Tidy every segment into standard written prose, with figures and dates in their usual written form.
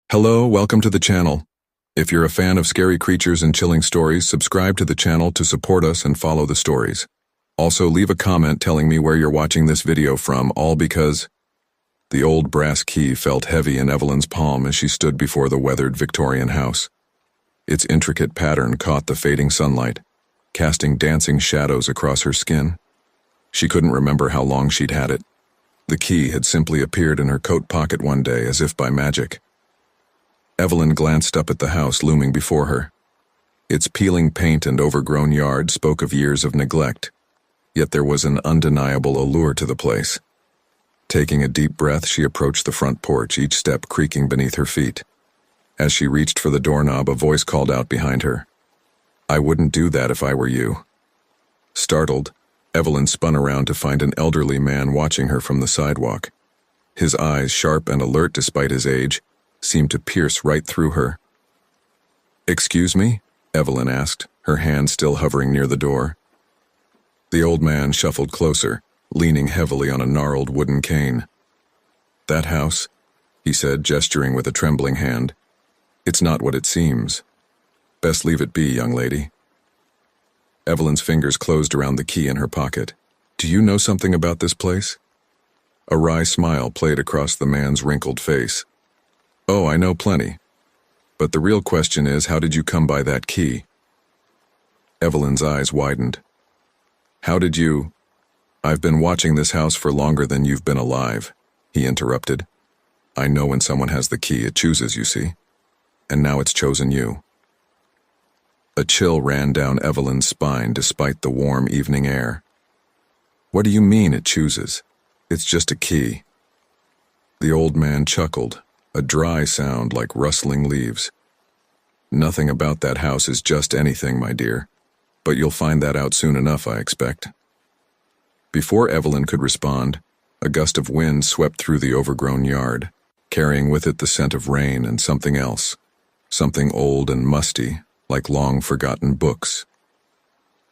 Hello, welcome to the channel. If you're a fan of scary creatures and chilling stories, subscribe to the channel to support us and follow the stories. Also, leave a comment telling me where you're watching this video from, all because the old brass key felt heavy in Evelyn's palm as she stood before the weathered Victorian house. Its intricate pattern caught the fading sunlight, casting dancing shadows across her skin. She couldn't remember how long she'd had it. The key had simply appeared in her coat pocket one day as if by magic. Evelyn glanced up at the house looming before her. Its peeling paint and overgrown yard spoke of years of neglect, yet there was an undeniable allure to the place. Taking a deep breath, she approached the front porch, each step creaking beneath her feet. As she reached for the doorknob, a voice called out behind her, "I wouldn't do that if I were you." Startled, Evelyn spun around to find an elderly man watching her from the sidewalk. His eyes, sharp and alert despite his age, seemed to pierce right through her. "Excuse me?" Evelyn asked, her hand still hovering near the door. The old man shuffled closer, leaning heavily on a gnarled wooden cane. "That house," he said, gesturing with a trembling hand. "It's not what it seems. Best leave it be, young lady." Evelyn's fingers closed around the key in her pocket. "Do you know something about this place?" A wry smile played across the man's wrinkled face. "Oh, I know plenty. But the real question is, how did you come by that key?" Evelyn's eyes widened. "How did you—" "I've been watching this house for longer than you've been alive," he interrupted. "I know when someone has the key, it chooses, you see. And now it's chosen you." A chill ran down Evelyn's spine despite the warm evening air. "What do you mean it chooses? It's just a key." The old man chuckled, a dry sound like rustling leaves. "Nothing about that house is just anything, my dear. But you'll find that out soon enough, I expect." Before Evelyn could respond, a gust of wind swept through the overgrown yard, carrying with it the scent of rain and something else, something old and musty, like long-forgotten books.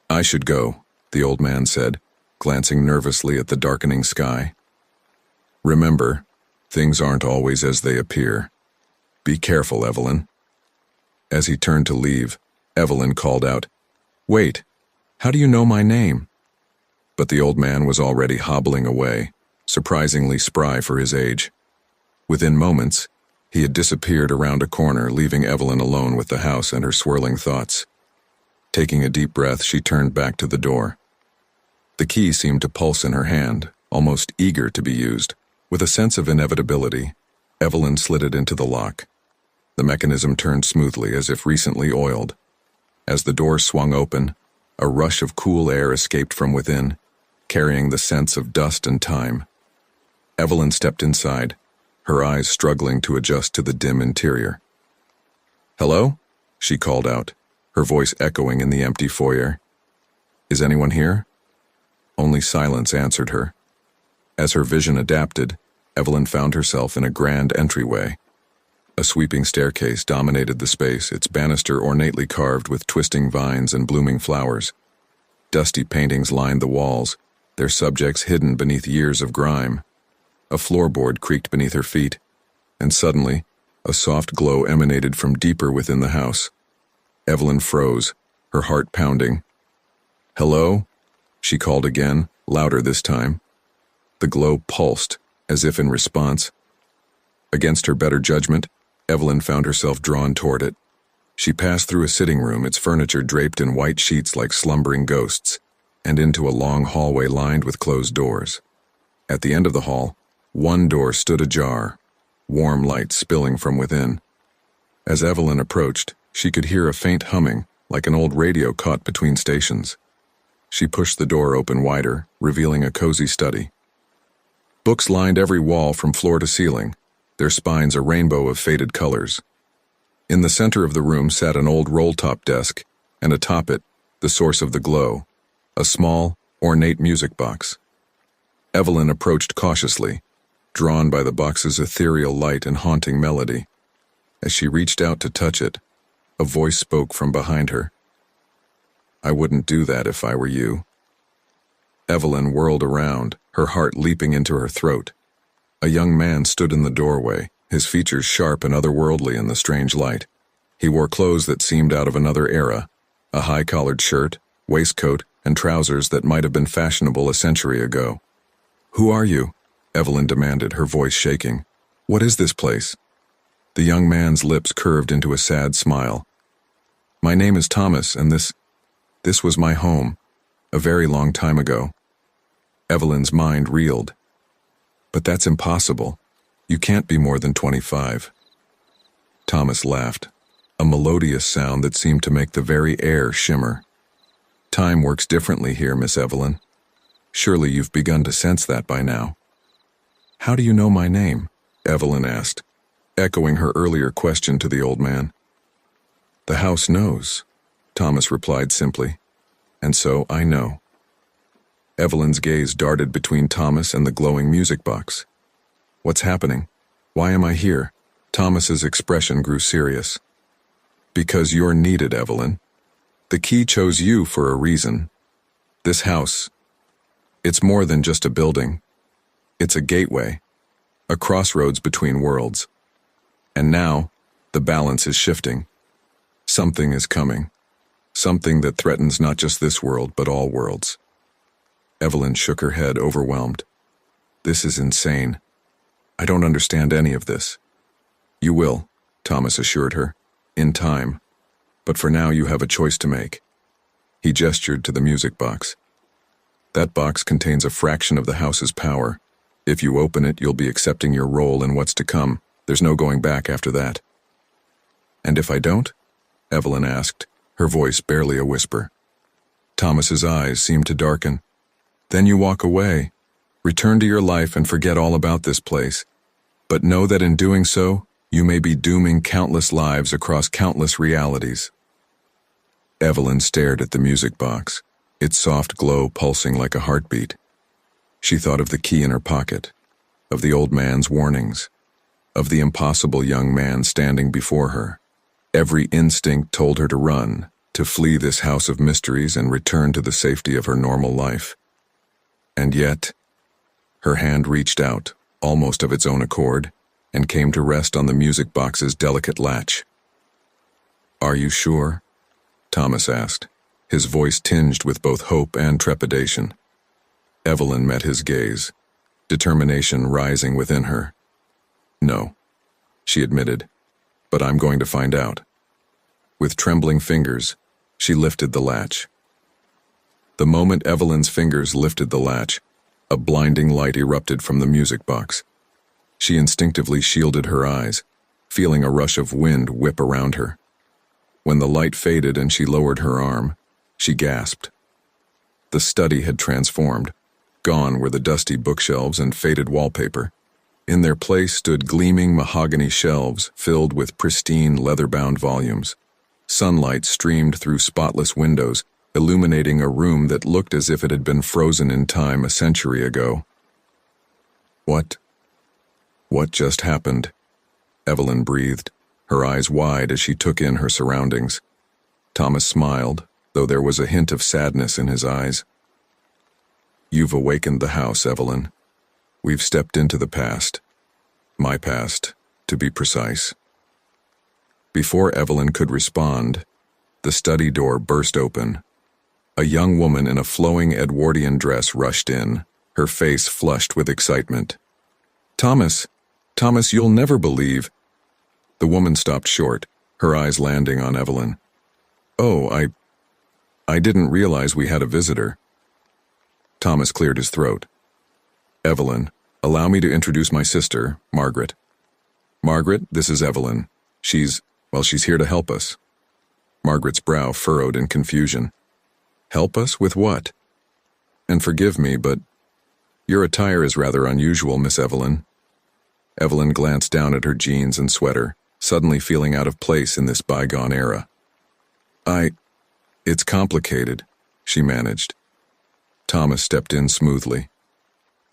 "I should go," the old man said, glancing nervously at the darkening sky. "Remember, things aren't always as they appear. Be careful, Evelyn." As he turned to leave, Evelyn called out, "Wait, how do you know my name?" But the old man was already hobbling away, surprisingly spry for his age. Within moments, he had disappeared around a corner, leaving Evelyn alone with the house and her swirling thoughts. Taking a deep breath, she turned back to the door. The key seemed to pulse in her hand, almost eager to be used. With a sense of inevitability, Evelyn slid it into the lock. The mechanism turned smoothly, as if recently oiled. As the door swung open, a rush of cool air escaped from within, carrying the scents of dust and time. Evelyn stepped inside, her eyes struggling to adjust to the dim interior. "Hello?" she called out, her voice echoing in the empty foyer. "Is anyone here?" Only silence answered her. As her vision adapted, Evelyn found herself in a grand entryway. A sweeping staircase dominated the space, its banister ornately carved with twisting vines and blooming flowers. Dusty paintings lined the walls, their subjects hidden beneath years of grime. A floorboard creaked beneath her feet, and suddenly, a soft glow emanated from deeper within the house. Evelyn froze, her heart pounding. "Hello?" she called again, louder this time. The glow pulsed, as if in response. Against her better judgment, Evelyn found herself drawn toward it. She passed through a sitting room, its furniture draped in white sheets like slumbering ghosts, and into a long hallway lined with closed doors. At the end of the hall, one door stood ajar, warm light spilling from within. As Evelyn approached, she could hear a faint humming, like an old radio caught between stations. She pushed the door open wider, revealing a cozy study. Books lined every wall from floor to ceiling, their spines a rainbow of faded colors. In the center of the room sat an old roll-top desk, and atop it, the source of the glow, a small, ornate music box. Evelyn approached cautiously, drawn by the box's ethereal light and haunting melody. As she reached out to touch it, a voice spoke from behind her. "I wouldn't do that if I were you." Evelyn whirled around, her heart leaping into her throat. A young man stood in the doorway, his features sharp and otherworldly in the strange light. He wore clothes that seemed out of another era, a high-collared shirt, waistcoat, and trousers that might have been fashionable a century ago. "Who are you?" Evelyn demanded, her voice shaking. "What is this place?" The young man's lips curved into a sad smile. "My name is Thomas, and this was my home, a very long time ago." Evelyn's mind reeled. "But that's impossible. You can't be more than 25. Thomas laughed, a melodious sound that seemed to make the very air shimmer. "Time works differently here, Miss Evelyn. Surely you've begun to sense that by now." "How do you know my name?" Evelyn asked, echoing her earlier question to the old man. "The house knows," Thomas replied simply, "and so I know." Evelyn's gaze darted between Thomas and the glowing music box. "What's happening? Why am I here?" Thomas's expression grew serious. "Because you're needed, Evelyn. The key chose you for a reason. This house, it's more than just a building. It's a gateway, a crossroads between worlds. And now, the balance is shifting. Something is coming. Something that threatens not just this world, but all worlds." Evelyn shook her head, overwhelmed. "This is insane. I don't understand any of this." "You will," Thomas assured her, "in time. But for now you have a choice to make." He gestured to the music box. "That box contains a fraction of the house's power. If you open it, you'll be accepting your role in what's to come. There's no going back after that." "And if I don't?" Evelyn asked, her voice barely a whisper. Thomas's eyes seemed to darken. "Then you walk away, return to your life and forget all about this place. But know that in doing so, you may be dooming countless lives across countless realities." Evelyn stared at the music box, its soft glow pulsing like a heartbeat. She thought of the key in her pocket, of the old man's warnings, of the impossible young man standing before her. Every instinct told her to run, to flee this house of mysteries and return to the safety of her normal life. And yet, her hand reached out, almost of its own accord, and came to rest on the music box's delicate latch. "Are you sure?" Thomas asked, his voice tinged with both hope and trepidation. Evelyn met his gaze, determination rising within her. "No," she admitted, "but I'm going to find out." With trembling fingers, she lifted the latch. The moment Evelyn's fingers lifted the latch, a blinding light erupted from the music box. She instinctively shielded her eyes, feeling a rush of wind whip around her. When the light faded and she lowered her arm, she gasped. The study had transformed. Gone were the dusty bookshelves and faded wallpaper. In their place stood gleaming mahogany shelves filled with pristine leather-bound volumes. Sunlight streamed through spotless windows, illuminating a room that looked as if it had been frozen in time a century ago. What just happened?" Evelyn breathed, her eyes wide as she took in her surroundings. Thomas smiled, though there was a hint of sadness in his eyes. "You've awakened the house, Evelyn. We've stepped into the past. My past, to be precise." Before Evelyn could respond, the study door burst open. A young woman in a flowing Edwardian dress rushed in, her face flushed with excitement. Thomas, you'll never believe." The woman stopped short, her eyes landing on Evelyn. "Oh, I didn't realize we had a visitor." Thomas cleared his throat. "Evelyn, allow me to introduce my sister, Margaret. Margaret, this is Evelyn. She's here to help us." Margaret's brow furrowed in confusion. "Help us with what? And forgive me, but your attire is rather unusual, Miss Evelyn." Evelyn glanced down at her jeans and sweater, suddenly feeling out of place in this bygone era. It's complicated," she managed. Thomas stepped in smoothly.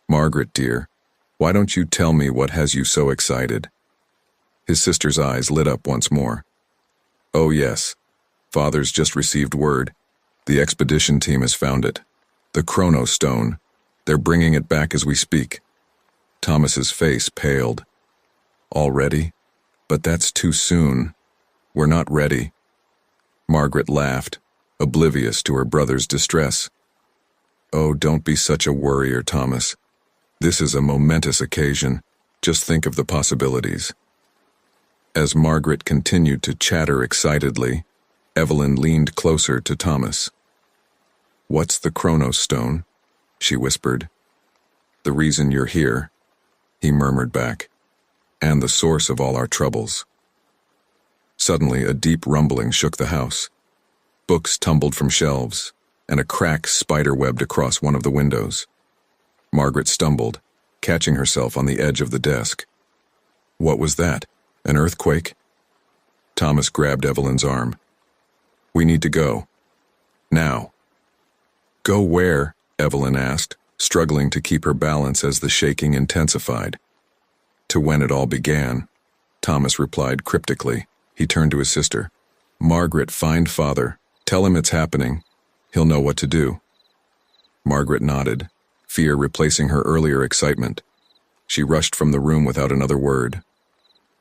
"Margaret, dear, why don't you tell me what has you so excited?" His sister's eyes lit up once more. "Oh yes, Father's just received word. The expedition team has found it. The Chrono Stone. They're bringing it back as we speak." Thomas's face paled. Already? But that's too soon. We're not ready. Margaret laughed, oblivious to her brother's distress. Oh, don't be such a worrier, Thomas. This is a momentous occasion. Just think of the possibilities. As Margaret continued to chatter excitedly, Evelyn leaned closer to Thomas. What's the Chronos Stone? She whispered. The reason you're here, he murmured back, and the source of all our troubles. Suddenly, a deep rumbling shook the house. Books tumbled from shelves, and a crack spider-webbed across one of the windows. Margaret stumbled, catching herself on the edge of the desk. What was that? An earthquake? Thomas grabbed Evelyn's arm. We need to go. Now. Go where? Evelyn asked, struggling to keep her balance as the shaking intensified. To when it all began, Thomas replied cryptically. He turned to his sister. Margaret, find father. Tell him it's happening. He'll know what to do. Margaret nodded, fear replacing her earlier excitement. She rushed from the room without another word.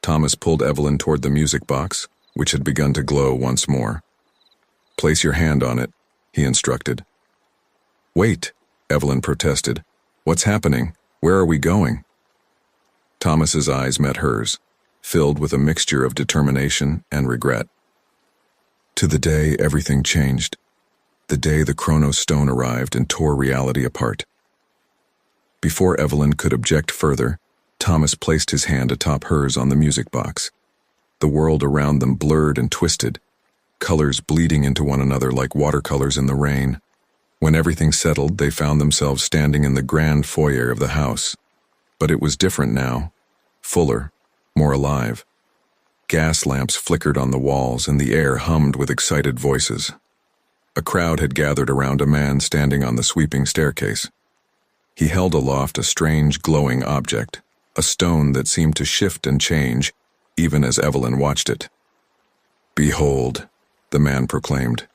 Thomas pulled Evelyn toward the music box, which had begun to glow once more. Place your hand on it, he instructed. Wait, Evelyn protested. What's happening? Where are we going? Thomas's eyes met hers, filled with a mixture of determination and regret. To the day everything changed. The day the Chronos Stone arrived and tore reality apart. Before Evelyn could object further, Thomas placed his hand atop hers on the music box. The world around them blurred and twisted, colors bleeding into one another like watercolors in the rain. When everything settled, they found themselves standing in the grand foyer of the house. But it was different now, fuller, more alive. Gas lamps flickered on the walls and the air hummed with excited voices. A crowd had gathered around a man standing on the sweeping staircase. He held aloft a strange glowing object, a stone that seemed to shift and change, even as Evelyn watched it. Behold, the man proclaimed,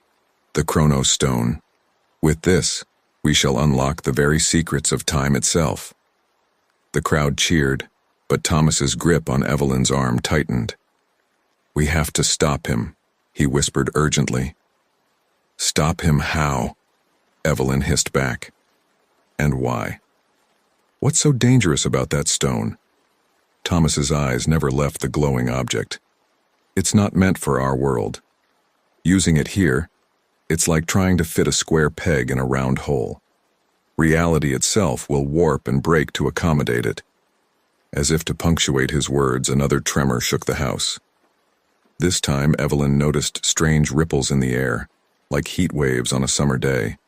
the Chronos Stone. With this, we shall unlock the very secrets of time itself. The crowd cheered, but Thomas's grip on Evelyn's arm tightened. We have to stop him, he whispered urgently. Stop him how? Evelyn hissed back. And why? What's so dangerous about that stone? Thomas's eyes never left the glowing object. It's not meant for our world. Using it here, it's like trying to fit a square peg in a round hole. Reality itself will warp and break to accommodate it. As if to punctuate his words, another tremor shook the house. This time, Evelyn noticed strange ripples in the air, like heat waves on a summer day.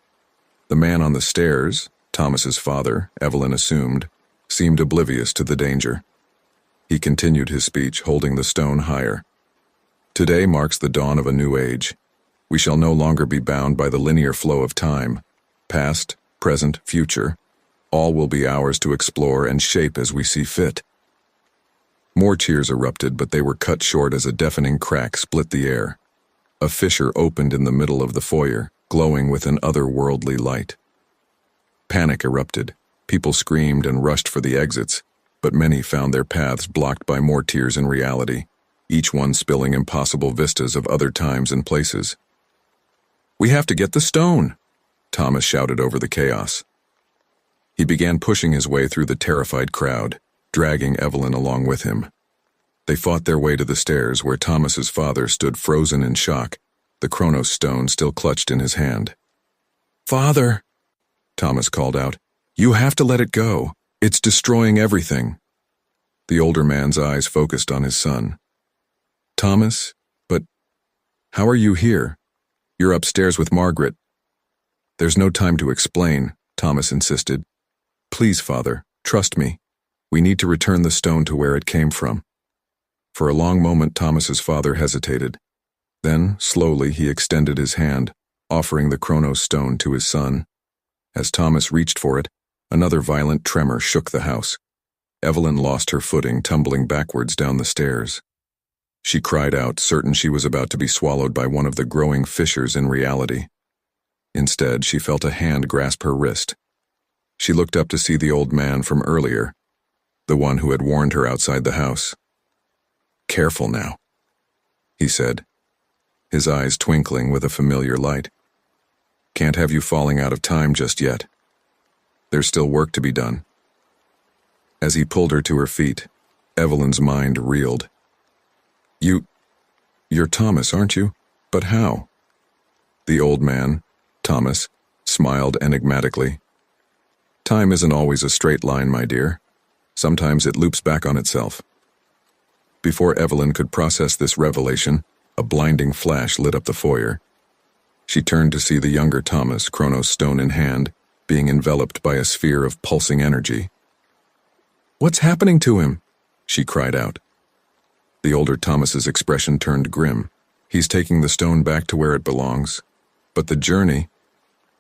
The man on the stairs, Thomas's father, Evelyn assumed, seemed oblivious to the danger. He continued his speech, holding the stone higher. Today marks the dawn of a new age. We shall no longer be bound by the linear flow of time. Past, present, future, all will be ours to explore and shape as we see fit. More cheers erupted, but they were cut short as a deafening crack split the air. A fissure opened in the middle of the foyer, glowing with an otherworldly light. Panic erupted. People screamed and rushed for the exits, but many found their paths blocked by more tears in reality, each one spilling impossible vistas of other times and places. We have to get the stone, Thomas shouted over the chaos. He began pushing his way through the terrified crowd, dragging Evelyn along with him. They fought their way to the stairs where Thomas's father stood frozen in shock, the Chronos Stone still clutched in his hand. Father, Thomas called out, you have to let it go. It's destroying everything. The older man's eyes focused on his son. Thomas, but how are you here? You're upstairs with Margaret. There's no time to explain, Thomas insisted. Please, Father, trust me. We need to return the stone to where it came from. For a long moment, Thomas's father hesitated. Then, slowly, he extended his hand, offering the Chronos Stone to his son. As Thomas reached for it, another violent tremor shook the house. Evelyn lost her footing, tumbling backwards down the stairs. She cried out, certain she was about to be swallowed by one of the growing fissures in reality. Instead, she felt a hand grasp her wrist. She looked up to see the old man from earlier, the one who had warned her outside the house. Careful now, he said, his eyes twinkling with a familiar light. Can't have you falling out of time just yet. There's still work to be done. As he pulled her to her feet, Evelyn's mind reeled. You're Thomas, aren't you? But how? The old man, Thomas, smiled enigmatically. Time isn't always a straight line, my dear. Sometimes it loops back on itself. Before Evelyn could process this revelation, a blinding flash lit up the foyer. She turned to see the younger Thomas, Chronos stone in hand, being enveloped by a sphere of pulsing energy. What's happening to him? She cried out. The older Thomas's expression turned grim. He's taking the stone back to where it belongs. But the journey,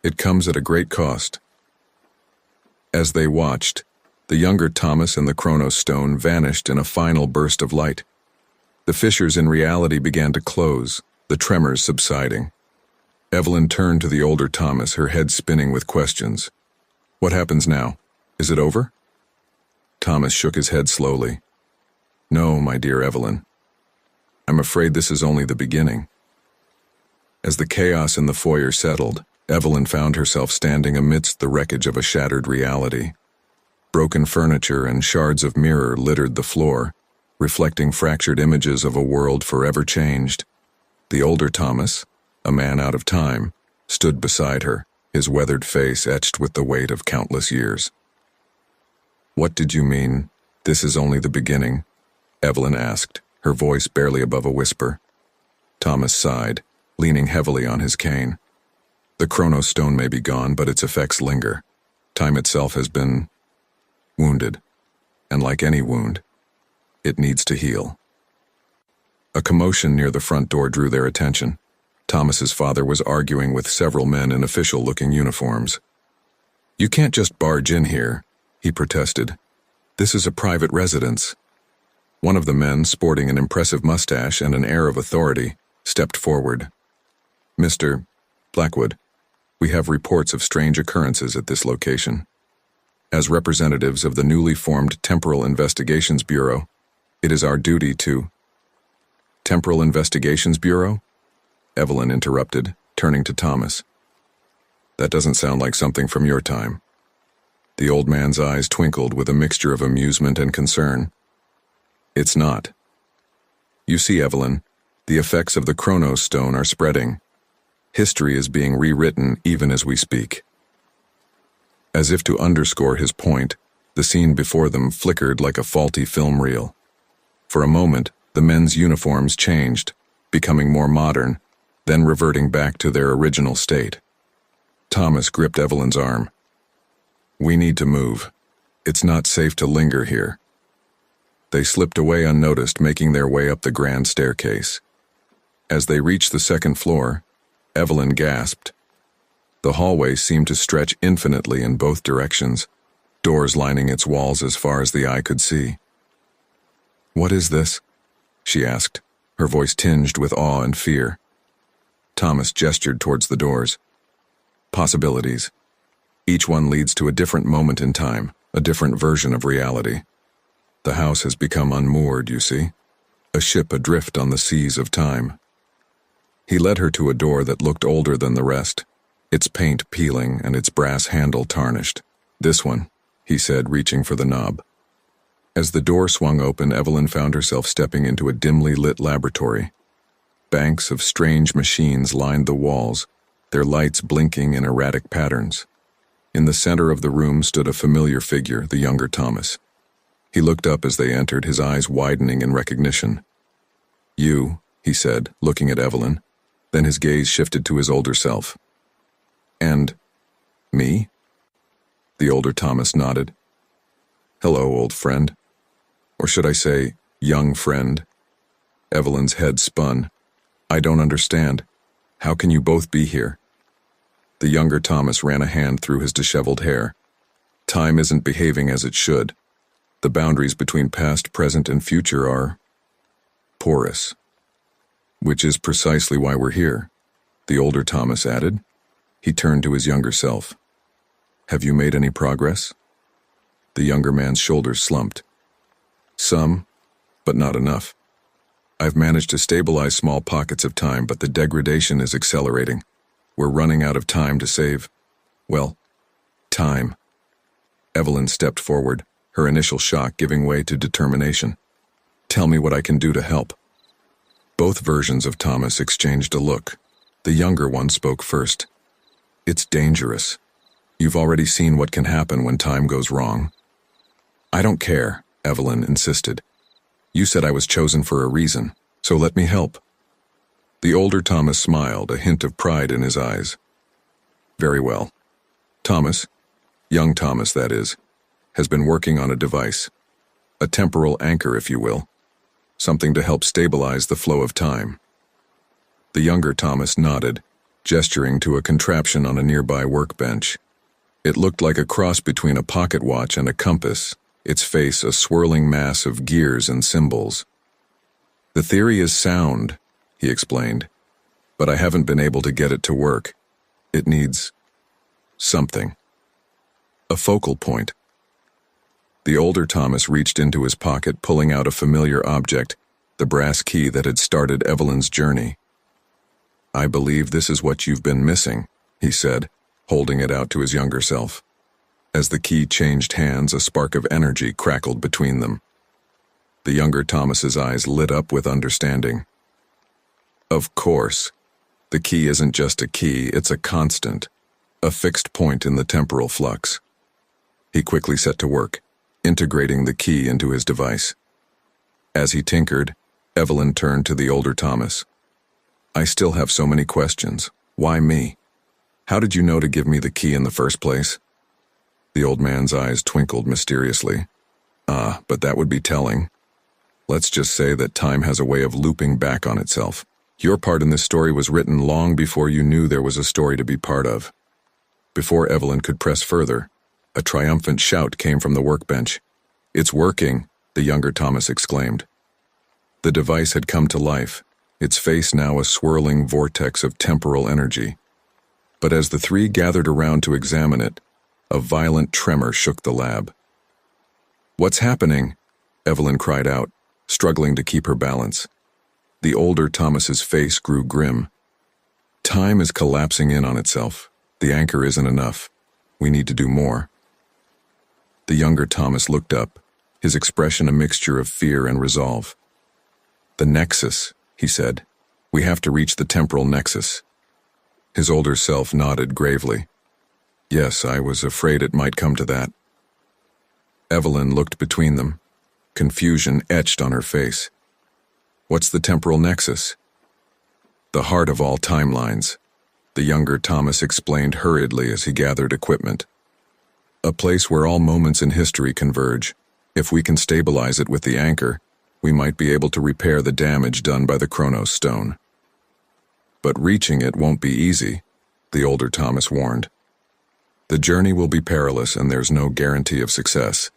it comes at a great cost. As they watched, the younger Thomas and the Chronos stone vanished in a final burst of light. The fissures in reality began to close, the tremors subsiding. Evelyn turned to the older Thomas, her head spinning with questions. What happens now? Is it over? Thomas shook his head slowly. No, my dear Evelyn. I'm afraid this is only the beginning. As the chaos in the foyer settled, Evelyn found herself standing amidst the wreckage of a shattered reality. Broken furniture and shards of mirror littered the floor, reflecting fractured images of a world forever changed. The older Thomas, a man out of time, stood beside her, his weathered face etched with the weight of countless years. What did you mean, this is only the beginning? Evelyn asked, her voice barely above a whisper. Thomas sighed, leaning heavily on his cane. The Chronos stone may be gone, but its effects linger. Time itself has been wounded, and like any wound, it needs to heal. A commotion near the front door drew their attention. Thomas's father was arguing with several men in official-looking uniforms. You can't just barge in here, he protested. This is a private residence. One of the men, sporting an impressive mustache and an air of authority, stepped forward. Mr. Blackwood, we have reports of strange occurrences at this location. As representatives of the newly formed Temporal Investigations Bureau, it is our duty to— Temporal Investigations Bureau? Evelyn interrupted, turning to Thomas. That doesn't sound like something from your time. The old man's eyes twinkled with a mixture of amusement and concern. It's not. You see, Evelyn, the effects of the Chronos stone are spreading. History is being rewritten even as we speak. As if to underscore his point, the scene before them flickered like a faulty film reel. For a moment, the men's uniforms changed, becoming more modern, then reverting back to their original state. Thomas gripped Evelyn's arm. We need to move. It's not safe to linger here. They slipped away unnoticed, making their way up the grand staircase. As they reached the second floor, Evelyn gasped. The hallway seemed to stretch infinitely in both directions, doors lining its walls as far as the eye could see. What is this? She asked, her voice tinged with awe and fear. Thomas gestured towards the doors. Possibilities. Each one leads to a different moment in time, a different version of reality. The house has become unmoored, you see, a ship adrift on the seas of time. He led her to a door that looked older than the rest, its paint peeling and its brass handle tarnished. This one, he said, reaching for the knob. As the door swung open, Evelyn found herself stepping into a dimly lit laboratory. Banks of strange machines lined the walls, their lights blinking in erratic patterns. In the center of the room stood a familiar figure, the younger Thomas. He looked up as they entered, his eyes widening in recognition. You, he said, looking at Evelyn. Then his gaze shifted to his older self. And me? The older Thomas nodded. Hello, old friend. Or should I say, young friend? Evelyn's head spun. I don't understand. How can you both be here? The younger Thomas ran a hand through his disheveled hair. Time isn't behaving as it should. The boundaries between past, present, and future are porous. Which is precisely why we're here, the older Thomas added. He turned to his younger self. Have you made any progress? The younger man's shoulders slumped. Some, but not enough. I've managed to stabilize small pockets of time, but the degradation is accelerating. We're running out of time to save, well, time. Evelyn stepped forward, her initial shock giving way to determination. Tell me what I can do to help. Both versions of Thomas exchanged a look. The younger one spoke first. It's dangerous. You've already seen what can happen when time goes wrong. I don't care, Evelyn insisted. You said I was chosen for a reason, so let me help. The older Thomas smiled, a hint of pride in his eyes. Very well. Thomas, young Thomas that is, has been working on a device. A temporal anchor, if you will. Something to help stabilize the flow of time. The younger Thomas nodded, gesturing to a contraption on a nearby workbench. It looked like a cross between a pocket watch and a compass, its face a swirling mass of gears and symbols. The theory is sound, he explained, but I haven't been able to get it to work. It needs something. A focal point. The older Thomas reached into his pocket, pulling out a familiar object, the brass key that had started Evelyn's journey. I believe this is what you've been missing, he said, holding it out to his younger self. As the key changed hands, a spark of energy crackled between them. The younger Thomas's eyes lit up with understanding. Of course, the key isn't just a key, it's a constant, a fixed point in the temporal flux. He quickly set to work, integrating the key into his device. As he tinkered, Evelyn turned to the older Thomas. I still have so many questions. Why me? How did you know to give me the key in the first place? The old man's eyes twinkled mysteriously. But that would be telling. Let's just say that time has a way of looping back on itself. Your part in this story was written long before you knew there was a story to be part of. Before Evelyn could press further, a triumphant shout came from the workbench. It's working, the younger Thomas exclaimed. The device had come to life, its face now a swirling vortex of temporal energy. But as the three gathered around to examine it, a violent tremor shook the lab. What's happening? Evelyn cried out, struggling to keep her balance. The older Thomas's face grew grim. Time is collapsing in on itself. The anchor isn't enough. We need to do more. The younger Thomas looked up, his expression a mixture of fear and resolve. The nexus, he said. We have to reach the temporal nexus. His older self nodded gravely. Yes, I was afraid it might come to that. Evelyn looked between them, confusion etched on her face. What's the temporal nexus? The heart of all timelines, the younger Thomas explained hurriedly as he gathered equipment. A place where all moments in history converge. If we can stabilize it with the anchor, we might be able to repair the damage done by the Chronos Stone. But reaching it won't be easy, the older Thomas warned. The journey will be perilous and there's no guarantee of success.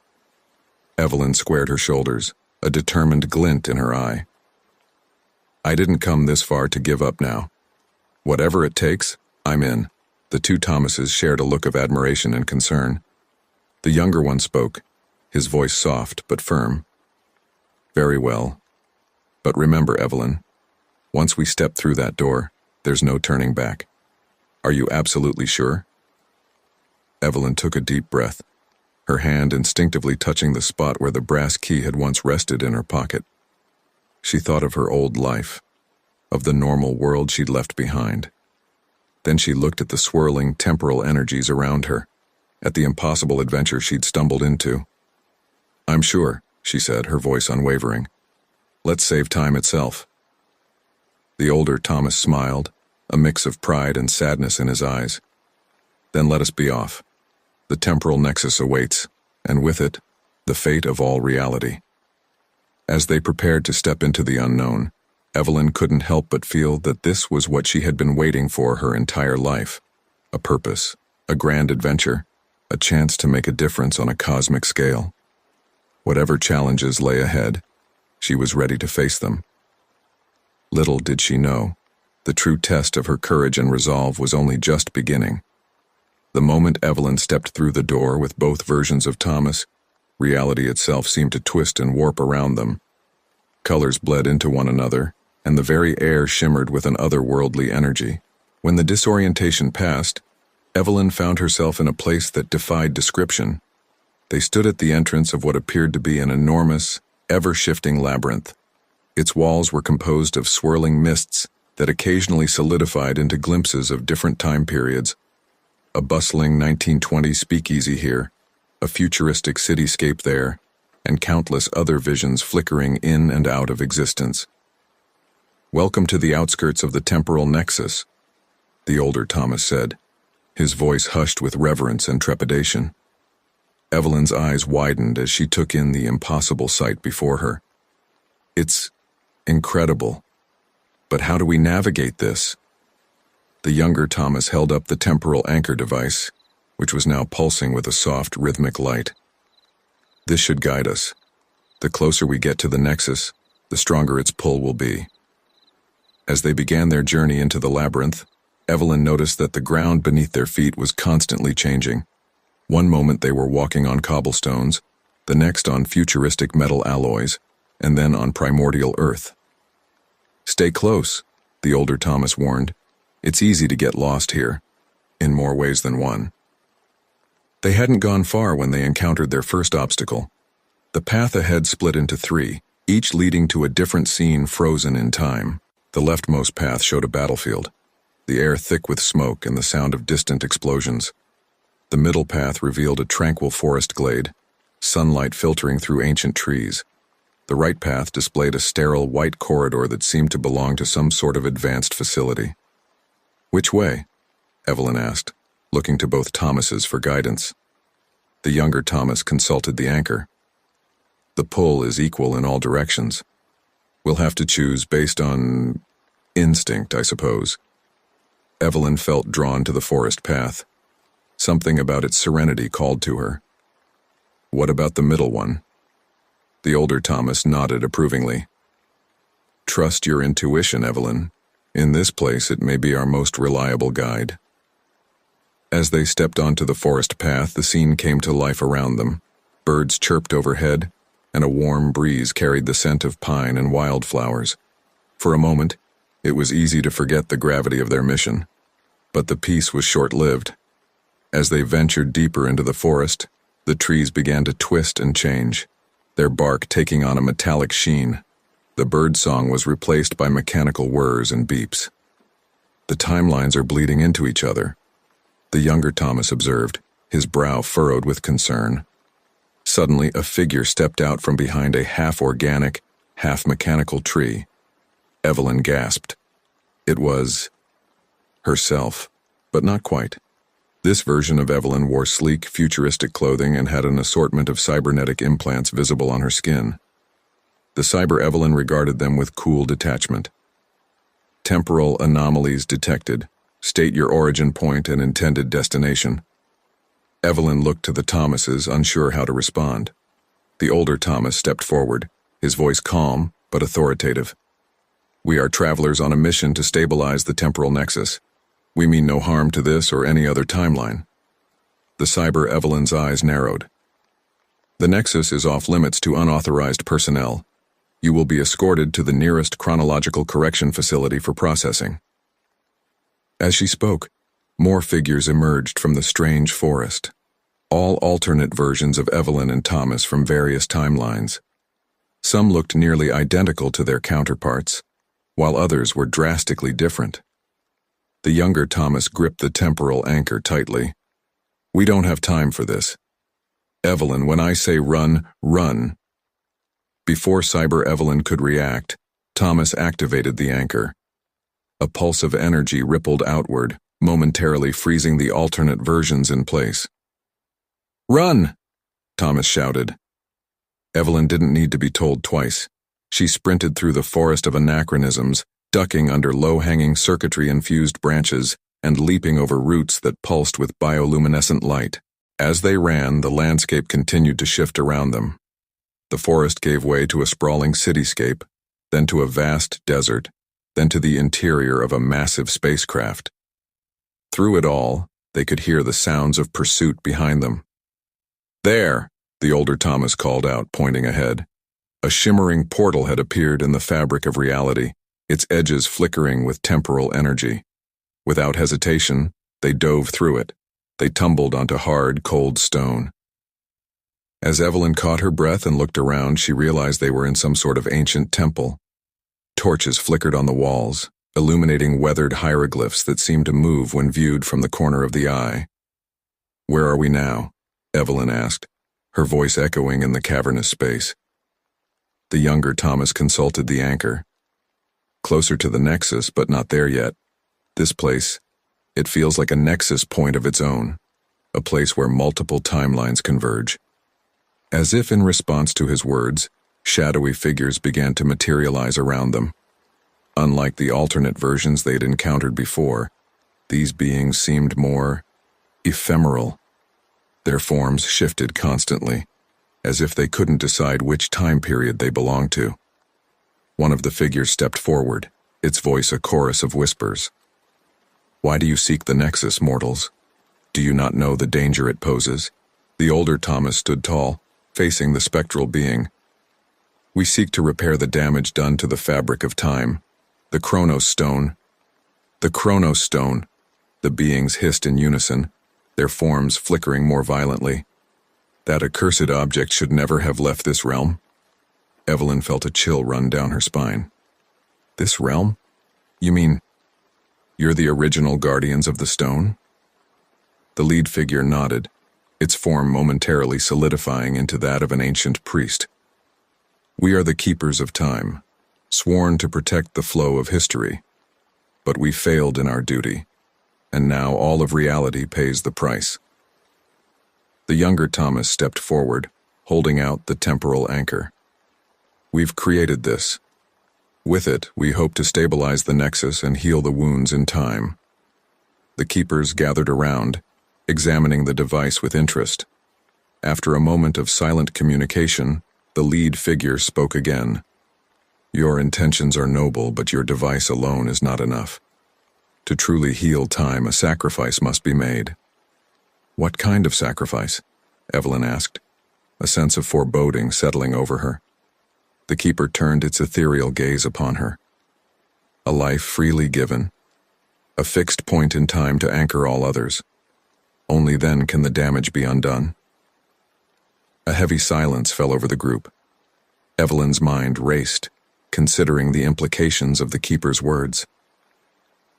Evelyn squared her shoulders, a determined glint in her eye. I didn't come this far to give up now. Whatever it takes, I'm in. The two Thomases shared a look of admiration and concern. The younger one spoke, his voice soft but firm. Very well. But remember, Evelyn, once we step through that door, there's no turning back. Are you absolutely sure? Evelyn took a deep breath, her hand instinctively touching the spot where the brass key had once rested in her pocket. She thought of her old life, of the normal world she'd left behind. Then she looked at the swirling temporal energies around her, at the impossible adventure she'd stumbled into. I'm sure, she said, her voice unwavering. Let's save time itself. The older Thomas smiled, a mix of pride and sadness in his eyes. Then let us be off. The temporal nexus awaits, and with it, the fate of all reality. As they prepared to step into the unknown, Evelyn couldn't help but feel that this was what she had been waiting for her entire life. A purpose, a grand adventure, a chance to make a difference on a cosmic scale. Whatever challenges lay ahead, she was ready to face them. Little did she know, the true test of her courage and resolve was only just beginning. The moment Evelyn stepped through the door with both versions of Thomas, reality itself seemed to twist and warp around them. Colors bled into one another, and the very air shimmered with an otherworldly energy. When the disorientation passed, Evelyn found herself in a place that defied description. They stood at the entrance of what appeared to be an enormous, ever-shifting labyrinth. Its walls were composed of swirling mists that occasionally solidified into glimpses of different time periods. A bustling 1920s speakeasy here, a futuristic cityscape there, and countless other visions flickering in and out of existence. "Welcome to the outskirts of the temporal nexus," the older Thomas said, his voice hushed with reverence and trepidation. Evelyn's eyes widened as she took in the impossible sight before her. "It's incredible. But how do we navigate this?" The younger Thomas held up the temporal anchor device, which was now pulsing with a soft, rhythmic light. "This should guide us. The closer we get to the nexus, the stronger its pull will be." As they began their journey into the labyrinth, Evelyn noticed that the ground beneath their feet was constantly changing. One moment they were walking on cobblestones, the next on futuristic metal alloys, and then on primordial earth. "Stay close," the older Thomas warned. "It's easy to get lost here, in more ways than one." They hadn't gone far when they encountered their first obstacle. The path ahead split into three, each leading to a different scene frozen in time. The leftmost path showed a battlefield, the air thick with smoke and the sound of distant explosions. The middle path revealed a tranquil forest glade, sunlight filtering through ancient trees. The right path displayed a sterile white corridor that seemed to belong to some sort of advanced facility. "Which way?" Evelyn asked, looking to both Thomases for guidance. The younger Thomas consulted the anchor. "The pull is equal in all directions. We'll have to choose based on instinct, I suppose." Evelyn felt drawn to the forest path. Something about its serenity called to her. "What about the middle one?" The older Thomas nodded approvingly. "Trust your intuition, Evelyn. In this place it may be our most reliable guide." As they stepped onto the forest path, the scene came to life around them. Birds chirped overhead, and a warm breeze carried the scent of pine and wildflowers. For a moment, it was easy to forget the gravity of their mission. But the peace was short-lived. As they ventured deeper into the forest, the trees began to twist and change, their bark taking on a metallic sheen. The bird song was replaced by mechanical whirs and beeps. "The timelines are bleeding into each other," the younger Thomas observed, his brow furrowed with concern. Suddenly, a figure stepped out from behind a half-organic, half-mechanical tree. Evelyn gasped. It was herself, but not quite. This version of Evelyn wore sleek, futuristic clothing and had an assortment of cybernetic implants visible on her skin. The cyber Evelyn regarded them with cool detachment. "Temporal anomalies detected. State your origin point and intended destination." Evelyn looked to the Thomases, unsure how to respond. The older Thomas stepped forward, his voice calm but authoritative. "We are travelers on a mission to stabilize the temporal nexus. We mean no harm to this or any other timeline." The cyber Evelyn's eyes narrowed. "The nexus is off limits to unauthorized personnel. You will be escorted to the nearest chronological correction facility for processing." As she spoke, more figures emerged from the strange forest, all alternate versions of Evelyn and Thomas from various timelines. Some looked nearly identical to their counterparts, while others were drastically different. The younger Thomas gripped the temporal anchor tightly. "We don't have time for this. Evelyn, when I say run, run." Before Cyber Evelyn could react, Thomas activated the anchor. A pulse of energy rippled outward, momentarily freezing the alternate versions in place. "Run!" Thomas shouted. Evelyn didn't need to be told twice. She sprinted through the forest of anachronisms, ducking under low-hanging circuitry-infused branches and leaping over roots that pulsed with bioluminescent light. As they ran, the landscape continued to shift around them. The forest gave way to a sprawling cityscape, then to a vast desert, then to the interior of a massive spacecraft. Through it all, they could hear the sounds of pursuit behind them. "There!" the older Thomas called out, pointing ahead. A shimmering portal had appeared in the fabric of reality, its edges flickering with temporal energy. Without hesitation, they dove through it. They tumbled onto hard, cold stone. As Evelyn caught her breath and looked around, she realized they were in some sort of ancient temple. Torches flickered on the walls, illuminating weathered hieroglyphs that seemed to move when viewed from the corner of the eye. "Where are we now?" Evelyn asked, her voice echoing in the cavernous space. The younger Thomas consulted the anchor. "Closer to the Nexus, but not there yet. This place, it feels like a nexus point of its own, a place where multiple timelines converge." As if in response to his words, shadowy figures began to materialize around them. Unlike the alternate versions they'd encountered before, these beings seemed more ephemeral. Their forms shifted constantly, as if they couldn't decide which time period they belonged to. One of the figures stepped forward, its voice a chorus of whispers. "Why do you seek the Nexus, mortals? Do you not know the danger it poses?" The older Thomas stood tall, facing the spectral being. "We seek to repair the damage done to the fabric of time. The Chronos Stone." "The Chronos Stone," the beings hissed in unison, their forms flickering more violently. "That accursed object should never have left this realm." Evelyn felt a chill run down her spine. "This realm? You mean, you're the original guardians of the stone?" The lead figure nodded, its form momentarily solidifying into that of an ancient priest. "We are the keepers of time, sworn to protect the flow of history. But we failed in our duty, and now all of reality pays the price." The younger Thomas stepped forward, holding out the temporal anchor. "We've created this. With it, we hope to stabilize the Nexus and heal the wounds in time." The keepers gathered around, examining the device with interest. After a moment of silent communication, the lead figure spoke again. "Your intentions are noble, but your device alone is not enough. To truly heal time, a sacrifice must be made." "What kind of sacrifice?" Evelyn asked, a sense of foreboding settling over her. The keeper turned its ethereal gaze upon her. "A life freely given. A fixed point in time to anchor all others. Only then can the damage be undone." A heavy silence fell over the group. Evelyn's mind raced, considering the implications of the keeper's words.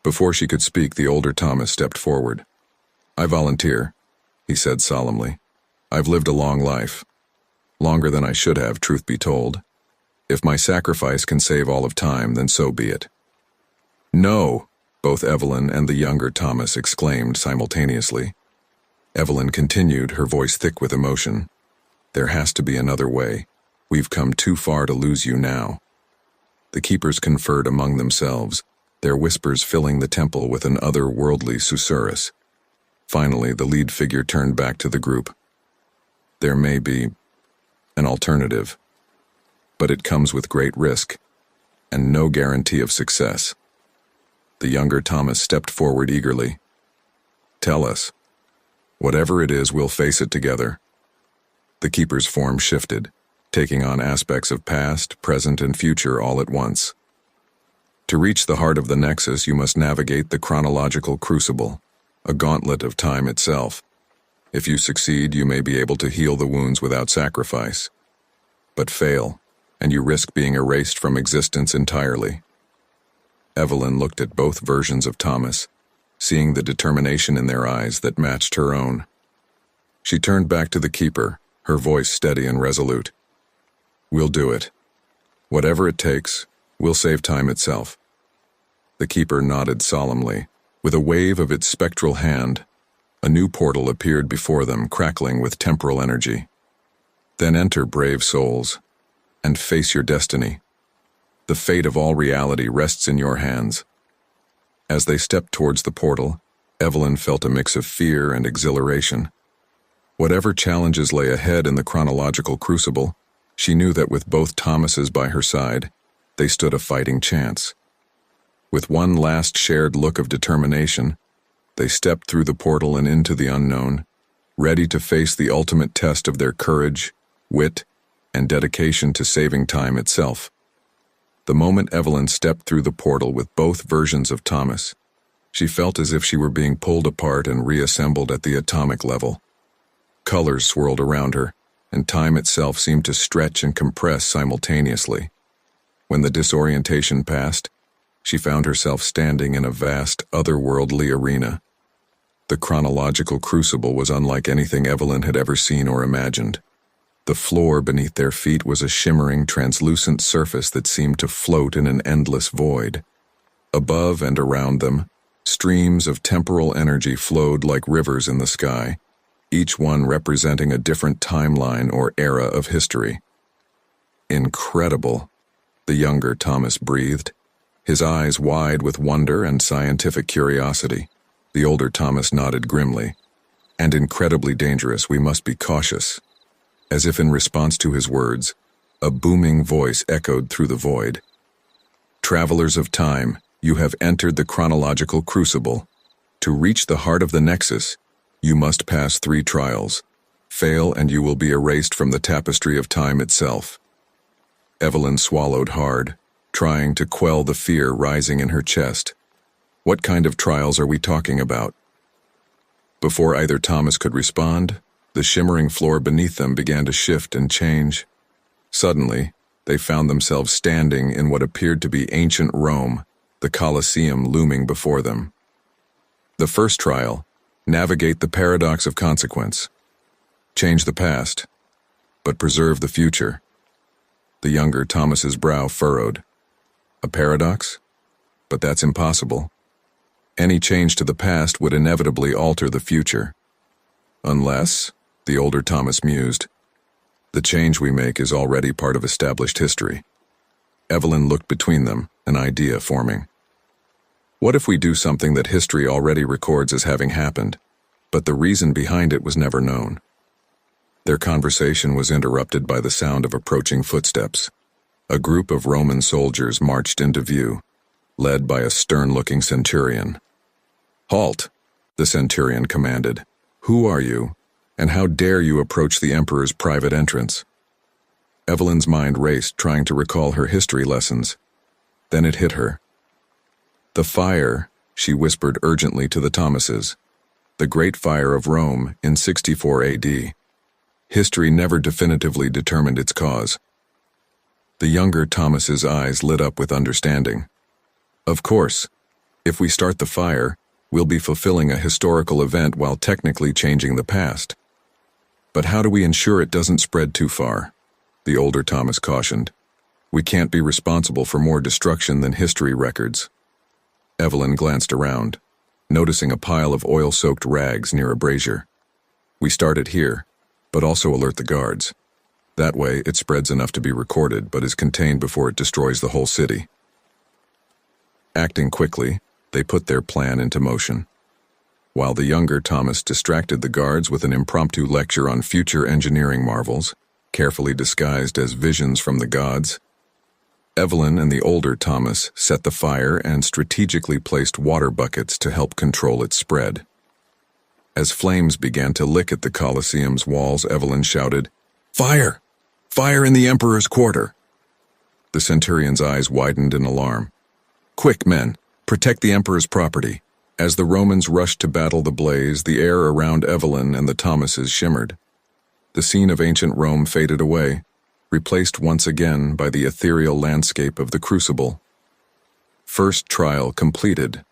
Before she could speak, the older Thomas stepped forward. "I volunteer," he said solemnly. "I've lived a long life. Longer than I should have, truth be told. If my sacrifice can save all of time, then so be it." "No!" both Evelyn and the younger Thomas exclaimed simultaneously. Evelyn continued, her voice thick with emotion. "There has to be another way. We've come too far to lose you now." The keepers conferred among themselves, their whispers filling the temple with an otherworldly susurrus. Finally, the lead figure turned back to the group. "There may be an alternative, but it comes with great risk, and no guarantee of success." The younger Thomas stepped forward eagerly. "Tell us. Whatever it is, we'll face it together." The keeper's form shifted, taking on aspects of past, present, and future all at once. "To reach the heart of the Nexus, you must navigate the chronological crucible, a gauntlet of time itself. If you succeed, you may be able to heal the wounds without sacrifice. But fail, and you risk being erased from existence entirely." Evelyn looked at both versions of Thomas, seeing the determination in their eyes that matched her own. She turned back to the keeper, her voice steady and resolute. "We'll do it. Whatever it takes, we'll save time itself." The keeper nodded solemnly. With a wave of its spectral hand, a new portal appeared before them, crackling with temporal energy. "Then enter, brave souls, and face your destiny. The fate of all reality rests in your hands." As they stepped towards the portal, Evelyn felt a mix of fear and exhilaration. Whatever challenges lay ahead in the chronological crucible, she knew that with both Thomases by her side, they stood a fighting chance. With one last shared look of determination, they stepped through the portal and into the unknown, ready to face the ultimate test of their courage, wit, and dedication to saving time itself. The moment Evelyn stepped through the portal with both versions of Thomas, she felt as if she were being pulled apart and reassembled at the atomic level. Colors swirled around her, and time itself seemed to stretch and compress simultaneously. When the disorientation passed, she found herself standing in a vast, otherworldly arena. The chronological crucible was unlike anything Evelyn had ever seen or imagined. The floor beneath their feet was a shimmering, translucent surface that seemed to float in an endless void. Above and around them, streams of temporal energy flowed like rivers in the sky, each one representing a different timeline or era of history. Incredible, the younger Thomas breathed, his eyes wide with wonder and scientific curiosity. The older Thomas nodded grimly. And incredibly dangerous, we must be cautious. As if in response to his words, a booming voice echoed through the void. Travelers of time, you have entered the chronological crucible. To reach the heart of the nexus, you must pass 3 trials. Fail and you will be erased from the tapestry of time itself. Evelyn swallowed hard, trying to quell the fear rising in her chest. What kind of trials are we talking about? Before either Thomas could respond, the shimmering floor beneath them began to shift and change. Suddenly, they found themselves standing in what appeared to be ancient Rome, the Colosseum looming before them. The first trial, navigate the paradox of consequence. Change the past, but preserve the future. The younger Thomas's brow furrowed. A paradox? But that's impossible. Any change to the past would inevitably alter the future. Unless, the older Thomas mused, the change we make is already part of established history. Evelyn looked between them, an idea forming. What if we do something that history already records as having happened, but the reason behind it was never known? Their conversation was interrupted by the sound of approaching footsteps. A group of Roman soldiers marched into view, led by a stern-looking centurion. Halt, the centurion commanded. Who are you, and how dare you approach the emperor's private entrance? Evelyn's mind raced, trying to recall her history lessons. Then it hit her. The fire, she whispered urgently to the Thomases. The Great Fire of Rome in 64 AD. History never definitively determined its cause. The younger Thomas's eyes lit up with understanding. Of course, if we start the fire, we'll be fulfilling a historical event while technically changing the past. But how do we ensure it doesn't spread too far? The older Thomas cautioned. We can't be responsible for more destruction than history records. Evelyn glanced around, noticing a pile of oil-soaked rags near a brazier. We start it here, but also alert the guards. That way, it spreads enough to be recorded, but is contained before it destroys the whole city. Acting quickly, they put their plan into motion. While the younger Thomas distracted the guards with an impromptu lecture on future engineering marvels, carefully disguised as visions from the gods, Evelyn and the older Thomas set the fire and strategically placed water buckets to help control its spread. As flames began to lick at the Colosseum's walls, Evelyn shouted, "Fire! Fire in the Emperor's quarter!" The centurion's eyes widened in alarm. "Quick, men! Protect the Emperor's property." As the Romans rushed to battle the blaze, the air around Evelyn and the Thomases shimmered. The scene of ancient Rome faded away, replaced once again by the ethereal landscape of the Crucible. First trial completed.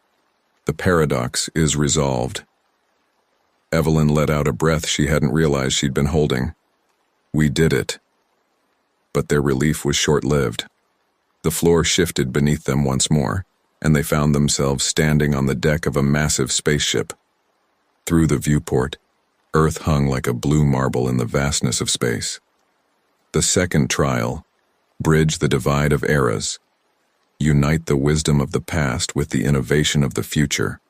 The paradox is resolved. Evelyn let out a breath she hadn't realized she'd been holding. We did it. But their relief was short-lived. The floor shifted beneath them once more, and they found themselves standing on the deck of a massive spaceship. Through the viewport, Earth hung like a blue marble in the vastness of space. The second trial, bridge the divide of eras, unite the wisdom of the past with the innovation of the future.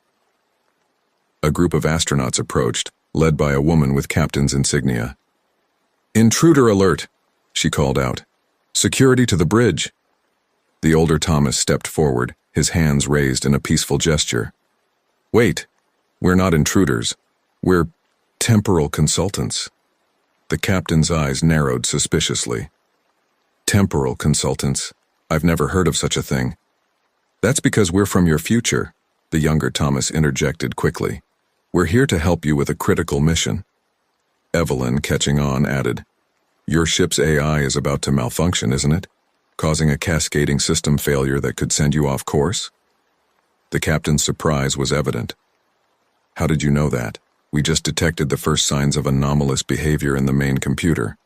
A group of astronauts approached, led by a woman with captain's insignia. "Intruder alert!" she called out. "Security to the bridge!" The older Thomas stepped forward, his hands raised in a peaceful gesture. "Wait, we're not intruders. We're temporal consultants." The captain's eyes narrowed suspiciously. Temporal consultants. I've never heard of such a thing. That's because we're from your future, the younger Thomas interjected quickly. We're here to help you with a critical mission. Evelyn, catching on, added, Your ship's AI is about to malfunction, isn't it? Causing a cascading system failure that could send you off course? The captain's surprise was evident. How did you know that? We just detected the first signs of anomalous behavior in the main computer.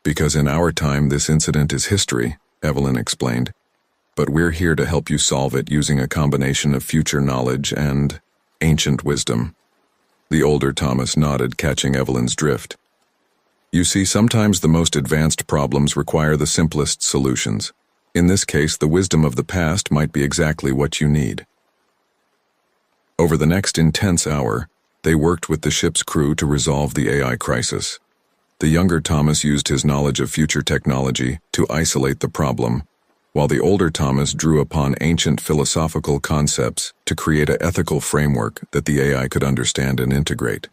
Because in our time this incident is history, Evelyn explained. But we're here to help you solve it using a combination of future knowledge and ancient wisdom. The older Thomas nodded, catching Evelyn's drift. You see, sometimes the most advanced problems require the simplest solutions. In this case, the wisdom of the past might be exactly what you need. Over the next intense hour, they worked with the ship's crew to resolve the AI crisis. The younger Thomas used his knowledge of future technology to isolate the problem, while the older Thomas drew upon ancient philosophical concepts to create an ethical framework that the AI could understand and integrate.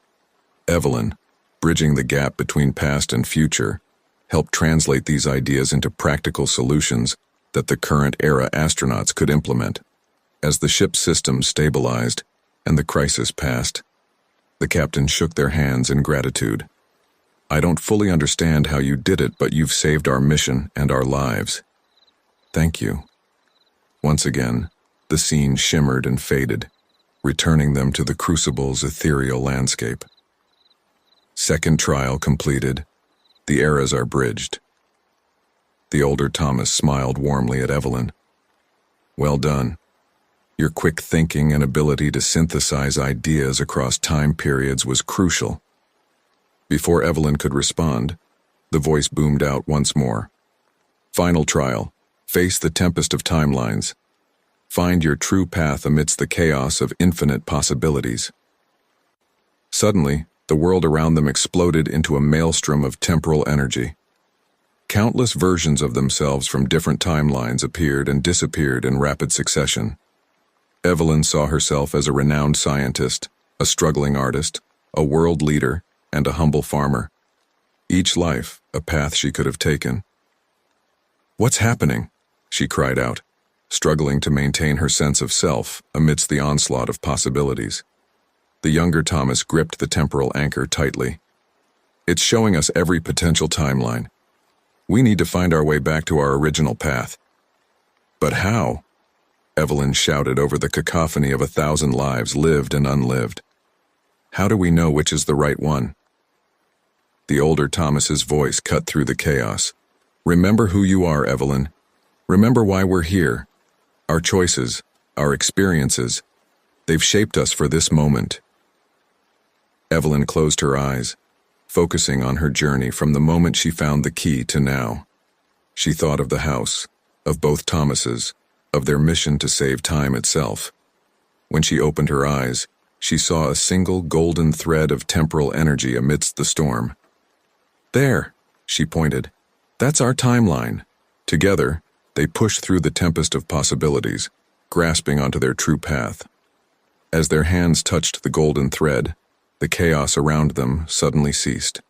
Evelyn, bridging the gap between past and future, helped translate these ideas into practical solutions that the current era astronauts could implement. As the ship's systems stabilized and the crisis passed, the captain shook their hands in gratitude. I don't fully understand how you did it, but you've saved our mission and our lives. Thank you. Once again, the scene shimmered and faded, returning them to the Crucible's ethereal landscape. Second trial completed. The eras are bridged. The older Thomas smiled warmly at Evelyn. Well done. Your quick thinking and ability to synthesize ideas across time periods was crucial. Before Evelyn could respond, the voice boomed out once more. Final trial. Face the tempest of timelines. Find your true path amidst the chaos of infinite possibilities. Suddenly, the world around them exploded into a maelstrom of temporal energy. Countless versions of themselves from different timelines appeared and disappeared in rapid succession. Evelyn saw herself as a renowned scientist, a struggling artist, a world leader, and a humble farmer. Each life, a path she could have taken. What's happening? She cried out, struggling to maintain her sense of self amidst the onslaught of possibilities. The younger Thomas gripped the temporal anchor tightly. It's showing us every potential timeline. We need to find our way back to our original path. But how? Evelyn shouted over the cacophony of 1,000 lives lived and unlived. How do we know which is the right one? The older Thomas's voice cut through the chaos. Remember who you are, Evelyn. Remember why we're here. Our choices, our experiences, they've shaped us for this moment. Evelyn closed her eyes, focusing on her journey from the moment she found the key to now. She thought of the house, of both Thomases, of their mission to save time itself. When she opened her eyes, she saw a single golden thread of temporal energy amidst the storm. There, she pointed. That's our timeline. Together, they pushed through the tempest of possibilities, grasping onto their true path. As their hands touched the golden thread, the chaos around them suddenly ceased.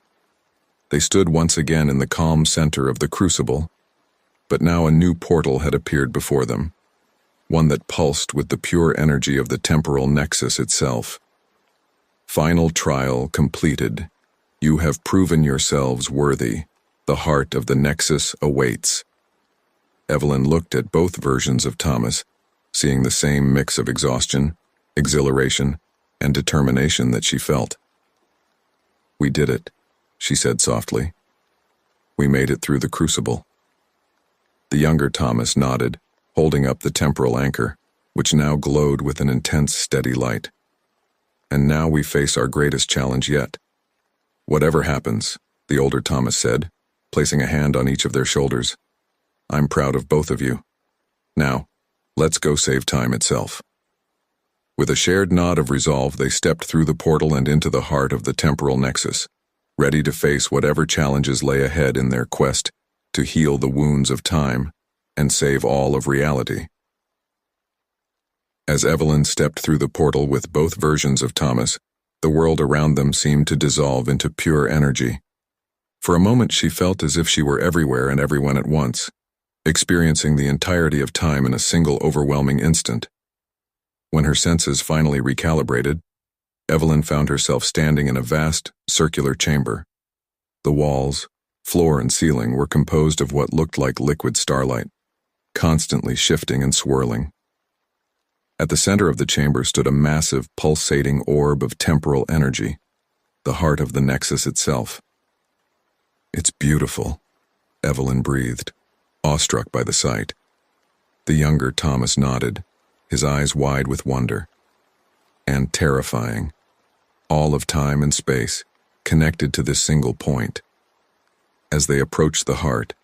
They stood once again in the calm center of the Crucible, but now a new portal had appeared before them, one that pulsed with the pure energy of the temporal nexus itself. Final trial completed. You have proven yourselves worthy. The heart of the Nexus awaits. Evelyn looked at both versions of Thomas, seeing the same mix of exhaustion, exhilaration, and determination that she felt. We did it, she said softly. We made it through the Crucible. The younger Thomas nodded, holding up the temporal anchor, which now glowed with an intense, steady light. And now we face our greatest challenge yet. Whatever happens, the older Thomas said, placing a hand on each of their shoulders. I'm proud of both of you. Now, let's go save time itself. With a shared nod of resolve, they stepped through the portal and into the heart of the temporal nexus, ready to face whatever challenges lay ahead in their quest to heal the wounds of time and save all of reality. As Evelyn stepped through the portal with both versions of Thomas, the world around them seemed to dissolve into pure energy. For a moment she felt as if she were everywhere and everyone at once, experiencing the entirety of time in a single overwhelming instant. When her senses finally recalibrated, Evelyn found herself standing in a vast, circular chamber. The walls, floor, and ceiling were composed of what looked like liquid starlight, constantly shifting and swirling. At the center of the chamber stood a massive, pulsating orb of temporal energy, the heart of the Nexus itself. "It's beautiful," Evelyn breathed, awestruck by the sight. The younger Thomas nodded, his eyes wide with wonder. "And terrifying. All of time and space, connected to this single point." As they approached the heart,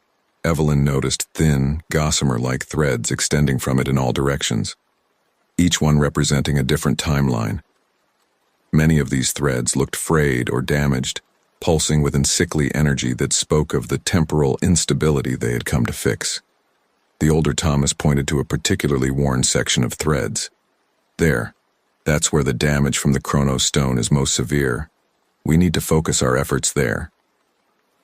Evelyn noticed thin, gossamer-like threads extending from it in all directions, each one representing a different timeline. Many of these threads looked frayed or damaged, pulsing with sickly energy that spoke of the temporal instability they had come to fix. The older Thomas pointed to a particularly worn section of threads. "There. That's where the damage from the Chronos Stone is most severe. We need to focus our efforts there."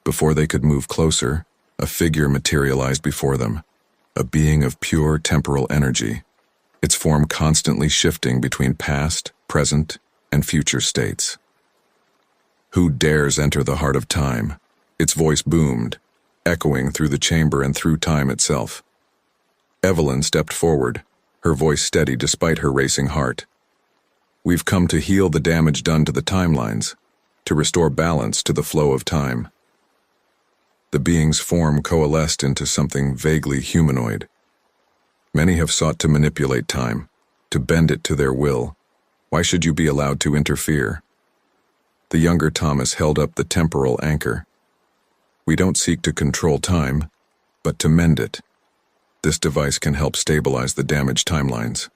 Before they could move closer, a figure materialized before them, a being of pure temporal energy, its form constantly shifting between past, present, and future states. "Who dares enter the heart of time?" Its voice boomed, echoing through the chamber and through time itself. Evelyn stepped forward, her voice steady despite her racing heart. "We've come to heal the damage done to the timelines, to restore balance to the flow of time." The being's form coalesced into something vaguely humanoid. "Many have sought to manipulate time, to bend it to their will. Why should you be allowed to interfere?" The younger Thomas held up the temporal anchor. "We don't seek to control time, but to mend it. This device can help stabilize the damaged timelines."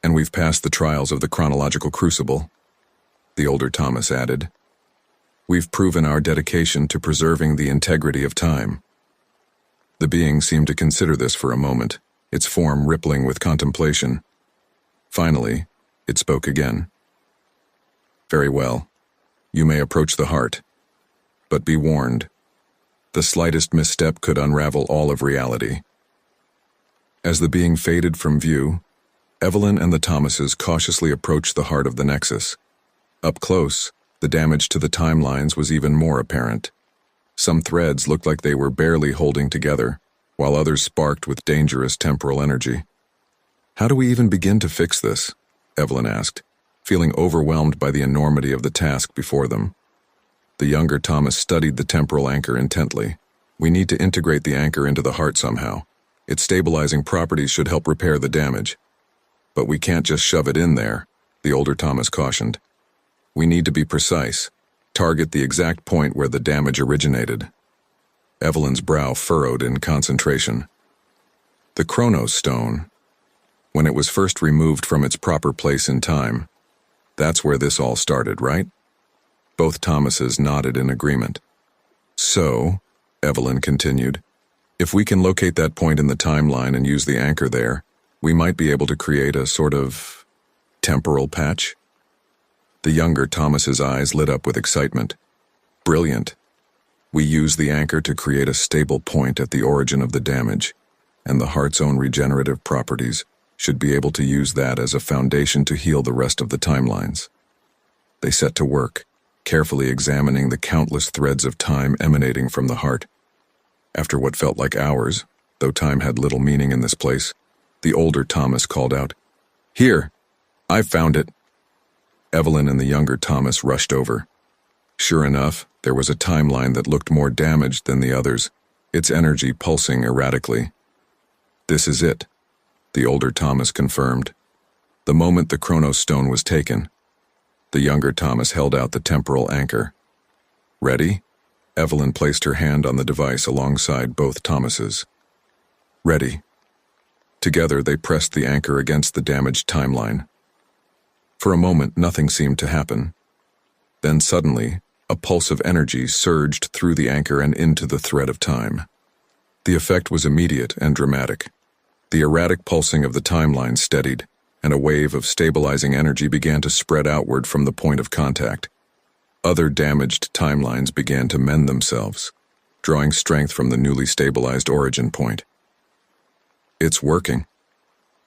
"And we've passed the trials of the chronological crucible," the older Thomas added. "We've proven our dedication to preserving the integrity of time." The being seemed to consider this for a moment, its form rippling with contemplation. Finally, it spoke again. "Very well. You may approach the heart. But be warned. The slightest misstep could unravel all of reality." As the being faded from view, Evelyn and the Thomases cautiously approached the heart of the Nexus. Up close, the damage to the timelines was even more apparent. Some threads looked like they were barely holding together, while others sparked with dangerous temporal energy. "How do we even begin to fix this?" Evelyn asked, feeling overwhelmed by the enormity of the task before them. The younger Thomas studied the temporal anchor intently. "We need to integrate the anchor into the heart somehow. Its stabilizing properties should help repair the damage. But we can't just shove it in there," the older Thomas cautioned. "We need to be precise, target the exact point where the damage originated." Evelyn's brow furrowed in concentration. "The Chronos Stone, when it was first removed from its proper place in time, that's where this all started, right?" Both Thomases nodded in agreement. "So," Evelyn continued, "if we can locate that point in the timeline and use the anchor there, we might be able to create a sort of temporal patch." The younger Thomas's eyes lit up with excitement. "Brilliant. We use the anchor to create a stable point at the origin of the damage, and the heart's own regenerative properties should be able to use that as a foundation to heal the rest of the timelines." They set to work, carefully examining the countless threads of time emanating from the heart. After what felt like hours, though time had little meaning in this place, the older Thomas called out, "Here! I've found it!" Evelyn and the younger Thomas rushed over. Sure enough, there was a timeline that looked more damaged than the others, its energy pulsing erratically. "This is it," the older Thomas confirmed. The moment the Chronos Stone was taken, the younger Thomas held out the temporal anchor. "Ready?" Evelyn placed her hand on the device alongside both Thomases. "Ready." Together they pressed the anchor against the damaged timeline. For a moment, nothing seemed to happen. Then suddenly, a pulse of energy surged through the anchor and into the thread of time. The effect was immediate and dramatic. The erratic pulsing of the timeline steadied, and a wave of stabilizing energy began to spread outward from the point of contact. Other damaged timelines began to mend themselves, drawing strength from the newly stabilized origin point. "It's working,"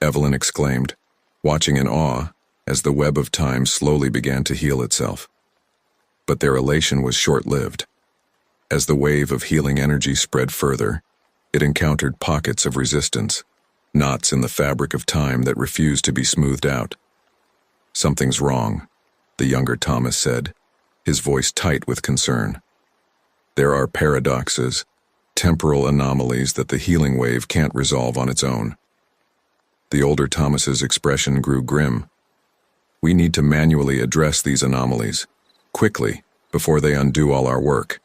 Evelyn exclaimed, watching in awe as the web of time slowly began to heal itself. But their elation was short-lived. As the wave of healing energy spread further, it encountered pockets of resistance, knots in the fabric of time that refused to be smoothed out. "Something's wrong," the younger Thomas said, his voice tight with concern. "There are paradoxes, temporal anomalies that the healing wave can't resolve on its own." The older Thomas's expression grew grim. "We need to manually address these anomalies, quickly, before they undo all our work."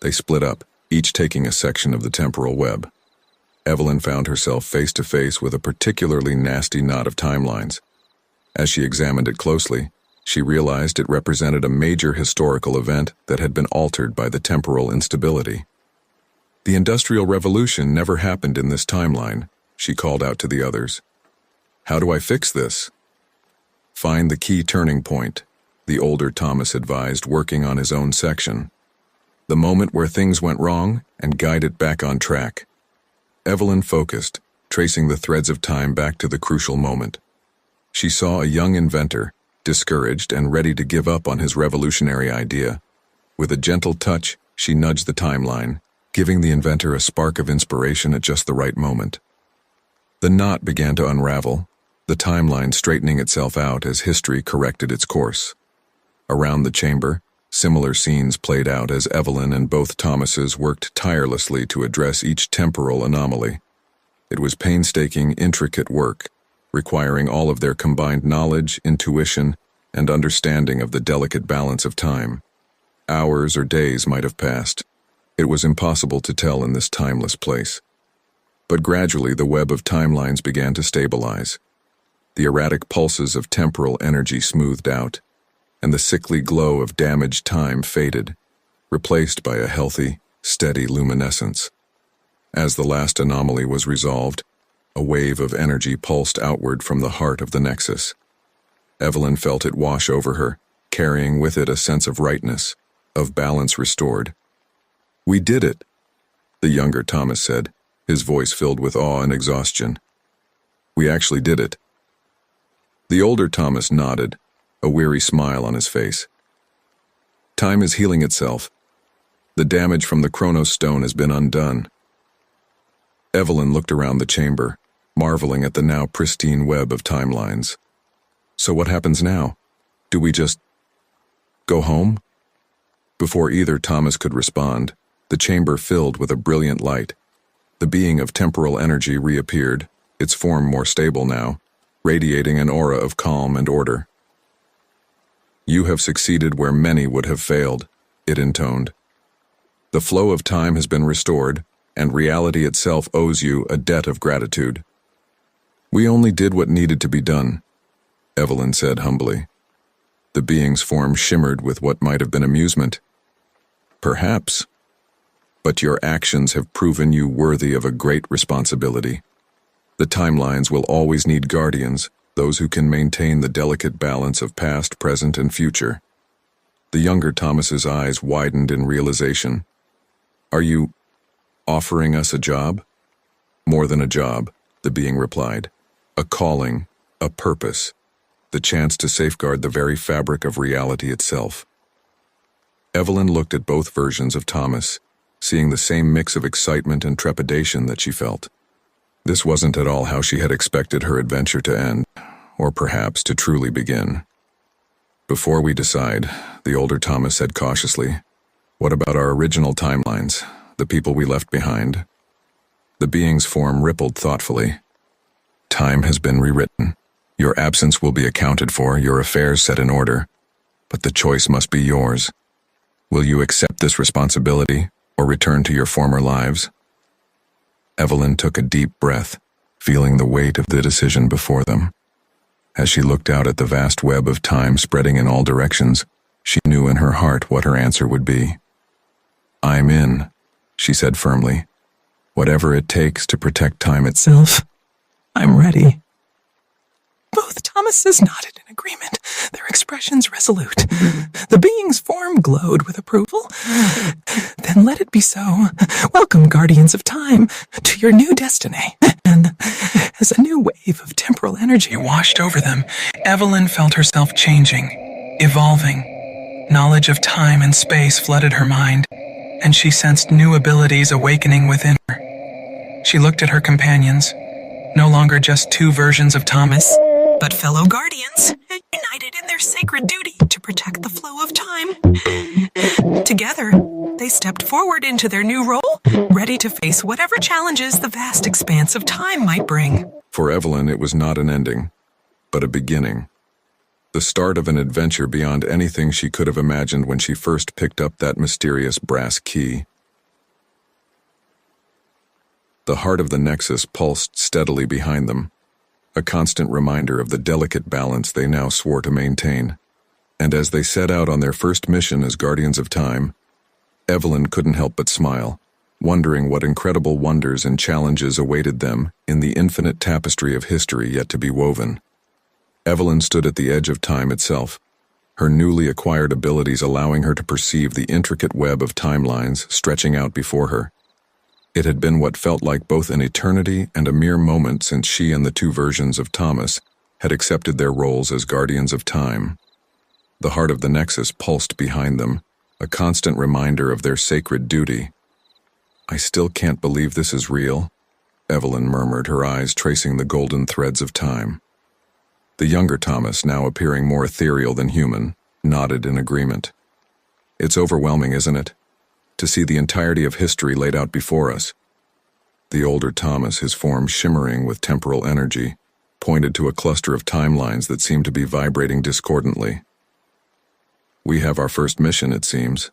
They split up, each taking a section of the temporal web. Evelyn found herself face to face with a particularly nasty knot of timelines. As she examined it closely, she realized it represented a major historical event that had been altered by the temporal instability. "The Industrial Revolution never happened in this timeline," she called out to the others. "How do I fix this?" "Find the key turning point," the older Thomas advised, working on his own section. "The moment where things went wrong, and guide it back on track." Evelyn focused, tracing the threads of time back to the crucial moment. She saw a young inventor, discouraged and ready to give up on his revolutionary idea. With a gentle touch, she nudged the timeline, giving the inventor a spark of inspiration at just the right moment. The knot began to unravel, the timeline straightening itself out as history corrected its course. Around the chamber, similar scenes played out as Evelyn and both Thomases worked tirelessly to address each temporal anomaly. It was painstaking, intricate work, requiring all of their combined knowledge, intuition, and understanding of the delicate balance of time. Hours or days might have passed. It was impossible to tell in this timeless place. But gradually the web of timelines began to stabilize. The erratic pulses of temporal energy smoothed out, and the sickly glow of damaged time faded, replaced by a healthy, steady luminescence. As the last anomaly was resolved, a wave of energy pulsed outward from the heart of the nexus. Evelyn felt it wash over her, carrying with it a sense of rightness, of balance restored. "We did it," the younger Thomas said, his voice filled with awe and exhaustion. "We actually did it." The older Thomas nodded, a weary smile on his face. "Time is healing itself. The damage from the Chronos Stone has been undone." Evelyn looked around the chamber, marveling at the now pristine web of timelines. "So what happens now? Do we just go home?" Before either Thomas could respond, the chamber filled with a brilliant light. The being of temporal energy reappeared, its form more stable now, radiating an aura of calm and order. "You have succeeded where many would have failed," it intoned. "The flow of time has been restored, and reality itself owes you a debt of gratitude." "We only did what needed to be done," Evelyn said humbly. The being's form shimmered with what might have been amusement. "Perhaps. But your actions have proven you worthy of a great responsibility. The timelines will always need guardians, those who can maintain the delicate balance of past, present, and future." The younger Thomas's eyes widened in realization. "Are you offering us a job?" "More than a job," the being replied. "A calling, a purpose, the chance to safeguard the very fabric of reality itself." Evelyn looked at both versions of Thomas, seeing the same mix of excitement and trepidation that she felt. This wasn't at all how she had expected her adventure to end, or perhaps to truly begin. "Before we decide," the older Thomas said cautiously, "what about our original timelines, the people we left behind?" The being's form rippled thoughtfully. "Time has been rewritten. Your absence will be accounted for, your affairs set in order. But the choice must be yours. Will you accept this responsibility, or return to your former lives?" Evelyn took a deep breath, feeling the weight of the decision before them. As she looked out at the vast web of time spreading in all directions, she knew in her heart what her answer would be. "I'm in," she said firmly. "Whatever it takes to protect time itself, I'm ready." Both Thomases nodded in agreement, their expressions resolute. The being's form glowed with approval. Then let it be so. Welcome, guardians of time, to your new destiny. And as a new wave of temporal energy washed over them, Evelyn felt herself changing, evolving. Knowledge of time and space flooded her mind, and she sensed new abilities awakening within her. She looked at her companions, no longer just two versions of Thomas, but fellow guardians, united in their sacred duty to protect the flow of time. Together, they stepped forward into their new role, ready to face whatever challenges the vast expanse of time might bring. For Evelyn, it was not an ending, but a beginning. The start of an adventure beyond anything she could have imagined when she first picked up that mysterious brass key. The heart of the Nexus pulsed steadily behind them, a constant reminder of the delicate balance they now swore to maintain. And as they set out on their first mission as Guardians of Time, Evelyn couldn't help but smile, wondering what incredible wonders and challenges awaited them in the infinite tapestry of history yet to be woven. Evelyn stood at the edge of time itself, her newly acquired abilities allowing her to perceive the intricate web of timelines stretching out before her. It had been what felt like both an eternity and a mere moment since she and the two versions of Thomas had accepted their roles as Guardians of Time. The heart of the Nexus pulsed behind them, a constant reminder of their sacred duty. "I still can't believe this is real," Evelyn murmured, her eyes tracing the golden threads of time. The younger Thomas, now appearing more ethereal than human, nodded in agreement. "It's overwhelming, isn't it? To see the entirety of history laid out before us." The older Thomas, his form shimmering with temporal energy, pointed to a cluster of timelines that seemed to be vibrating discordantly. "We have our first mission, it seems.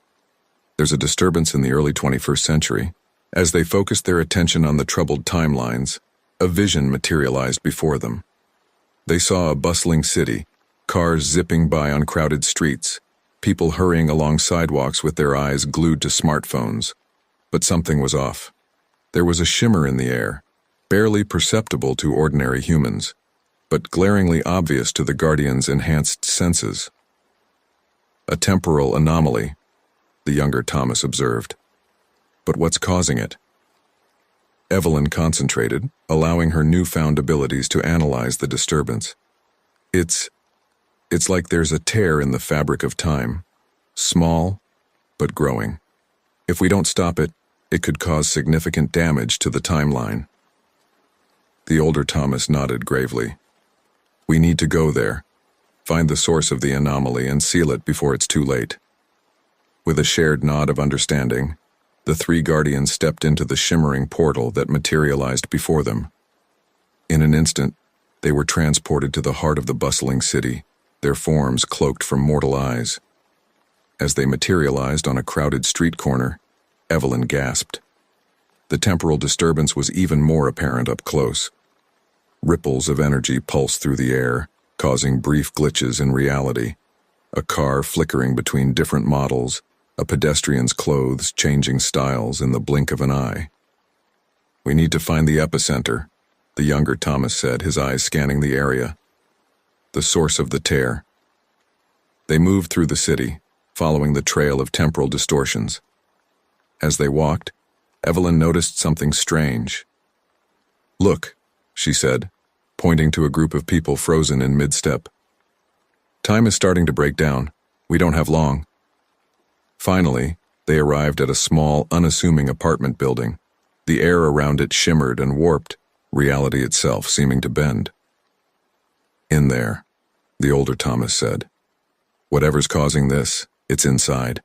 There's a disturbance in the early 21st century." As they focused their attention on the troubled timelines, a vision materialized before them. They saw a bustling city, cars zipping by on crowded streets, people hurrying along sidewalks with their eyes glued to smartphones. But something was off. There was a shimmer in the air, barely perceptible to ordinary humans, but glaringly obvious to the Guardians' enhanced senses. "A temporal anomaly," the younger Thomas observed. "But what's causing it?" Evelyn concentrated, allowing her newfound abilities to analyze the disturbance. It's like there's a tear in the fabric of time, small, but growing. If we don't stop it, it could cause significant damage to the timeline. The older Thomas nodded gravely. "We need to go there, find the source of the anomaly and seal it before it's too late." With a shared nod of understanding, the three Guardians stepped into the shimmering portal that materialized before them. In an instant, they were transported to the heart of the bustling city, their forms cloaked from mortal eyes. As they materialized on a crowded street corner, Evelyn gasped. The temporal disturbance was even more apparent up close. Ripples of energy pulsed through the air, causing brief glitches in reality. A car flickering between different models, a pedestrian's clothes changing styles in the blink of an eye. "We need to find the epicenter," the younger Thomas said, his eyes scanning the area. "The source of the tear." They moved through the city, following the trail of temporal distortions. As they walked, Evelyn noticed something strange. "Look," she said, pointing to a group of people frozen in mid-step. "Time is starting to break down. We don't have long." Finally, they arrived at a small, unassuming apartment building. The air around it shimmered and warped, reality itself seeming to bend. "In there," the older Thomas said. "Whatever's causing this, it's inside."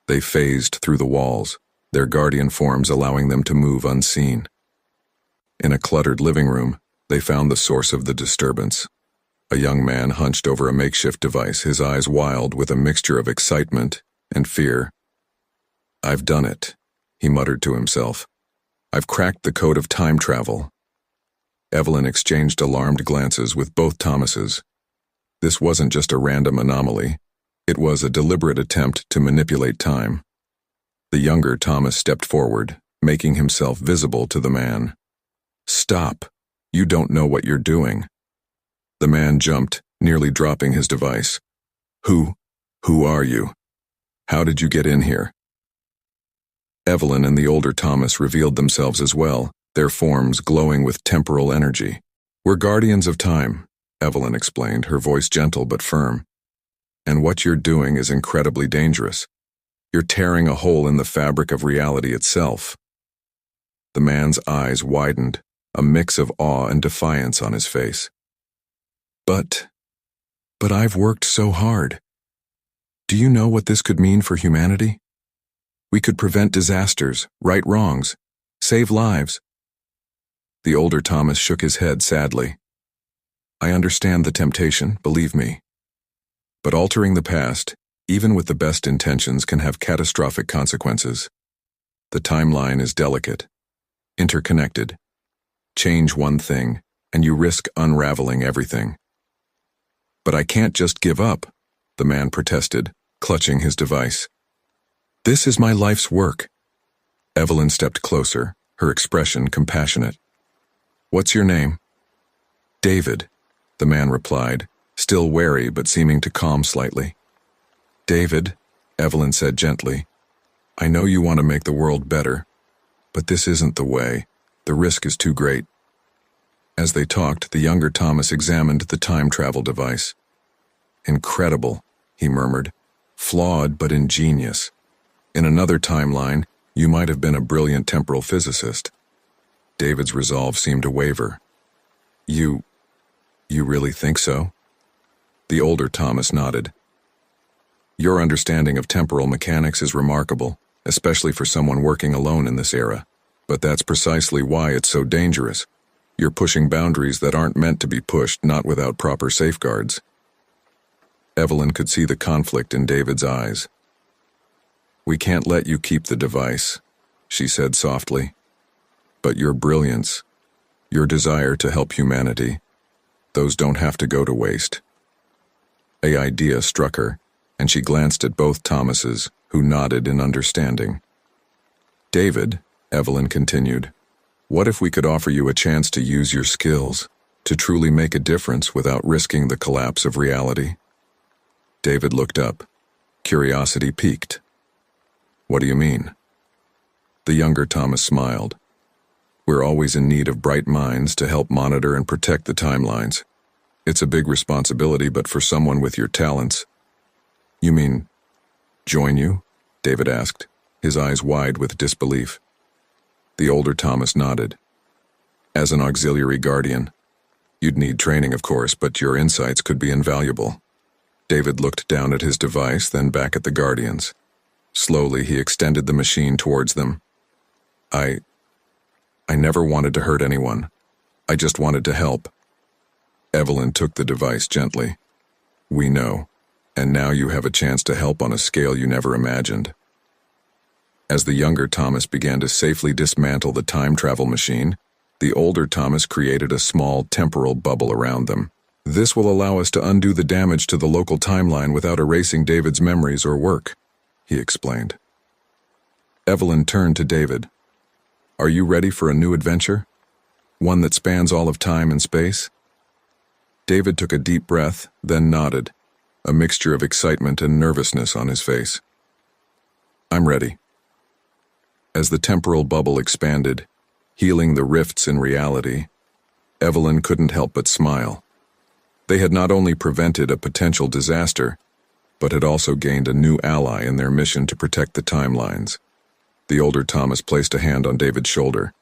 They phased through the walls, their guardian forms allowing them to move unseen. In a cluttered living room, they found the source of the disturbance. A young man hunched over a makeshift device, his eyes wild with a mixture of excitement and fear. "I've done it," he muttered to himself. "I've cracked the code of time travel." Evelyn exchanged alarmed glances with both Thomases. This wasn't just a random anomaly. It was a deliberate attempt to manipulate time. The younger Thomas stepped forward, making himself visible to the man. "Stop. You don't know what you're doing." The man jumped, nearly dropping his device. Who are you? How did you get in here? Evelyn and the older Thomas revealed themselves as well, their forms glowing with temporal energy. We're guardians of time, Evelyn explained, her voice gentle but firm. And what you're doing is incredibly dangerous. You're tearing a hole in the fabric of reality itself. The man's eyes widened, a mix of awe and defiance on his face. But I've worked so hard. Do you know what this could mean for humanity? We could prevent disasters, right wrongs, save lives. The older Thomas shook his head sadly. I understand the temptation, believe me. But altering the past, even with the best intentions, can have catastrophic consequences. The timeline is delicate, interconnected. Change one thing, and you risk unraveling everything. But I can't just give up, the man protested, clutching his device. This is my life's work. Evelyn stepped closer, her expression compassionate. What's your name? David, the man replied, still wary but seeming to calm slightly. David, Evelyn said gently, I know you want to make the world better, but this isn't the way. The risk is too great. As they talked, the younger Thomas examined the time travel device. Incredible, he murmured. Flawed but ingenious. In another timeline, you might have been a brilliant temporal physicist. David's resolve seemed to waver. You really think so? The older Thomas nodded. Your understanding of temporal mechanics is remarkable, especially for someone working alone in this era. But that's precisely why it's so dangerous. You're pushing boundaries that aren't meant to be pushed, not without proper safeguards. Evelyn could see the conflict in David's eyes. We can't let you keep the device, she said softly. But your brilliance, your desire to help humanity, those don't have to go to waste. An idea struck her, and she glanced at both Thomases, who nodded in understanding. David, Evelyn continued, what if we could offer you a chance to use your skills, to truly make a difference without risking the collapse of reality? David looked up, curiosity piqued. What do you mean? The younger Thomas smiled. We're always in need of bright minds to help monitor and protect the timelines. It's a big responsibility, but for someone with your talents. You mean, join you? David asked, his eyes wide with disbelief. The older Thomas nodded. As an auxiliary guardian, you'd need training, of course, but your insights could be invaluable. David looked down at his device, then back at the guardians. Slowly, he extended the machine towards them. I never wanted to hurt anyone. I just wanted to help. Evelyn took the device gently. We know, and now you have a chance to help on a scale you never imagined. As the younger Thomas began to safely dismantle the time travel machine, the older Thomas created a small temporal bubble around them. This will allow us to undo the damage to the local timeline without erasing David's memories or work, he explained. Evelyn turned to David. Are you ready for a new adventure? One that spans all of time and space? David took a deep breath, then nodded, a mixture of excitement and nervousness on his face. I'm ready. As the temporal bubble expanded, healing the rifts in reality, Evelyn couldn't help but smile. They had not only prevented a potential disaster, but had also gained a new ally in their mission to protect the timelines. The older Thomas placed a hand on David's shoulder.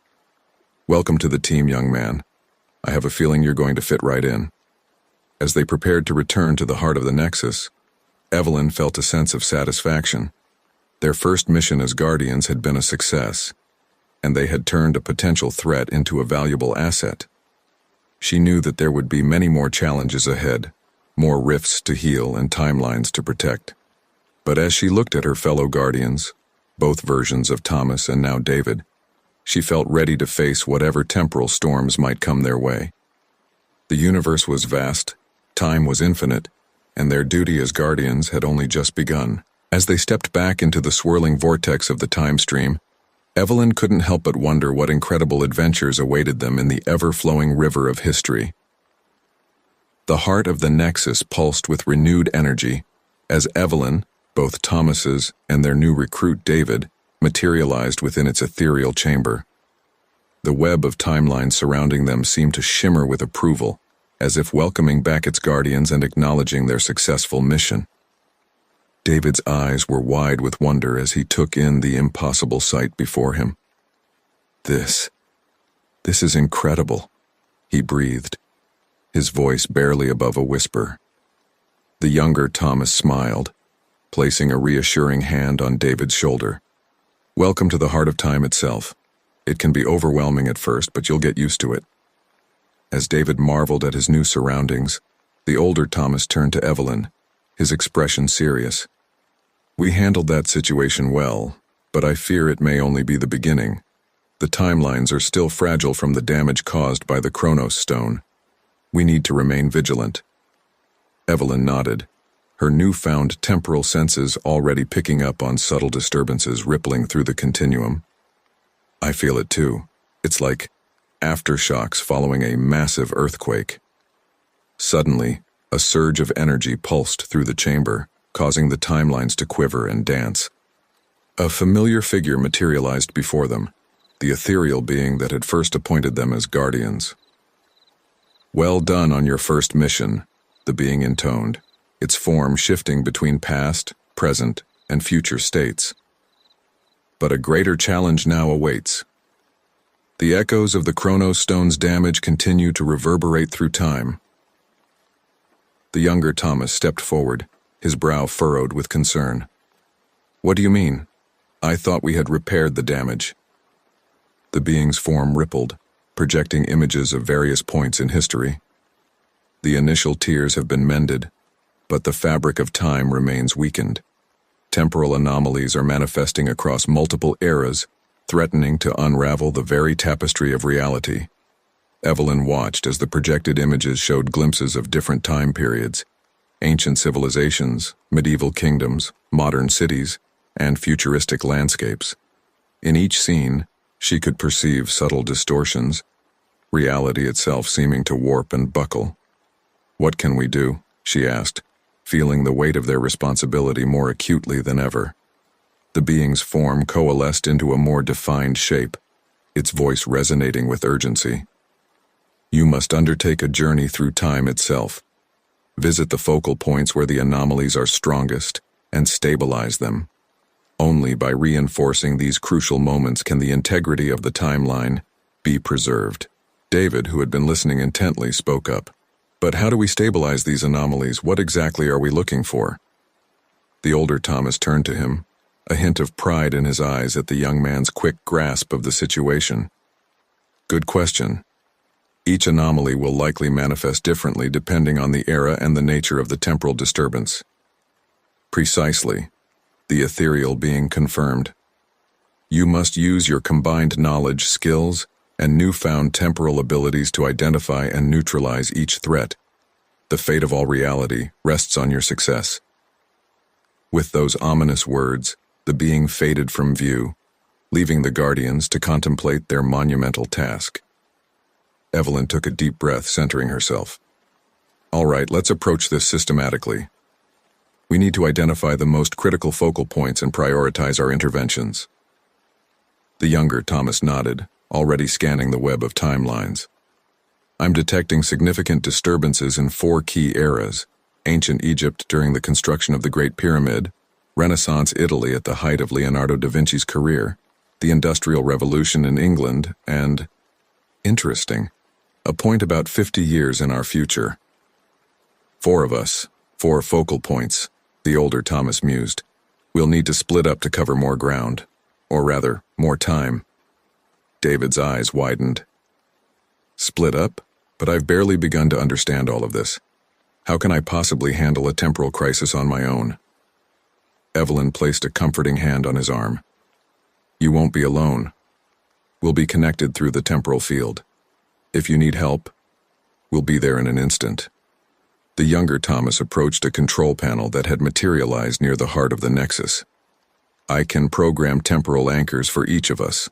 Welcome to the team, young man. I have a feeling you're going to fit right in. As they prepared to return to the heart of the Nexus, Evelyn felt a sense of satisfaction. Their first mission as guardians had been a success, and they had turned a potential threat into a valuable asset. She knew that there would be many more challenges ahead, more rifts to heal and timelines to protect. But as she looked at her fellow guardians, both versions of Thomas and now David, she felt ready to face whatever temporal storms might come their way. The universe was vast, time was infinite, and their duty as guardians had only just begun. As they stepped back into the swirling vortex of the time stream, Evelyn couldn't help but wonder what incredible adventures awaited them in the ever-flowing river of history. The heart of the Nexus pulsed with renewed energy as Evelyn, both Thomas's and their new recruit David, materialized within its ethereal chamber. The web of timelines surrounding them seemed to shimmer with approval, as if welcoming back its guardians and acknowledging their successful mission. David's eyes were wide with wonder as he took in the impossible sight before him. This is incredible, he breathed, his voice barely above a whisper. The younger Thomas smiled, placing a reassuring hand on David's shoulder. Welcome to the heart of time itself. It can be overwhelming at first, but you'll get used to it. As David marveled at his new surroundings, the older Thomas turned to Evelyn, his expression serious. We handled that situation well, but I fear it may only be the beginning. The timelines are still fragile from the damage caused by the Chronos Stone. We need to remain vigilant. Evelyn nodded, her newfound temporal senses already picking up on subtle disturbances rippling through the continuum. I feel it too. It's like aftershocks following a massive earthquake. Suddenly, a surge of energy pulsed through the chamber, causing the timelines to quiver and dance. A familiar figure materialized before them, the ethereal being that had first appointed them as guardians. Well done on your first mission, the being intoned, its form shifting between past, present, and future states. But a greater challenge now awaits. The echoes of the Chronos Stone's damage continue to reverberate through time. The younger Thomas stepped forward, his brow furrowed with concern. What do you mean? I thought we had repaired the damage. The being's form rippled, projecting images of various points in history. The initial tears have been mended, but the fabric of time remains weakened. Temporal anomalies are manifesting across multiple eras, threatening to unravel the very tapestry of reality. Evelyn watched as the projected images showed glimpses of different time periods, ancient civilizations, medieval kingdoms, modern cities, and futuristic landscapes. In each scene, she could perceive subtle distortions, reality itself seeming to warp and buckle. What can we do? She asked, feeling the weight of their responsibility more acutely than ever. The being's form coalesced into a more defined shape, its voice resonating with urgency. You must undertake a journey through time itself. Visit the focal points where the anomalies are strongest and stabilize them. Only by reinforcing these crucial moments can the integrity of the timeline be preserved. David, who had been listening intently, spoke up. But how do we stabilize these anomalies? What exactly are we looking for? The older Thomas turned to him, a hint of pride in his eyes at the young man's quick grasp of the situation. Good question. Each anomaly will likely manifest differently depending on the era and the nature of the temporal disturbance. Precisely, the ethereal being confirmed. You must use your combined knowledge, skills, and newfound temporal abilities to identify and neutralize each threat. The fate of all reality rests on your success. With those ominous words, the being faded from view, leaving the guardians to contemplate their monumental task. Evelyn took a deep breath, centering herself. All right, let's approach this systematically. We need to identify the most critical focal points and prioritize our interventions. The younger Thomas nodded, already scanning the web of timelines. I'm detecting significant disturbances in 4 key eras: ancient Egypt during the construction of the Great Pyramid, Renaissance Italy at the height of Leonardo da Vinci's career, the Industrial Revolution in England, and, interesting, a point about 50 years in our future. 4 of us, 4 focal points, the older Thomas mused. We'll need to split up to cover more ground, or rather, more time. David's eyes widened. Split up? But I've barely begun to understand all of this. How can I possibly handle a temporal crisis on my own? Evelyn placed a comforting hand on his arm. You won't be alone. We'll be connected through the temporal field. If you need help, we'll be there in an instant. The younger Thomas approached a control panel that had materialized near the heart of the Nexus. I can program temporal anchors for each of us.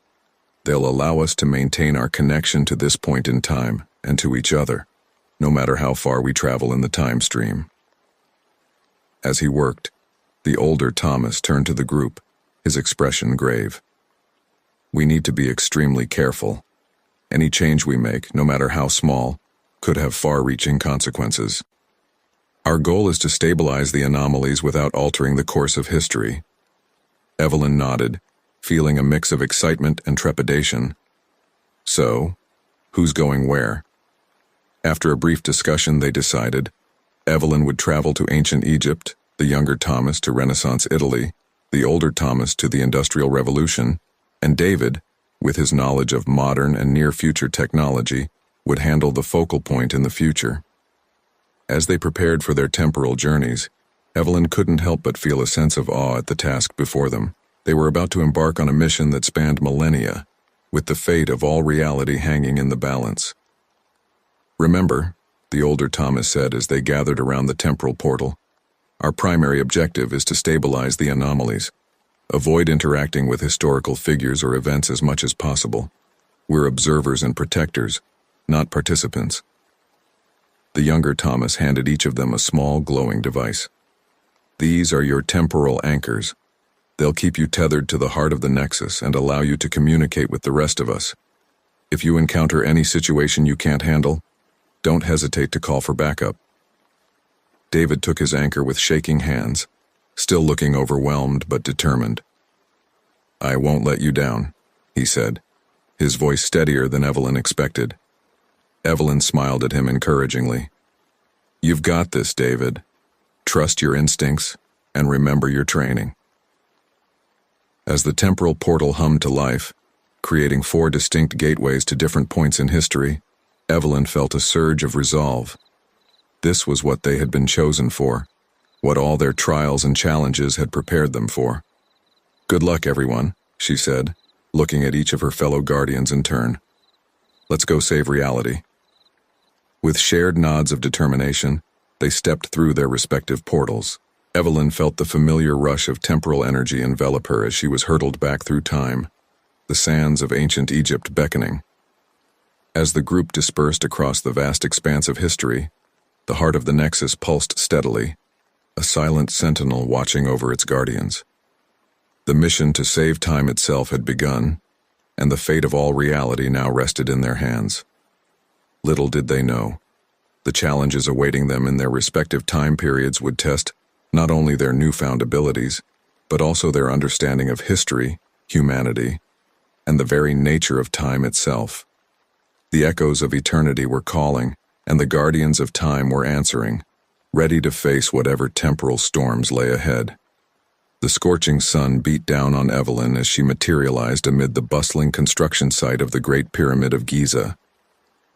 They'll allow us to maintain our connection to this point in time and to each other. no matter how far we travel in the time stream. As he worked, the older Thomas turned to the group, his expression grave. We need to be extremely careful. Any change we make, no matter how small, could have far-reaching consequences. Our goal is to stabilize the anomalies without altering the course of history. Evelyn nodded, feeling a mix of excitement and trepidation. So, who's going where? After a brief discussion, they decided Evelyn would travel to ancient Egypt, the younger Thomas to Renaissance Italy, the older Thomas to the Industrial Revolution, and David, with his knowledge of modern and near-future technology, would handle the focal point in the future. As they prepared for their temporal journeys, Evelyn couldn't help but feel a sense of awe at the task before them. They were about to embark on a mission that spanned millennia, with the fate of all reality hanging in the balance. Remember, the older Thomas said as they gathered around the temporal portal, our primary objective is to stabilize the anomalies. Avoid interacting with historical figures or events as much as possible. We're observers and protectors, not participants. The younger Thomas handed each of them a small glowing device. These are your temporal anchors. They'll keep you tethered to the heart of the Nexus and allow you to communicate with the rest of us. If you encounter any situation you can't handle, don't hesitate to call for backup. David took his anchor with shaking hands, still looking overwhelmed but determined. I won't let you down, he said, his voice steadier than Evelyn expected. Evelyn smiled at him encouragingly. You've got this, David. Trust your instincts and remember your training. As the temporal portal hummed to life, creating 4 distinct gateways to different points in history, Evelyn felt a surge of resolve. This was what they had been chosen for, what all their trials and challenges had prepared them for. Good luck, everyone, she said, looking at each of her fellow guardians in turn. Let's go save reality. With shared nods of determination, they stepped through their respective portals. Evelyn felt the familiar rush of temporal energy envelop her as she was hurtled back through time, the sands of ancient Egypt beckoning. As the group dispersed across the vast expanse of history, the heart of the Nexus pulsed steadily, a silent sentinel watching over its guardians. The mission to save time itself had begun, and the fate of all reality now rested in their hands. Little did they know, the challenges awaiting them in their respective time periods would test not only their newfound abilities, but also their understanding of history, humanity, and the very nature of time itself. The echoes of eternity were calling, and the guardians of time were answering, ready to face whatever temporal storms lay ahead. The scorching sun beat down on Evelyn as she materialized amid the bustling construction site of the Great Pyramid of Giza.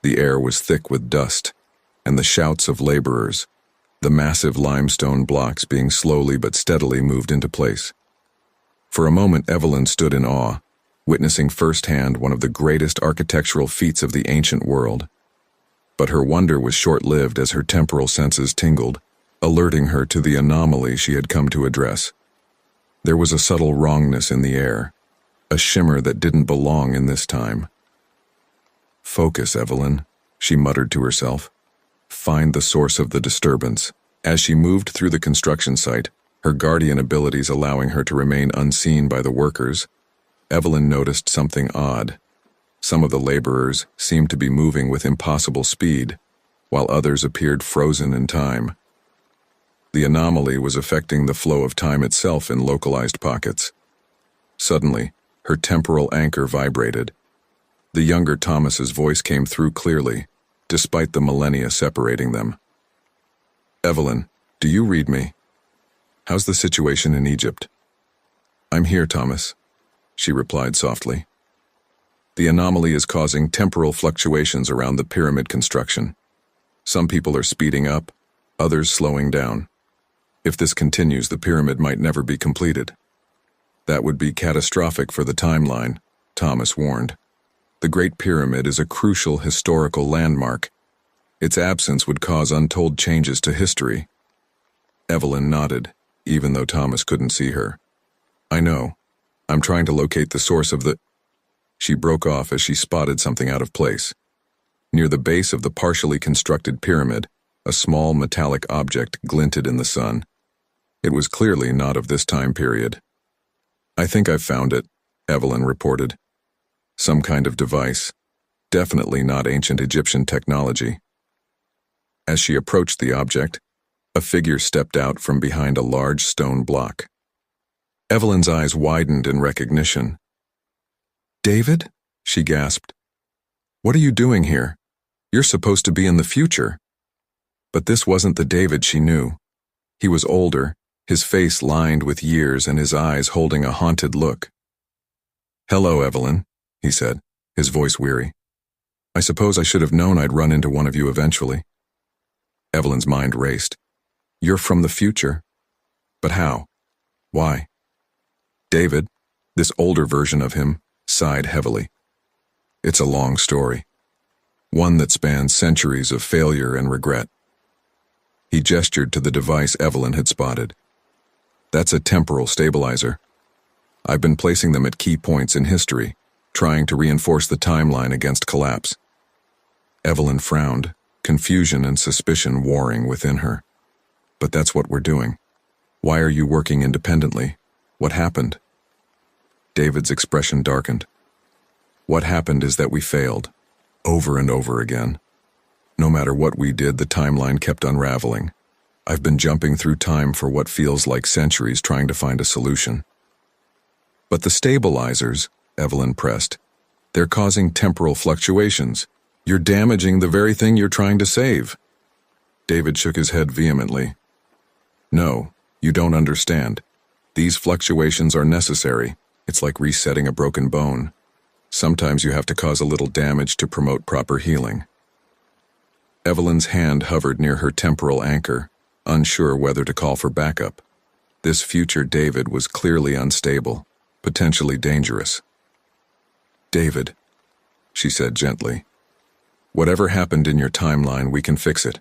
The air was thick with dust, and the shouts of laborers, the massive limestone blocks being slowly but steadily moved into place. For a moment, Evelyn stood in awe, witnessing firsthand one of the greatest architectural feats of the ancient world. But her wonder was short-lived as her temporal senses tingled, alerting her to the anomaly she had come to address. There was a subtle wrongness in the air, a shimmer that didn't belong in this time. Focus, Evelyn, she muttered to herself. Find the source of the disturbance. As she moved through the construction site, her guardian abilities allowing her to remain unseen by the workers, Evelyn noticed something odd. Some of the laborers seemed to be moving with impossible speed, while others appeared frozen in time. The anomaly was affecting the flow of time itself in localized pockets. Suddenly, her temporal anchor vibrated. The younger Thomas's voice came through clearly, despite the millennia separating them. Evelyn, do you read me? How's the situation in Egypt? I'm here, Thomas, she replied softly. The anomaly is causing temporal fluctuations around the pyramid construction. Some people are speeding up, others slowing down. If this continues, the pyramid might never be completed. That would be catastrophic for the timeline, Thomas warned. The Great Pyramid is a crucial historical landmark. Its absence would cause untold changes to history. Evelyn nodded, even though Thomas couldn't see her. I know. I'm trying to locate the source of the... She broke off as she spotted something out of place. Near the base of the partially constructed pyramid, a small metallic object glinted in the sun. It was clearly not of this time period. "I think I've found it," Evelyn reported. "Some kind of device. Definitely not ancient Egyptian technology." As she approached the object, a figure stepped out from behind a large stone block. Evelyn's eyes widened in recognition. "David?" she gasped. "What are you doing here? You're supposed to be in the future." But this wasn't the David she knew. He was older, his face lined with years and his eyes holding a haunted look. "Hello, Evelyn," he said, his voice weary. "I suppose I should have known I'd run into one of you eventually." Evelyn's mind raced. "You're from the future? But how? Why?" David, this older version of him, sighed heavily. "It's a long story. One that spans centuries of failure and regret." He gestured to the device Evelyn had spotted. "That's a temporal stabilizer. I've been placing them at key points in history, trying to reinforce the timeline against collapse." Evelyn frowned, confusion and suspicion warring within her. "But that's what we're doing. Why are you working independently? What happened?" David's expression darkened. "What happened is that we failed, over and over again. No matter what we did, the timeline kept unraveling. I've been jumping through time for what feels like centuries trying to find a solution." "But the stabilizers," Evelyn pressed, "they're causing temporal fluctuations. You're damaging the very thing you're trying to save." David shook his head vehemently. "No, you don't understand. These fluctuations are necessary. It's like resetting a broken bone. Sometimes you have to cause a little damage to promote proper healing." Evelyn's hand hovered near her temporal anchor, unsure whether to call for backup. This future David was clearly unstable, potentially dangerous. "David," she said gently, "whatever happened in your timeline, we can fix it.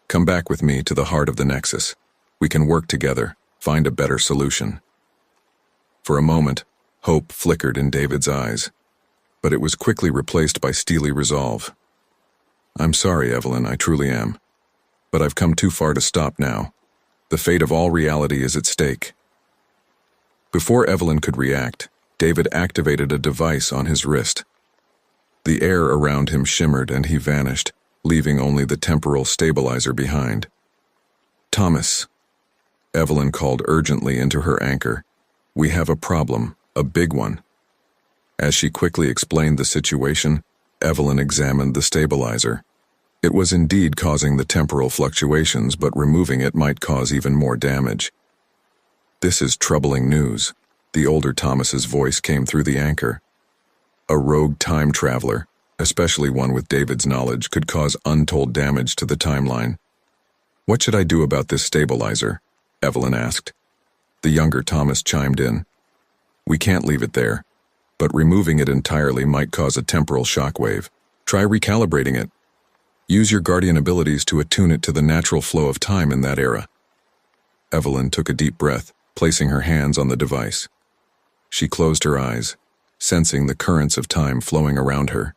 Come back with me to the heart of the Nexus. We can work together, find a better solution." For a moment, hope flickered in David's eyes, but it was quickly replaced by steely resolve. "I'm sorry, Evelyn, I truly am. But I've come too far to stop now. The fate of all reality is at stake." Before Evelyn could react, David activated a device on his wrist. The air around him shimmered and he vanished, leaving only the temporal stabilizer behind. "Thomas," Evelyn called urgently into her anchor. "We have a problem, a big one." As she quickly explained the situation, Evelyn examined the stabilizer. It was indeed causing the temporal fluctuations, but removing it might cause even more damage. "This is troubling news," the older Thomas's voice came through the anchor. "A rogue time traveler, especially one with David's knowledge, could cause untold damage to the timeline." "What should I do about this stabilizer?" Evelyn asked. The younger Thomas chimed in. "We can't leave it there, but removing it entirely might cause a temporal shockwave. Try recalibrating it. Use your guardian abilities to attune it to the natural flow of time in that era." Evelyn took a deep breath, placing her hands on the device. She closed her eyes, sensing the currents of time flowing around her.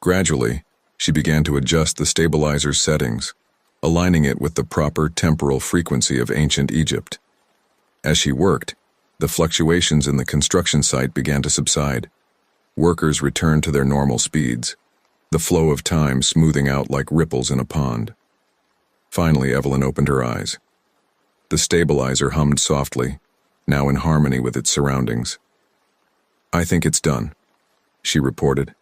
Gradually, she began to adjust the stabilizer's settings, aligning it with the proper temporal frequency of ancient Egypt. As she worked, the fluctuations in the construction site began to subside. Workers returned to their normal speeds, the flow of time smoothing out like ripples in a pond. Finally, Evelyn opened her eyes. The stabilizer hummed softly, now in harmony with its surroundings. "I think it's done," she reported.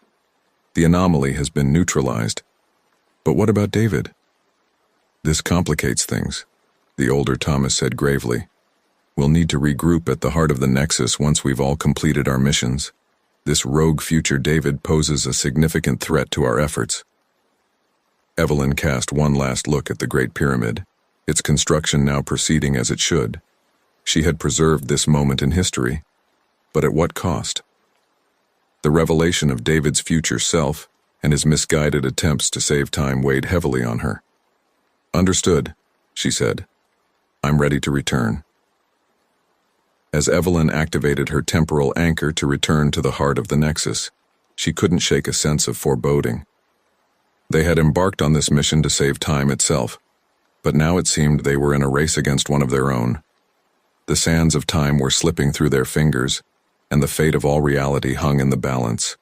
"The anomaly has been neutralized. But what about David?" "This complicates things," the older Thomas said gravely. "We'll need to regroup at the heart of the Nexus once we've all completed our missions. This rogue future David poses a significant threat to our efforts." Evelyn cast one last look at the Great Pyramid, its construction now proceeding as it should. She had preserved this moment in history, but at what cost? The revelation of David's future self and his misguided attempts to save time weighed heavily on her. "Understood," she said. "I'm ready to return." As Evelyn activated her temporal anchor to return to the heart of the Nexus, she couldn't shake a sense of foreboding. They had embarked on this mission to save time itself, but now it seemed they were in a race against one of their own. The sands of time were slipping through their fingers, and the fate of all reality hung in the balance.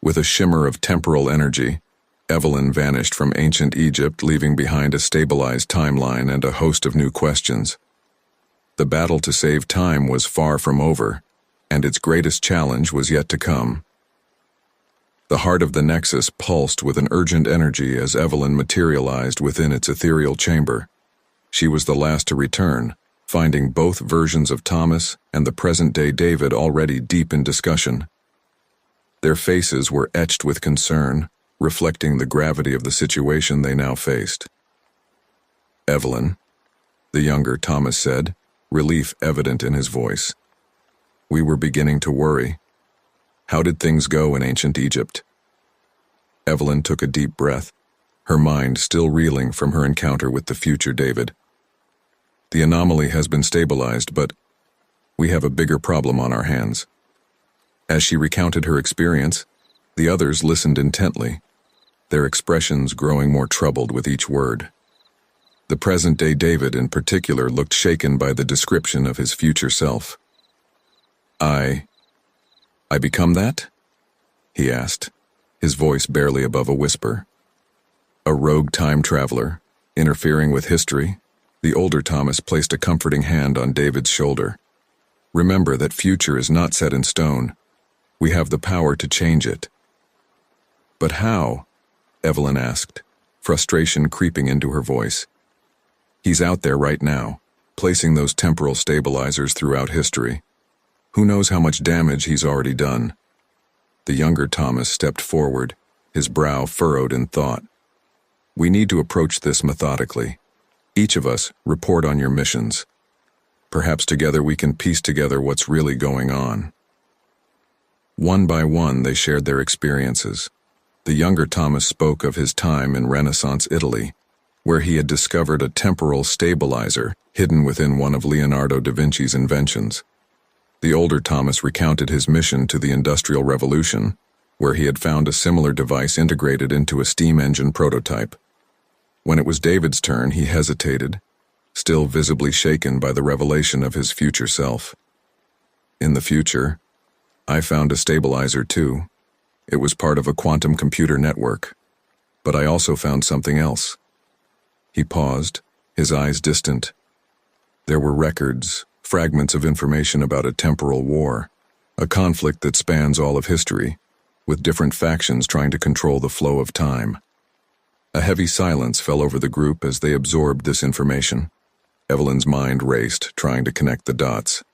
With a shimmer of temporal energy, Evelyn vanished from ancient Egypt, leaving behind a stabilized timeline and a host of new questions. The battle to save time was far from over, and its greatest challenge was yet to come. The heart of the Nexus pulsed with an urgent energy as Evelyn materialized within its ethereal chamber. She was the last to return, finding both versions of Thomas and the present-day David already deep in discussion. Their faces were etched with concern, reflecting the gravity of the situation they now faced. "Evelyn," the younger Thomas said, relief evident in his voice. "We were beginning to worry. How did things go in ancient Egypt?" Evelyn took a deep breath, her mind still reeling from her encounter with the future David. "The anomaly has been stabilized, but we have a bigger problem on our hands." As she recounted her experience, the others listened intently, their expressions growing more troubled with each word. The present-day David in particular looked shaken by the description of his future self. I become that?" he asked, his voice barely above a whisper. "A rogue time traveler, interfering with history?" The older Thomas placed a comforting hand on David's shoulder. "Remember that future is not set in stone. We have the power to change it." "But how?" Evelyn asked, frustration creeping into her voice. "He's out there right now, placing those temporal stabilizers throughout history. Who knows how much damage he's already done?" The younger Thomas stepped forward, his brow furrowed in thought. "We need to approach this methodically. Each of us report on your missions. Perhaps together we can piece together what's really going on." One by one they shared their experiences. The younger Thomas spoke of his time in Renaissance Italy, where he had discovered a temporal stabilizer hidden within one of Leonardo da Vinci's inventions. The older Thomas recounted his mission to the Industrial Revolution, where he had found a similar device integrated into a steam engine prototype. When it was David's turn, he hesitated, still visibly shaken by the revelation of his future self. "In the future, I found a stabilizer too. It was part of a quantum computer network. But I also found something else." He paused, his eyes distant. There were records, fragments of information about a temporal war, a conflict that spans all of history, with different factions trying to control the flow of time. A heavy silence fell over the group as they absorbed this information. Evelyn's mind raced, trying to connect the dots.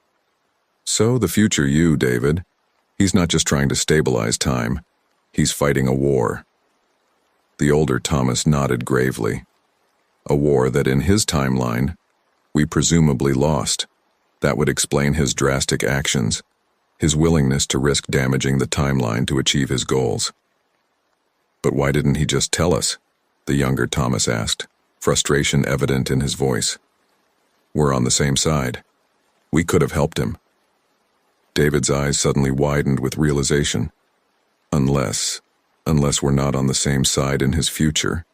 "So the future you, David, he's not just trying to stabilize time, he's fighting a war." The older Thomas nodded gravely. "A war that in his timeline, we presumably lost. That would explain his drastic actions, his willingness to risk damaging the timeline to achieve his goals." "But why didn't he just tell us?" the younger Thomas asked, frustration evident in his voice. "We're on the same side. We could have helped him." David's eyes suddenly widened with realization. Unless we're not on the same side in his future.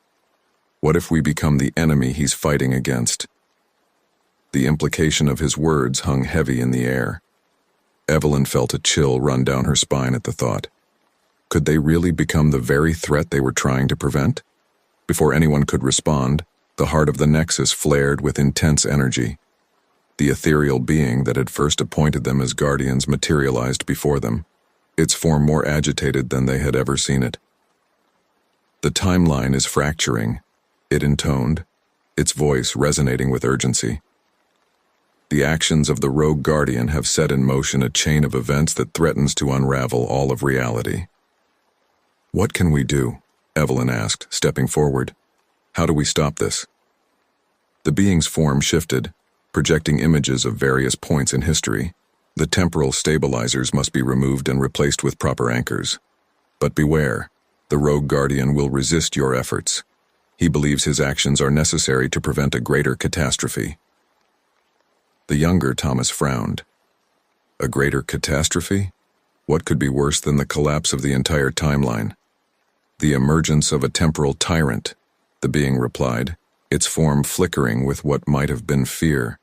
What if we become the enemy he's fighting against? The implication of his words hung heavy in the air. Evelyn felt a chill run down her spine at the thought. Could they really become the very threat they were trying to prevent? Before anyone could respond, the heart of the Nexus flared with intense energy. The ethereal being that had first appointed them as guardians materialized before them, its form more agitated than they had ever seen it. "The timeline is fracturing," it intoned, its voice resonating with urgency. "The actions of the rogue guardian have set in motion a chain of events that threatens to unravel all of reality." "What can we do?" Evelyn asked, stepping forward. "How do we stop this?" The being's form shifted, projecting images of various points in history. The temporal stabilizers must be removed and replaced with proper anchors. But beware, the rogue guardian will resist your efforts. He believes his actions are necessary to prevent a greater catastrophe. The younger Thomas frowned. A greater catastrophe? What could be worse than the collapse of the entire timeline? The emergence of a temporal tyrant, the being replied, its form flickering with what might have been fear.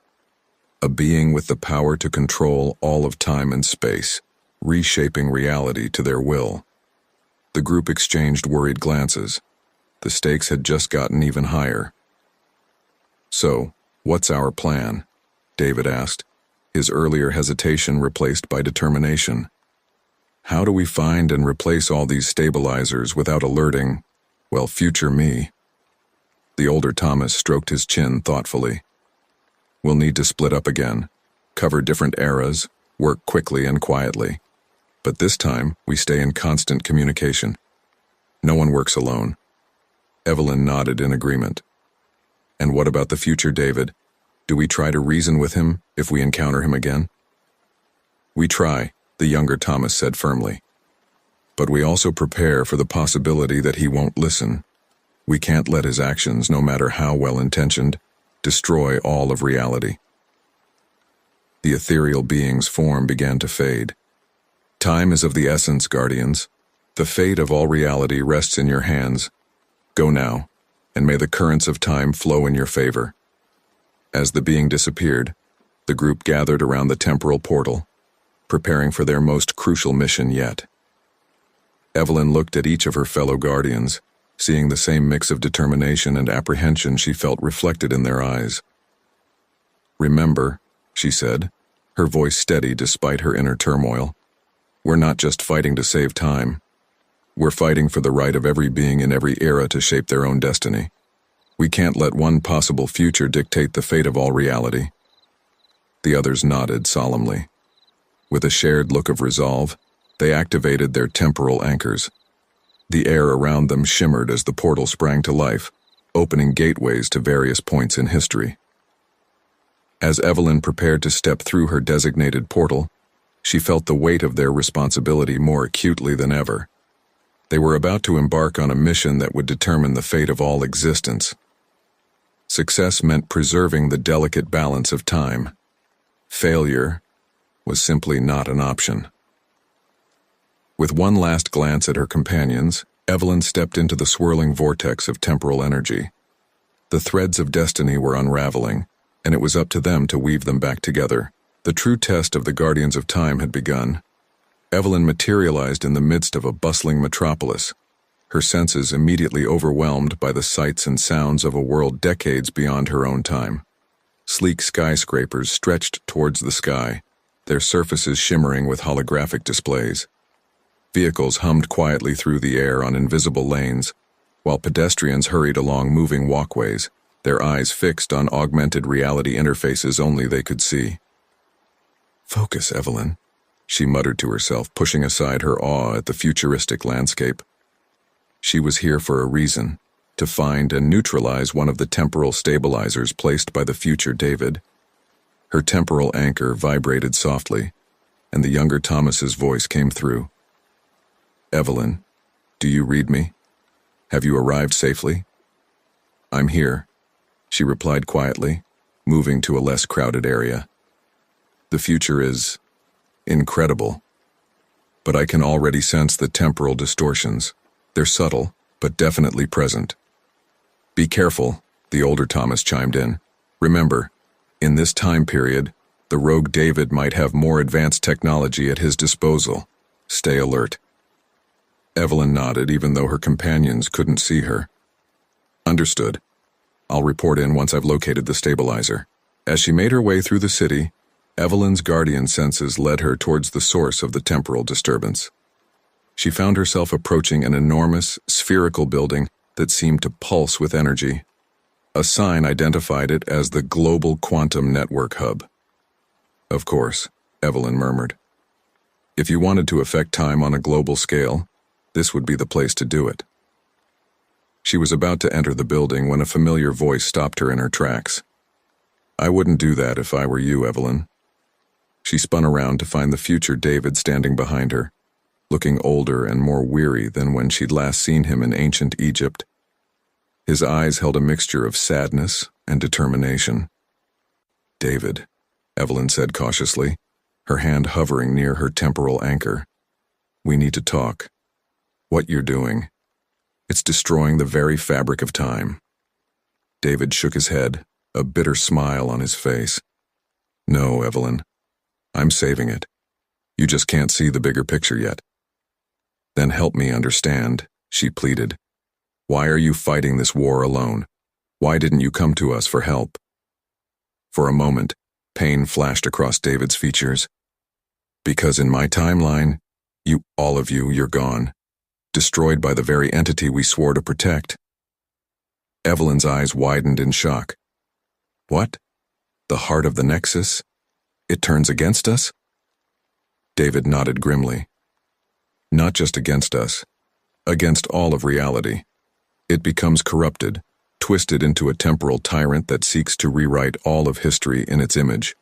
A being with the power to control all of time and space, reshaping reality to their will. The group exchanged worried glances. The stakes had just gotten even higher. "So, what's our plan?" David asked, his earlier hesitation replaced by determination. "How do we find and replace all these stabilizers without alerting, well, future me?" The older Thomas stroked his chin thoughtfully. "We'll need to split up again, cover different eras, work quickly and quietly. But this time, we stay in constant communication. No one works alone." Evelyn nodded in agreement. "And what about the future, David? Do we try to reason with him if we encounter him again?" "We try," the younger Thomas said firmly. "But we also prepare for the possibility that he won't listen. We can't let his actions, no matter how well-intentioned, destroy all of reality." The ethereal being's form began to fade. "Time is of the essence, Guardians. The fate of all reality rests in your hands. Go now, and may the currents of time flow in your favor." As the being disappeared, the group gathered around the temporal portal, preparing for their most crucial mission yet. Evelyn looked at each of her fellow Guardians, seeing the same mix of determination and apprehension she felt reflected in their eyes. "Remember," she said, her voice steady despite her inner turmoil, "we're not just fighting to save time. We're fighting for the right of every being in every era to shape their own destiny. We can't let one possible future dictate the fate of all reality." The others nodded solemnly. With a shared look of resolve, they activated their temporal anchors. The air around them shimmered as the portal sprang to life, opening gateways to various points in history. As Evelyn prepared to step through her designated portal, she felt the weight of their responsibility more acutely than ever. They were about to embark on a mission that would determine the fate of all existence. Success meant preserving the delicate balance of time. Failure was simply not an option. With one last glance at her companions, Evelyn stepped into the swirling vortex of temporal energy. The threads of destiny were unraveling, and it was up to them to weave them back together. The true test of the Guardians of Time had begun. Evelyn materialized in the midst of a bustling metropolis, her senses immediately overwhelmed by the sights and sounds of a world decades beyond her own time. Sleek skyscrapers stretched towards the sky, their surfaces shimmering with holographic displays. Vehicles hummed quietly through the air on invisible lanes, while pedestrians hurried along moving walkways, their eyes fixed on augmented reality interfaces only they could see. "Focus, Evelyn," she muttered to herself, pushing aside her awe at the futuristic landscape. She was here for a reason, to find and neutralize one of the temporal stabilizers placed by the future David. Her temporal anchor vibrated softly, and the younger Thomas's voice came through. "Evelyn, do you read me? Have you arrived safely?" "I'm here," she replied quietly, moving to a less crowded area. "The future is incredible, but I can already sense the temporal distortions. They're subtle, but definitely present." "Be careful," the older Thomas chimed in. "Remember, in this time period, the rogue David might have more advanced technology at his disposal. Stay alert." Evelyn nodded even though her companions couldn't see her. "Understood. I'll report in once I've located the stabilizer." As she made her way through the city, Evelyn's guardian senses led her towards the source of the temporal disturbance. She found herself approaching an enormous, spherical building that seemed to pulse with energy. A sign identified it as the Global Quantum Network Hub. "Of course," Evelyn murmured. "If you wanted to affect time on a global scale, this would be the place to do it." She was about to enter the building when a familiar voice stopped her in her tracks. "I wouldn't do that if I were you, Evelyn." She spun around to find the future David standing behind her, looking older and more weary than when she'd last seen him in ancient Egypt. His eyes held a mixture of sadness and determination. "David," Evelyn said cautiously, her hand hovering near her temporal anchor. "We need to talk. What you're doing, It's destroying the very fabric of time. David shook his head, a bitter smile on his face. No, Evelyn. I'm saving it. You just can't see the bigger picture yet. Then help me understand, she pleaded. Why are you fighting this war alone? Why didn't you come to us for help? For a moment, pain flashed across David's features. Because in my timeline, all of you, you're gone. Destroyed by the very entity we swore to protect. Evelyn's eyes widened in shock. What? The heart of the Nexus? It turns against us? David nodded grimly. Not just against us. Against all of reality. It becomes corrupted, twisted into a temporal tyrant that seeks to rewrite all of history in its image.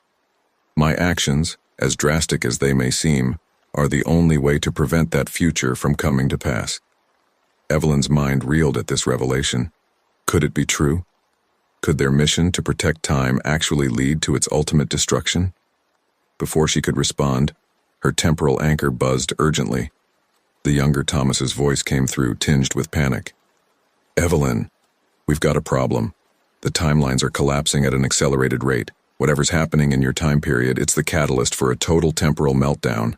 My actions, as drastic as they may seem, are the only way to prevent that future from coming to pass. Evelyn's mind reeled at this revelation. Could it be true? Could their mission to protect time actually lead to its ultimate destruction? Before she could respond, her temporal anchor buzzed urgently. The younger Thomas's voice came through, tinged with panic. Evelyn, we've got a problem. The timelines are collapsing at an accelerated rate. Whatever's happening in your time period, it's the catalyst for a total temporal meltdown.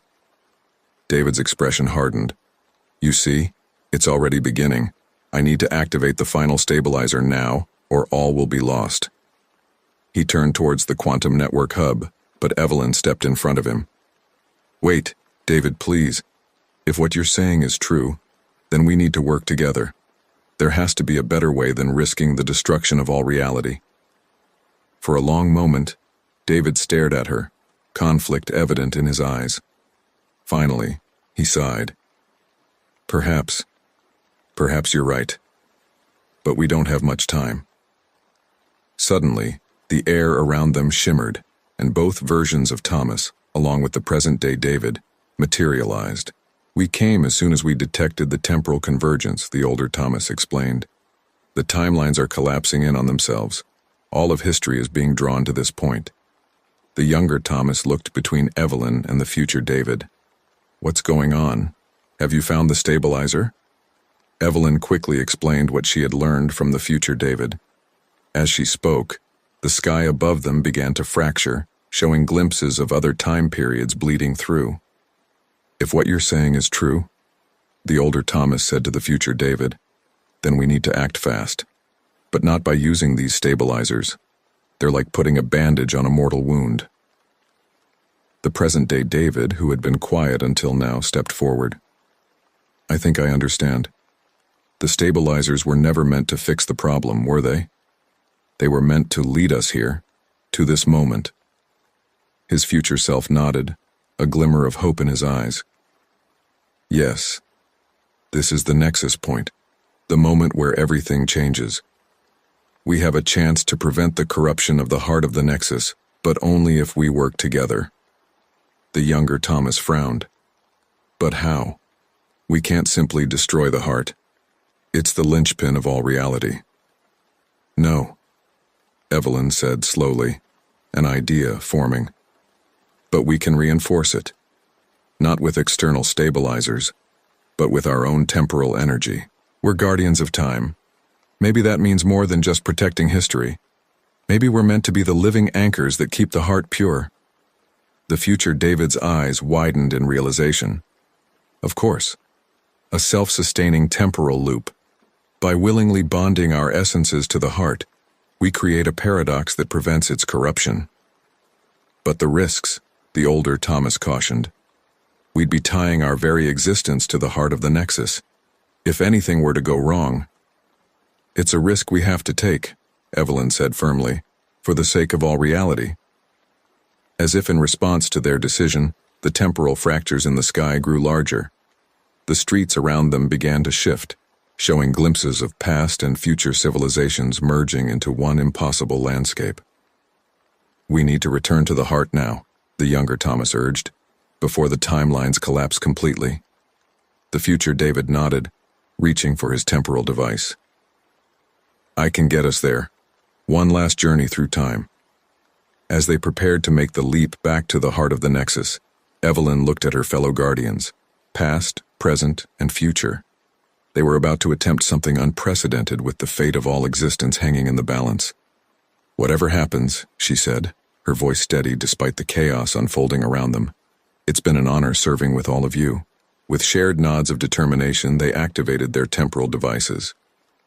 David's expression hardened. You see, it's already beginning. I need to activate the final stabilizer now, or all will be lost. He turned towards the quantum network hub, but Evelyn stepped in front of him. Wait, David, please. If what you're saying is true, then we need to work together. There has to be a better way than risking the destruction of all reality. For a long moment, David stared at her, conflict evident in his eyes. Finally, he sighed. Perhaps you're right. But we don't have much time. Suddenly, the air around them shimmered, and both versions of Thomas, along with the present-day David, materialized. We came as soon as we detected the temporal convergence, the older Thomas explained. The timelines are collapsing in on themselves. All of history is being drawn to this point. The younger Thomas looked between Evelyn and the future David. What's going on? Have you found the stabilizer? Evelyn quickly explained what she had learned from the future David. As she spoke, the sky above them began to fracture, showing glimpses of other time periods bleeding through. If what you're saying is true, the older Thomas said to the future David, then we need to act fast. But not by using these stabilizers. They're like putting a bandage on a mortal wound. The present-day David, who had been quiet until now, stepped forward. I think I understand. The stabilizers were never meant to fix the problem, were they? They were meant to lead us here, to this moment. His future self nodded, a glimmer of hope in his eyes. Yes, this is the nexus point, the moment where everything changes. We have a chance to prevent the corruption of the heart of the nexus, but only if we work together. The younger Thomas frowned. But how? We can't simply destroy the heart. It's the linchpin of all reality. No, Evelyn said slowly, an idea forming. But we can reinforce it. Not with external stabilizers, but with our own temporal energy. We're guardians of time. Maybe that means more than just protecting history. Maybe we're meant to be the living anchors that keep the heart pure. The future David's eyes widened in realization. Of course, a self-sustaining temporal loop. By willingly bonding our essences to the heart, we create a paradox that prevents its corruption. But the risks, the older Thomas cautioned. We'd be tying our very existence to the heart of the nexus. If anything were to go wrong, it's a risk we have to take, Evelyn said firmly, for the sake of all reality. As if in response to their decision, the temporal fractures in the sky grew larger. The streets around them began to shift, showing glimpses of past and future civilizations merging into one impossible landscape. We need to return to the heart now, the younger Thomas urged, before the timelines collapse completely. The future David nodded, reaching for his temporal device. I can get us there. One last journey through time. As they prepared to make the leap back to the heart of the nexus, Evelyn looked at her fellow guardians, past, present, and future. They were about to attempt something unprecedented with the fate of all existence hanging in the balance. "Whatever happens," she said, her voice steady despite the chaos unfolding around them, "it's been an honor serving with all of you." With shared nods of determination, they activated their temporal devices.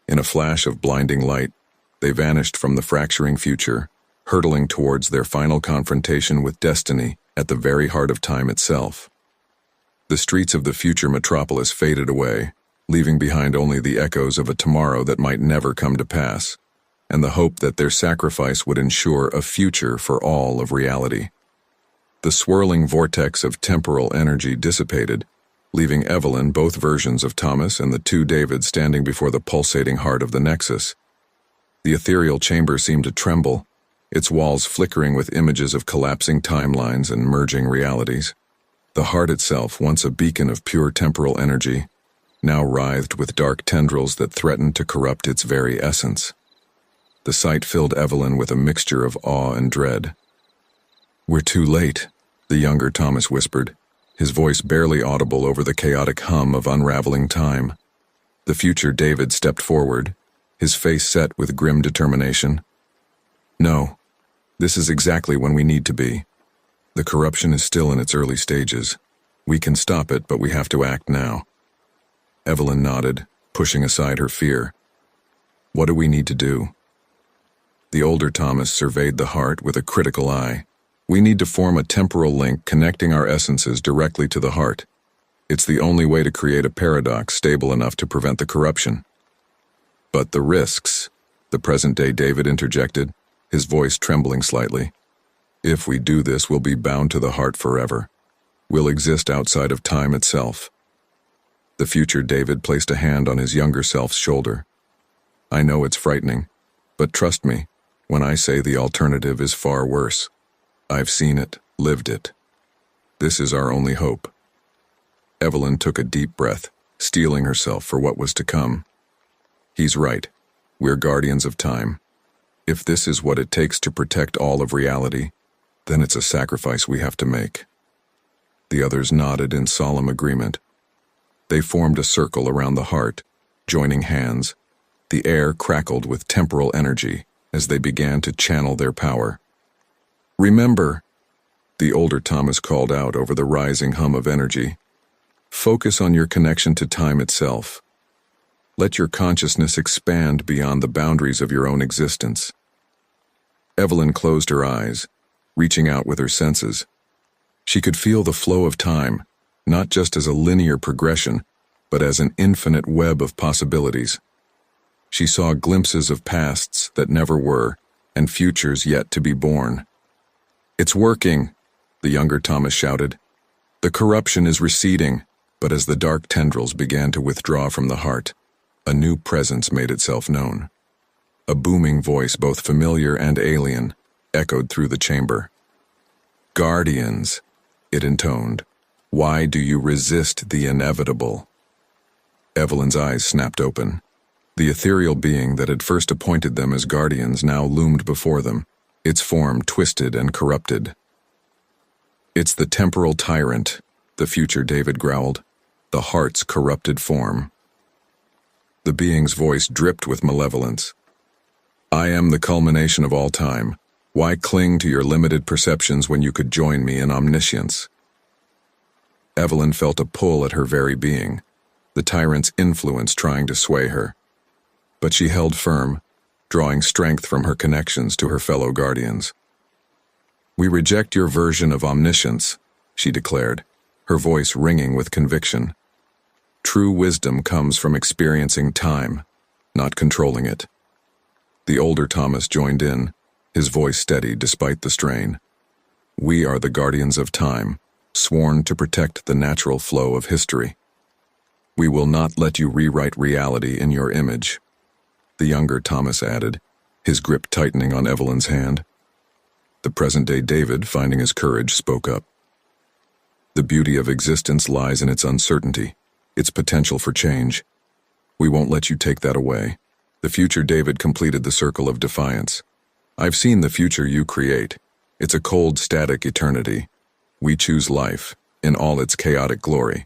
In a flash of blinding light, they vanished from the fracturing future, hurtling towards their final confrontation with destiny at the very heart of time itself. The streets of the future metropolis faded away, leaving behind only the echoes of a tomorrow that might never come to pass, and the hope that their sacrifice would ensure a future for all of reality. The swirling vortex of temporal energy dissipated, leaving Evelyn, both versions of Thomas, and the two Davids standing before the pulsating heart of the Nexus. The ethereal chamber seemed to tremble, its walls flickering with images of collapsing timelines and merging realities. The heart itself, once a beacon of pure temporal energy, now writhed with dark tendrils that threatened to corrupt its very essence. The sight filled Evelyn with a mixture of awe and dread. "We're too late," the younger Thomas whispered, his voice barely audible over the chaotic hum of unraveling time. The future David stepped forward, his face set with grim determination. "No, this is exactly when we need to be. The corruption is still in its early stages. We can stop it, but we have to act now." Evelyn nodded, pushing aside her fear. "What do we need to do?" The older Thomas surveyed the heart with a critical eye. "We need to form a temporal link connecting our essences directly to the heart. It's the only way to create a paradox stable enough to prevent the corruption." "But the risks," the present-day David interjected, his voice trembling slightly. "If we do this, we'll be bound to the heart forever. We'll exist outside of time itself." The future David placed a hand on his younger self's shoulder. "I know it's frightening, but trust me when I say the alternative is far worse. I've seen it, lived it. This is our only hope." Evelyn took a deep breath, steeling herself for what was to come. "He's right. We're guardians of time. If this is what it takes to protect all of reality, then it's a sacrifice we have to make." The others nodded in solemn agreement. They formed a circle around the heart, joining hands. The air crackled with temporal energy as they began to channel their power. "Remember," the older Thomas called out over the rising hum of energy, "focus on your connection to time itself. Let your consciousness expand beyond the boundaries of your own existence." Evelyn closed her eyes, reaching out with her senses. She could feel the flow of time, not just as a linear progression, but as an infinite web of possibilities. She saw glimpses of pasts that never were, and futures yet to be born. "It's working," the younger Thomas shouted. "The corruption is receding," but as the dark tendrils began to withdraw from the heart, a new presence made itself known. A booming voice, both familiar and alien, echoed through the chamber. "Guardians," it intoned. "Why do you resist the inevitable?" Evelyn's eyes snapped open. The ethereal being that had first appointed them as guardians now loomed before them, its form twisted and corrupted. "It's the temporal tyrant," the future David growled, "the heart's corrupted form." The being's voice dripped with malevolence. "I am the culmination of all time. Why cling to your limited perceptions when you could join me in omniscience?" Evelyn felt a pull at her very being, the tyrant's influence trying to sway her. But she held firm, drawing strength from her connections to her fellow guardians. "We reject your version of omniscience," she declared, her voice ringing with conviction. "True wisdom comes from experiencing time, not controlling it." The older Thomas joined in, his voice steady despite the strain. "We are the guardians of time, sworn to protect the natural flow of history. We will not let you rewrite reality in your image," the younger Thomas added, his grip tightening on Evelyn's hand. The present-day David, finding his courage, spoke up. "The beauty of existence lies in its uncertainty, its potential for change. We won't let you take that away." The future David completed the circle of defiance. "I've seen the future you create. It's a cold, static eternity. We choose life, in all its chaotic glory."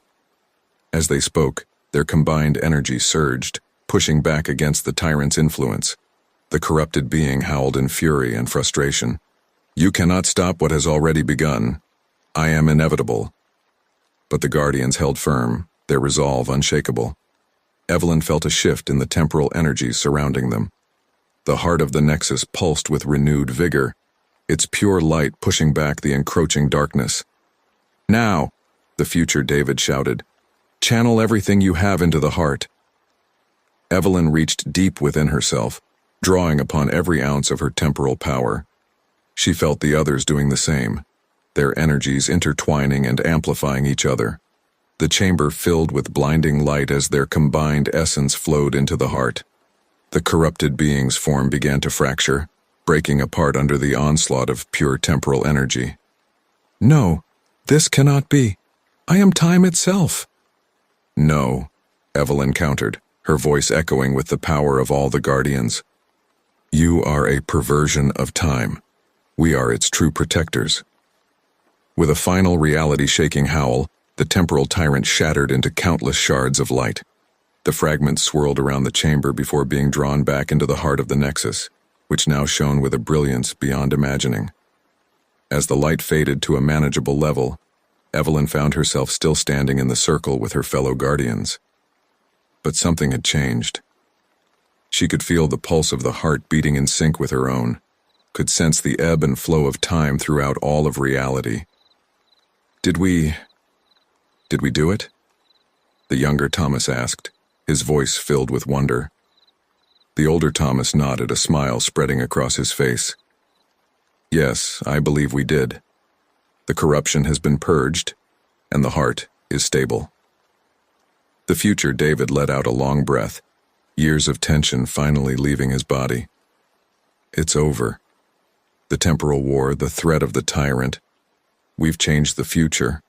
As they spoke, Their combined energy surged, pushing back against the tyrant's influence. The corrupted being howled in fury and frustration. "You cannot stop what has already begun. I am inevitable." But the Guardians held firm, their resolve unshakable. Evelyn felt a shift in the temporal energies surrounding them. The heart of the Nexus pulsed with renewed vigor, its pure light pushing back the encroaching darkness. "Now," the future David shouted, "channel everything you have into the heart." Evelyn reached deep within herself, drawing upon every ounce of her temporal power. She felt the others doing the same, their energies intertwining and amplifying each other. The chamber filled with blinding light as their combined essence flowed into the heart. The corrupted being's form began to fracture, breaking apart under the onslaught of pure temporal energy. "No, this cannot be. I am time itself." "No," Evelyn countered, her voice echoing with the power of all the Guardians. "You are a perversion of time. We are its true protectors." With a final reality-shaking howl, the temporal tyrant shattered into countless shards of light. The fragments swirled around the chamber before being drawn back into the heart of the Nexus, which now shone with a brilliance beyond imagining. As the light faded to a manageable level, Evelyn found herself still standing in the circle with her fellow Guardians. But something had changed. She could feel the pulse of the heart beating in sync with her own, could sense the ebb and flow of time throughout all of reality. Did we do it?" the younger Thomas asked, his voice filled with wonder. The older Thomas nodded, a smile spreading across his face. "Yes, I believe we did. The corruption has been purged, and the heart is stable." The future David let out a long breath, years of tension finally leaving his body. It's over. The temporal war, the threat of the tyrant. We've changed the future.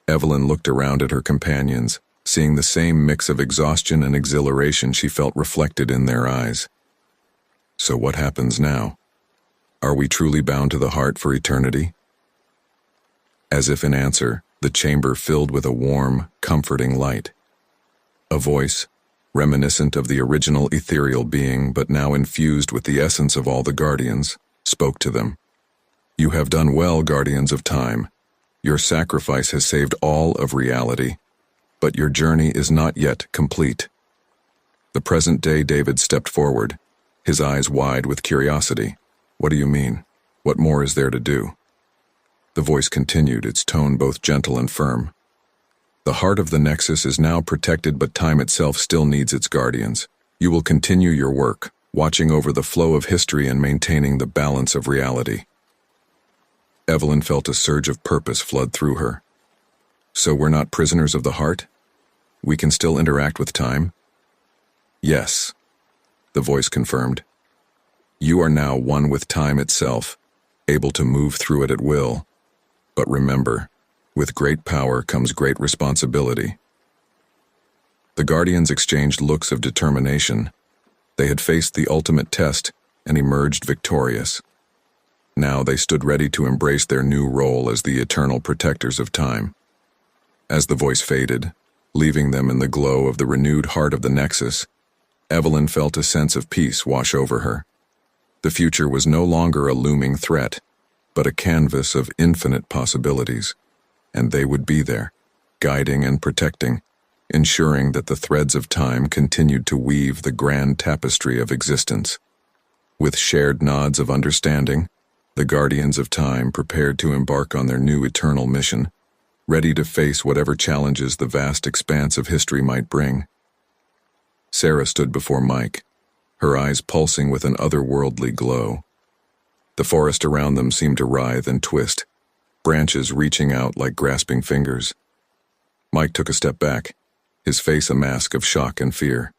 Evelyn looked around at her companions, seeing the same mix of exhaustion and exhilaration she felt reflected in their eyes. So what happens now? Are we truly bound to the heart for eternity? As if in answer, the chamber filled with a warm, comforting light. A voice, reminiscent of the original ethereal being but now infused with the essence of all the Guardians, spoke to them. "You have done well, Guardians of Time. Your sacrifice has saved all of reality, but your journey is not yet complete." The present-day David stepped forward, his eyes wide with curiosity. "What do you mean? What more is there to do?" The voice continued, its tone both gentle and firm. "The heart of the Nexus is now protected, but time itself still needs its guardians. You will continue your work, watching over the flow of history and maintaining the balance of reality." Evelyn felt a surge of purpose flood through her. "So we're not prisoners of the heart? We can still interact with time?" "Yes," the voice confirmed. "You are now one with time itself, able to move through it at will. But remember, with great power comes great responsibility." The Guardians exchanged looks of determination. They had faced the ultimate test and emerged victorious. Now they stood ready to embrace their new role as the eternal protectors of time. As the voice faded, leaving them in the glow of the renewed heart of the Nexus, Evelyn felt a sense of peace wash over her. The future was no longer a looming threat, but a canvas of infinite possibilities, and they would be there, guiding and protecting, ensuring that the threads of time continued to weave the grand tapestry of existence. With shared nods of understanding, the Guardians of Time prepared to embark on their new eternal mission, ready to face whatever challenges the vast expanse of history might bring. Sarah stood before Mike, her eyes pulsing with an otherworldly glow. The forest around them seemed to writhe and twist, branches reaching out like grasping fingers. Mike took a step back, his face a mask of shock and fear.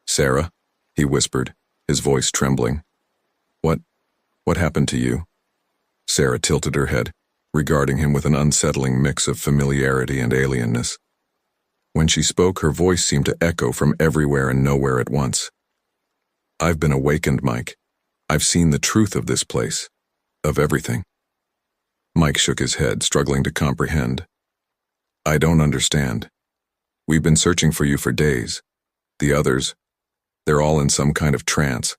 "Sarah," he whispered, his voice trembling. What happened to you?" Sarah tilted her head, regarding him with an unsettling mix of familiarity and alienness. When she spoke, her voice seemed to echo from everywhere and nowhere at once. "I've been awakened, Mike. I've seen the truth of this place, of everything." Mike shook his head, struggling to comprehend. "I don't understand." We've been searching for you for days. The others, they're all in some kind of trance.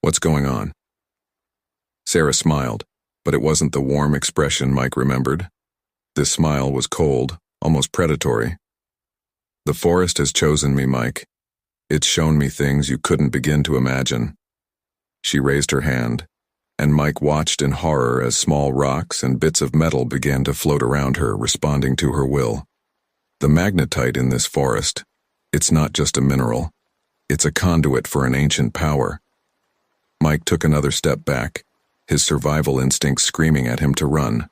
What's going on?" Sarah smiled, but it wasn't the warm expression Mike remembered. This smile was cold, almost predatory. "The forest has chosen me, Mike. It's shown me things you couldn't begin to imagine." She raised her hand, and Mike watched in horror as small rocks and bits of metal began to float around her, responding to her will. The magnetite in this forest, it's not just a mineral. It's a conduit for an ancient power. Mike took another step back, his survival instinct screaming at him to run.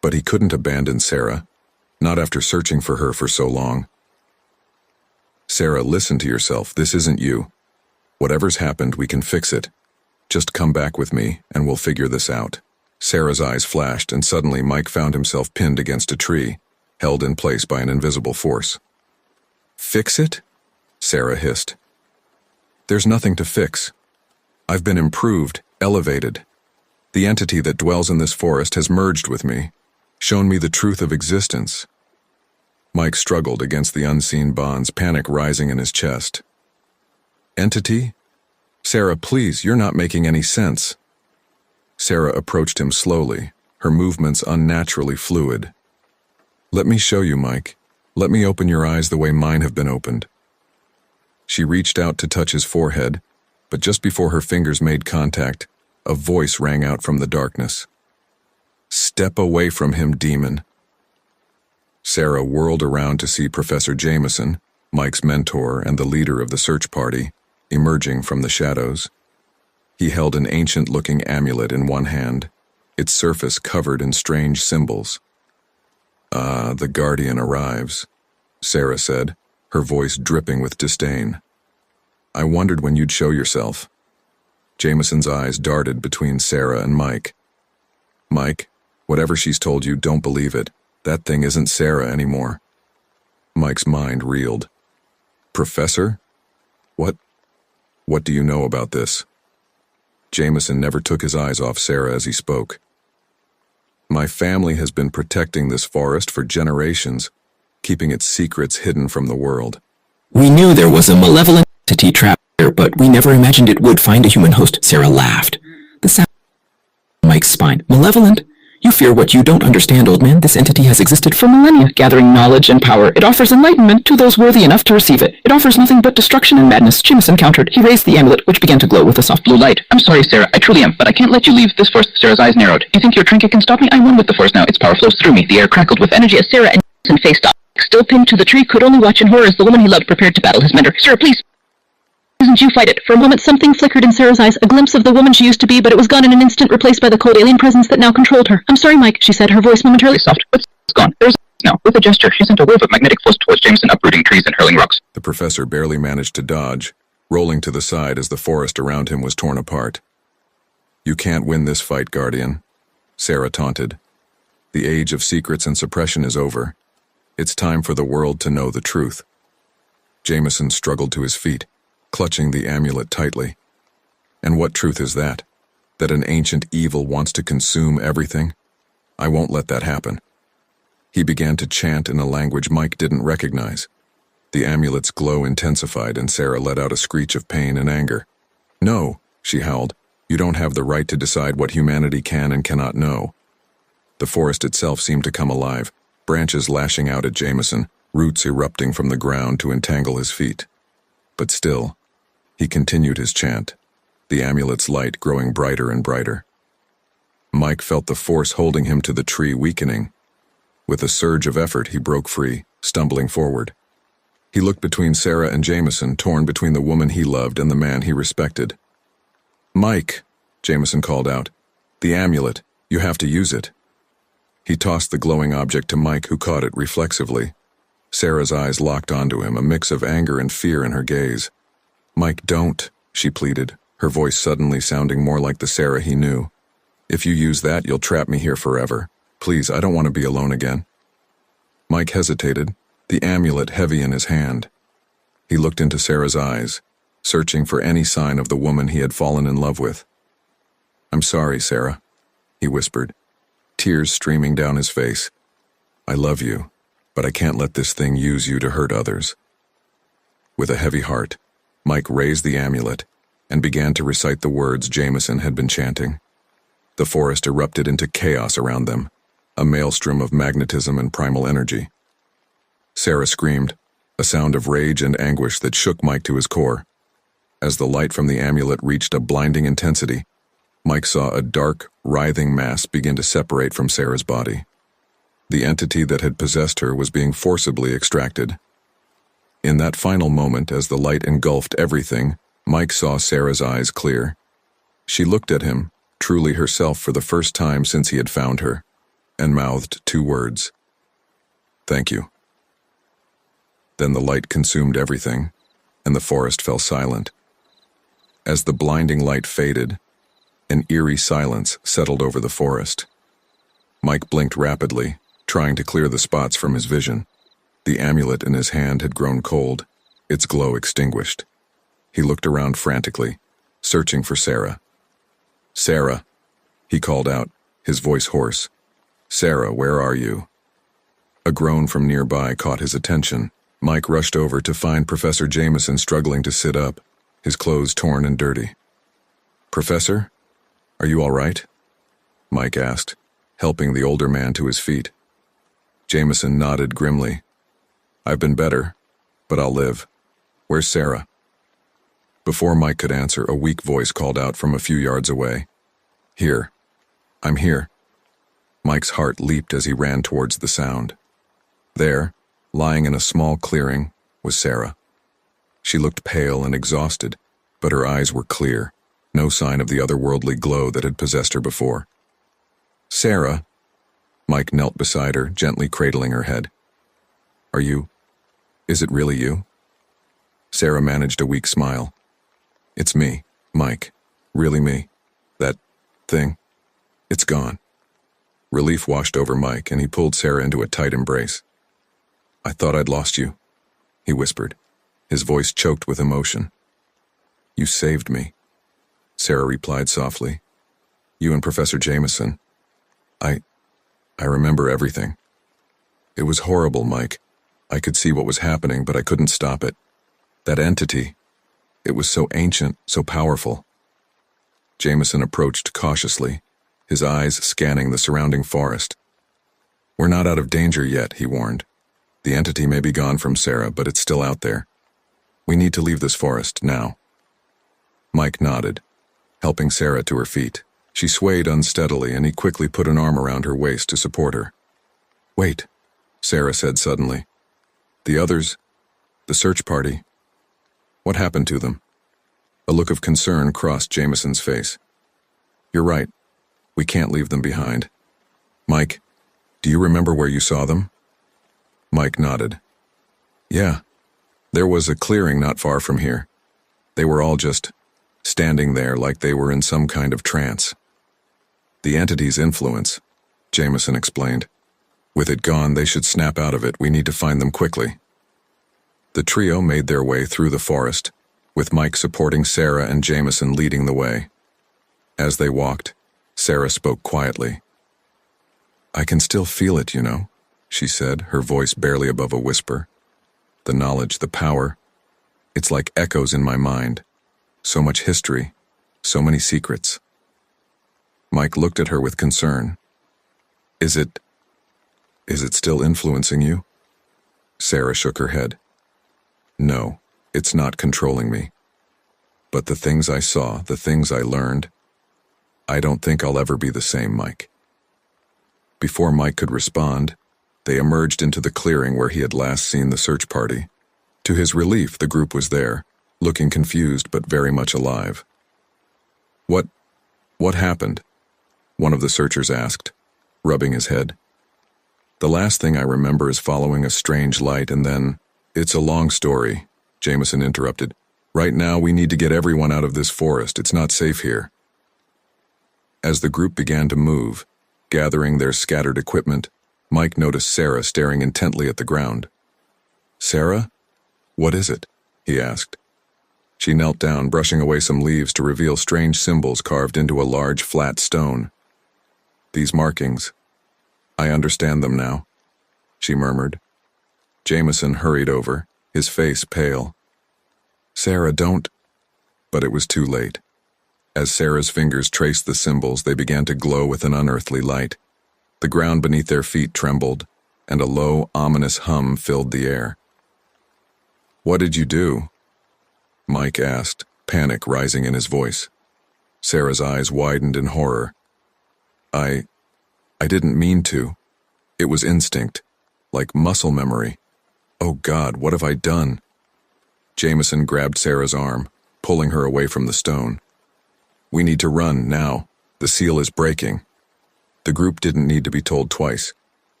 But he couldn't abandon Sarah, not after searching for her for so long. "Sarah, listen to yourself. This isn't you. Whatever's happened, we can fix it. Just come back with me, and we'll figure this out." Sarah's eyes flashed, and suddenly Mike found himself pinned against a tree, held in place by an invisible force. "Fix it?" Sarah hissed. "There's nothing to fix. I've been improved, elevated. The entity that dwells in this forest has merged with me, shown me the truth of existence." Mike struggled against the unseen bonds, panic rising in his chest. "Entity? Sarah, please, you're not making any sense." Sarah approached him slowly, her movements unnaturally fluid. "Let me show you, Mike. Let me open your eyes the way mine have been opened." She reached out to touch his forehead, but just before her fingers made contact, a voice rang out from the darkness. "Step away from him, demon." Sarah whirled around to see Professor Jameson, Mike's mentor and the leader of the search party, emerging from the shadows. He held an ancient-looking amulet in one hand, its surface covered in strange symbols. "Ah, the Guardian arrives," Sarah said, her voice dripping with disdain. "I wondered when you'd show yourself." Jameson's eyes darted between Sarah and Mike. "Mike, whatever she's told you, don't believe it. That thing isn't Sarah anymore." Mike's mind reeled. "Professor? What do you know about this?" Jameson never took his eyes off Sarah as he spoke. "My family has been protecting this forest for generations, keeping its secrets hidden from the world." "We knew there was a malevolent entity trapped there, but we never imagined it would find a human host," Sarah laughed. The sound Mike's spine. "Malevolent? You fear what you don't understand, old man. This entity has existed for millennia, gathering knowledge and power. It offers enlightenment to those worthy enough to receive it. It offers nothing but destruction and madness." Jameson countered. He raised the amulet, which began to glow with a soft blue light. "I'm sorry, Sarah. I truly am, but I can't let you leave this force." Sarah's eyes narrowed. "You think your trinket can stop me? I'm one with the force now. Its power flows through me." The air crackled with energy as Sarah and Jameson faced off. Still pinned to the tree, could only watch in horror as the woman he loved prepared to battle his mentor. "Sarah, please. Isn't you fight it." For a moment, something flickered in Sarah's eyes, a glimpse of the woman she used to be, but it was gone in an instant, replaced by the cold alien presence that now controlled her. "I'm sorry, Mike," she said, her voice momentarily soft. "But it's gone. There's now." With a gesture, she sent a wave of magnetic force towards Jameson, uprooting trees and hurling rocks. The professor barely managed to dodge, rolling to the side as the forest around him was torn apart. "You can't win this fight, Guardian," Sarah taunted. "The age of secrets and suppression is over. It's time for the world to know the truth." Jameson struggled to his feet, clutching the amulet tightly. "And what truth is that? That an ancient evil wants to consume everything? I won't let that happen." He began to chant in a language Mike didn't recognize. The amulet's glow intensified, and Sarah let out a screech of pain and anger. "No," she howled. "You don't have the right to decide what humanity can and cannot know." The forest itself seemed to come alive, branches lashing out at Jameson, roots erupting from the ground to entangle his feet. But still, he continued his chant, the amulet's light growing brighter and brighter. Mike felt the force holding him to the tree weakening. With a surge of effort, he broke free, stumbling forward. He looked between Sarah and Jameson, torn between the woman he loved and the man he respected. "Mike," Jameson called out, "the amulet, you have to use it." He tossed the glowing object to Mike, who caught it reflexively. Sarah's eyes locked onto him, a mix of anger and fear in her gaze. "Mike, don't," she pleaded, her voice suddenly sounding more like the Sarah he knew. "If you use that, you'll trap me here forever. Please, I don't want to be alone again." Mike hesitated, the amulet heavy in his hand. He looked into Sarah's eyes, searching for any sign of the woman he had fallen in love with. "I'm sorry, Sarah," he whispered, tears streaming down his face. "I love you, but I can't let this thing use you to hurt others." With a heavy heart, Mike raised the amulet and began to recite the words Jameson had been chanting. The forest erupted into chaos around them, a maelstrom of magnetism and primal energy. Sarah screamed, a sound of rage and anguish that shook Mike to his core. As the light from the amulet reached a blinding intensity, Mike saw a dark, writhing mass begin to separate from Sarah's body. The entity that had possessed her was being forcibly extracted. In that final moment, as the light engulfed everything, Mike saw Sarah's eyes clear. She looked at him, truly herself for the first time since he had found her, and mouthed 2 words. "Thank you." Then the light consumed everything, and the forest fell silent. As the blinding light faded, an eerie silence settled over the forest. Mike blinked rapidly, trying to clear the spots from his vision. The amulet in his hand had grown cold, its glow extinguished. He looked around frantically, searching for Sarah. "Sarah," he called out, his voice hoarse. "Sarah, where are you?" A groan from nearby caught his attention. Mike rushed over to find Professor Jameson struggling to sit up, his clothes torn and dirty. "Professor, are you all right?" Mike asked, helping the older man to his feet. Jameson nodded grimly. "I've been better, but I'll live. Where's Sarah?" Before Mike could answer, a weak voice called out from a few yards away. "Here. I'm here." Mike's heart leaped as he ran towards the sound. There, lying in a small clearing, was Sarah. She looked pale and exhausted, but her eyes were clear, no sign of the otherworldly glow that had possessed her before. "Sarah," Mike knelt beside her, gently cradling her head. Is it really you?" Sarah managed a weak smile. "It's me, Mike. Really me. That thing. It's gone." Relief washed over Mike, and he pulled Sarah into a tight embrace. "I thought I'd lost you," he whispered, his voice choked with emotion. "You saved me," Sarah replied softly. "You and Professor Jameson. I remember everything. It was horrible, Mike. I could see what was happening, but I couldn't stop it. That entity, it was so ancient, so powerful." Jameson approached cautiously, his eyes scanning the surrounding forest. "We're not out of danger yet," he warned. "The entity may be gone from Sarah, but it's still out there. We need to leave this forest now." Mike nodded, helping Sarah to her feet. She swayed unsteadily, and he quickly put an arm around her waist to support her. "Wait," Sarah said suddenly. "The others, the search party, what happened to them?" A look of concern crossed Jameson's face. "You're right. We can't leave them behind. Mike, do you remember where you saw them?" Mike nodded. "Yeah, there was a clearing not far from here. They were all just standing there like they were in some kind of trance. The entity's influence," Jameson explained. "With it gone, they should snap out of it. We need to find them quickly." The trio made their way through the forest, with Mike supporting Sarah and Jameson leading the way. As they walked, Sarah spoke quietly. "I can still feel it, you know," she said, her voice barely above a whisper. "The knowledge, the power, it's like echoes in my mind. So much history, so many secrets." Mike looked at her with concern. Is it still influencing you?" Sarah shook her head. "No, it's not controlling me. But the things I saw, the things I learned, I don't think I'll ever be the same, Mike." Before Mike could respond, they emerged into the clearing where he had last seen the search party. To his relief, the group was there, looking confused but very much alive. What happened?" one of the searchers asked, rubbing his head. "The last thing I remember is following a strange light and then—" "It's a long story," Jameson interrupted. "Right now we need to get everyone out of this forest. It's not safe here." As the group began to move, gathering their scattered equipment, Mike noticed Sarah staring intently at the ground. "Sarah? What is it?" he asked. She knelt down, brushing away some leaves to reveal strange symbols carved into a large, flat stone. "These markings. I understand them now," she murmured, Jameson hurried over, his face pale. "Sarah, don't—" But it was too late. As Sarah's fingers traced the symbols, they began to glow with an unearthly light. The ground beneath their feet trembled, and a low, ominous hum filled the air. "What did you do?" Mike asked, panic rising in his voice. Sarah's eyes widened in horror. I didn't mean to. It was instinct, like muscle memory. Oh God, what have I done?" Jameson grabbed Sarah's arm, pulling her away from the stone. "We need to run, now. The seal is breaking." The group didn't need to be told twice.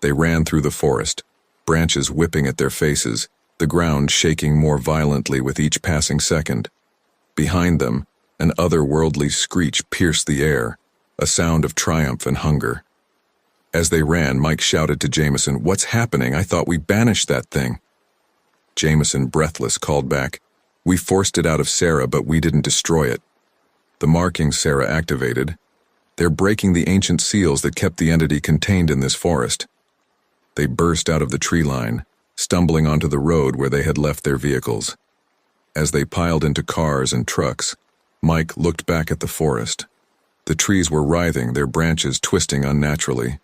They ran through the forest, branches whipping at their faces, the ground shaking more violently with each passing second. Behind them, an otherworldly screech pierced the air, a sound of triumph and hunger. As they ran, Mike shouted to Jameson, "What's happening? I thought we banished that thing." Jameson, breathless, called back, "We forced it out of Sarah, but we didn't destroy it. The markings Sarah activated, they're breaking the ancient seals that kept the entity contained in this forest." They burst out of the tree line, stumbling onto the road where they had left their vehicles. As they piled into cars and trucks, Mike looked back at the forest. The trees were writhing, their branches twisting unnaturally.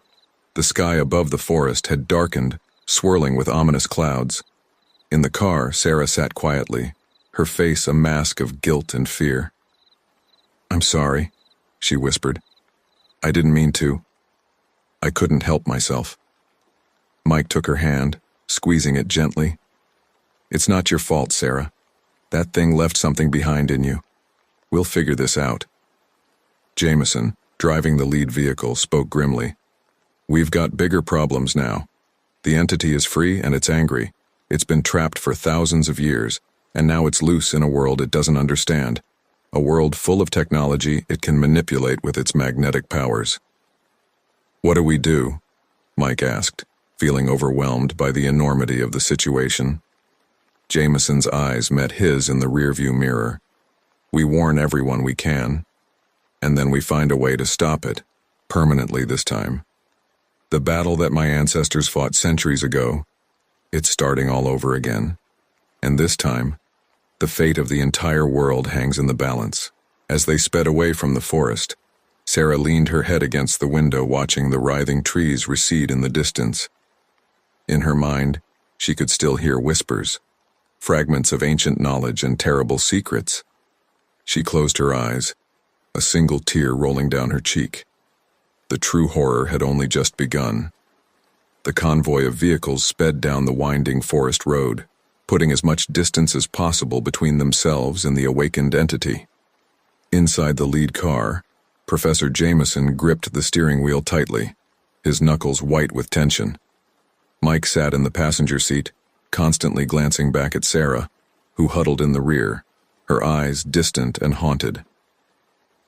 The sky above the forest had darkened, swirling with ominous clouds. In the car, Sarah sat quietly, her face a mask of guilt and fear. "I'm sorry," she whispered. "I didn't mean to. I couldn't help myself." Mike took her hand, squeezing it gently. "It's not your fault, Sarah. That thing left something behind in you. We'll figure this out." Jameson, driving the lead vehicle, spoke grimly. "We've got bigger problems now. The entity is free and it's angry. It's been trapped for thousands of years, and now it's loose in a world it doesn't understand. A world full of technology it can manipulate with its magnetic powers." "What do we do?" Mike asked, feeling overwhelmed by the enormity of the situation. Jameson's eyes met his in the rearview mirror. "We warn everyone we can, and then we find a way to stop it, permanently this time. The battle that my ancestors fought centuries ago, it's starting all over again. And this time, the fate of the entire world hangs in the balance." As they sped away from the forest, Sarah leaned her head against the window, watching the writhing trees recede in the distance. In her mind, she could still hear whispers, fragments of ancient knowledge and terrible secrets. She closed her eyes, a single tear rolling down her cheek. The true horror had only just begun. The convoy of vehicles sped down the winding forest road, putting as much distance as possible between themselves and the awakened entity. Inside the lead car, Professor Jameson gripped the steering wheel tightly, his knuckles white with tension. Mike sat in the passenger seat, constantly glancing back at Sarah, who huddled in the rear, her eyes distant and haunted.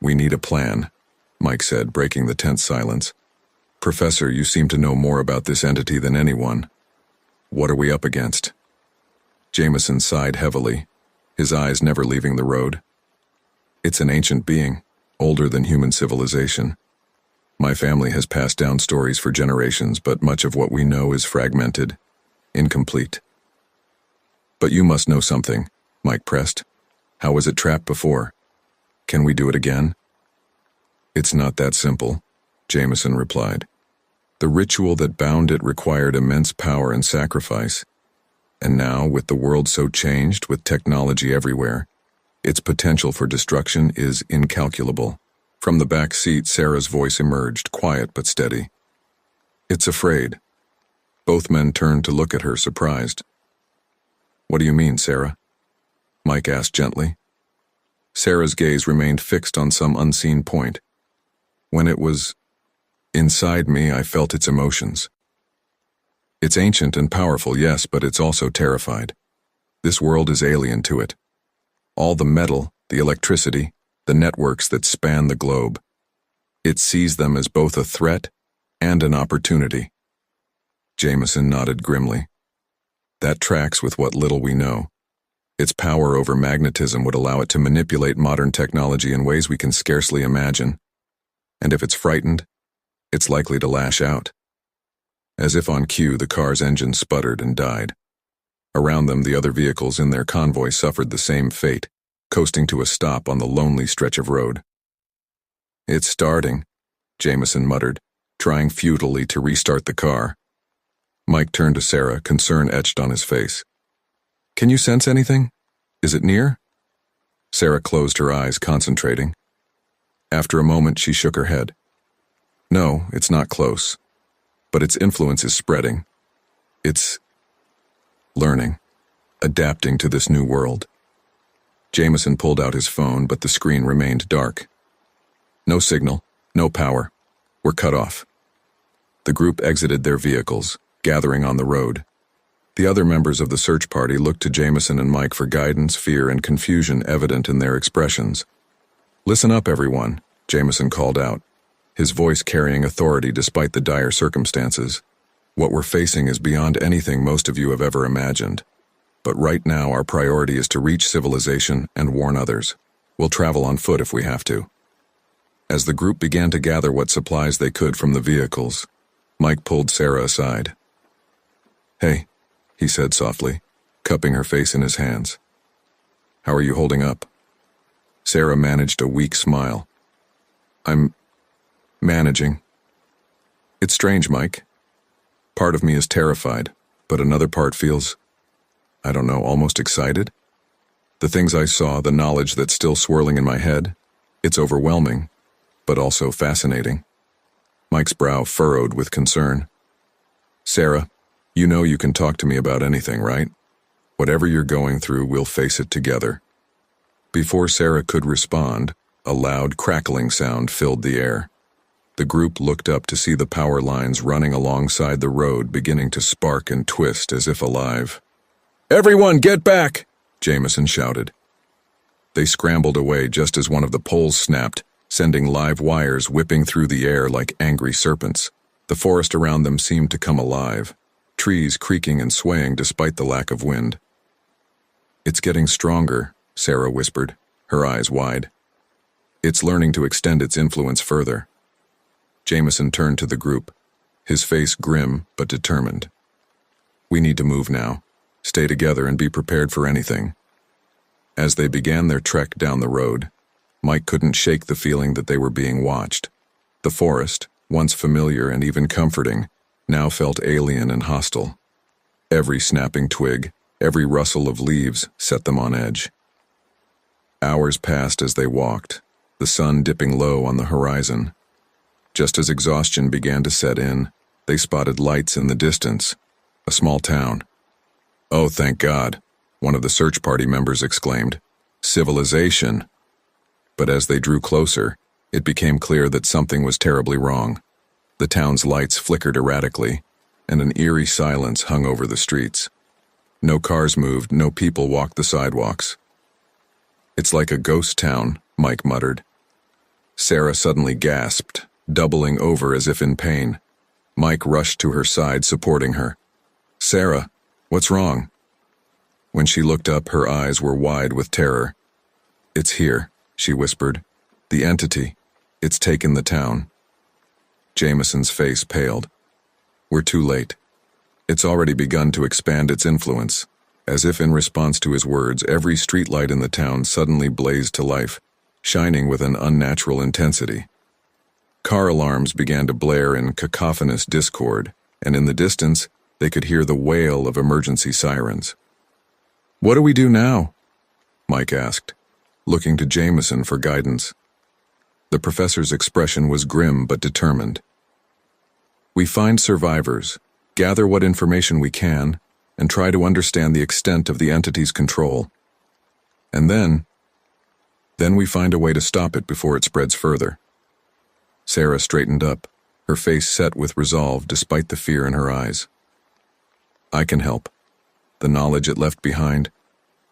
"We need a plan," Mike said, breaking the tense silence. "Professor, you seem to know more about this entity than anyone. What are we up against?" Jameson sighed heavily, his eyes never leaving the road. "It's an ancient being, older than human civilization. My family has passed down stories for generations, but much of what we know is fragmented, incomplete." "But you must know something," Mike pressed. "How was it trapped before? Can we do it again?" "It's not that simple," Jameson replied. "The ritual that bound it required immense power and sacrifice. And now, with the world so changed, with technology everywhere, its potential for destruction is incalculable." From the back seat, Sarah's voice emerged, quiet but steady. "It's afraid." Both men turned to look at her, surprised. "What do you mean, Sarah?" Mike asked gently. Sarah's gaze remained fixed on some unseen point. "When it was inside me, I felt its emotions. It's ancient and powerful, yes, but it's also terrified. This world is alien to it. All the metal, the electricity, the networks that span the globe. It sees them as both a threat and an opportunity." Jameson nodded grimly. "That tracks with what little we know. Its power over magnetism would allow it to manipulate modern technology in ways we can scarcely imagine. And if it's frightened, it's likely to lash out." As if on cue, the car's engine sputtered and died. Around them, the other vehicles in their convoy suffered the same fate, coasting to a stop on the lonely stretch of road. "It's starting," Jameson muttered, trying futilely to restart the car. Mike turned to Sarah, concern etched on his face. "Can you sense anything? Is it near?" Sarah closed her eyes, concentrating. After a moment, she shook her head. "No, it's not close. But its influence is spreading. It's learning, adapting to this new world." Jameson pulled out his phone, but the screen remained dark. "No signal, no power. We're cut off." The group exited their vehicles, gathering on the road. The other members of the search party looked to Jameson and Mike for guidance, fear, and confusion evident in their expressions. "Listen up, everyone," Jameson called out, his voice carrying authority despite the dire circumstances. "What we're facing is beyond anything most of you have ever imagined. But right now, our priority is to reach civilization and warn others. We'll travel on foot if we have to." As the group began to gather what supplies they could from the vehicles, Mike pulled Sarah aside. "Hey," he said softly, cupping her face in his hands. "How are you holding up?" Sarah managed a weak smile. "I'm managing. It's strange, Mike. Part of me is terrified, but another part feels, I don't know, almost excited. The things I saw, the knowledge that's still swirling in my head, it's overwhelming, but also fascinating." Mike's brow furrowed with concern. "Sarah, you know you can talk to me about anything, right? Whatever you're going through, we'll face it together." Before Sarah could respond, a loud crackling sound filled the air. The group looked up to see the power lines running alongside the road beginning to spark and twist as if alive. "Everyone, get back!" Jameson shouted. They scrambled away just as one of the poles snapped, sending live wires whipping through the air like angry serpents. The forest around them seemed to come alive, trees creaking and swaying despite the lack of wind. "It's getting stronger," Sarah whispered, her eyes wide. "It's learning to extend its influence further." Jameson turned to the group, his face grim but determined. "We need to move now, stay together and be prepared for anything." As they began their trek down the road, Mike couldn't shake the feeling that they were being watched. The forest, once familiar and even comforting, now felt alien and hostile. Every snapping twig, every rustle of leaves set them on edge. Hours passed as they walked, the sun dipping low on the horizon. Just as exhaustion began to set in, they spotted lights in the distance, a small town. "Oh, thank God," one of the search party members exclaimed. "Civilization." But as they drew closer, it became clear that something was terribly wrong. The town's lights flickered erratically, and an eerie silence hung over the streets. No cars moved, no people walked the sidewalks. "It's like a ghost town," Mike muttered. Sarah suddenly gasped, doubling over as if in pain. Mike rushed to her side, supporting her. "Sarah, what's wrong?" When she looked up, her eyes were wide with terror. "It's here," she whispered. "The entity. It's taken the town." Jameson's face paled. "We're too late. It's already begun to expand its influence." As if in response to his words, every streetlight in the town suddenly blazed to life, shining with an unnatural intensity. Car alarms began to blare in cacophonous discord, and in the distance, they could hear the wail of emergency sirens. "What do we do now?" Mike asked, looking to Jameson for guidance. The professor's expression was grim but determined. "We find survivors, gather what information we can, and try to understand the extent of the entity's control. And then we find a way to stop it before it spreads further." Sarah straightened up, her face set with resolve despite the fear in her eyes. "I can help. The knowledge it left behind,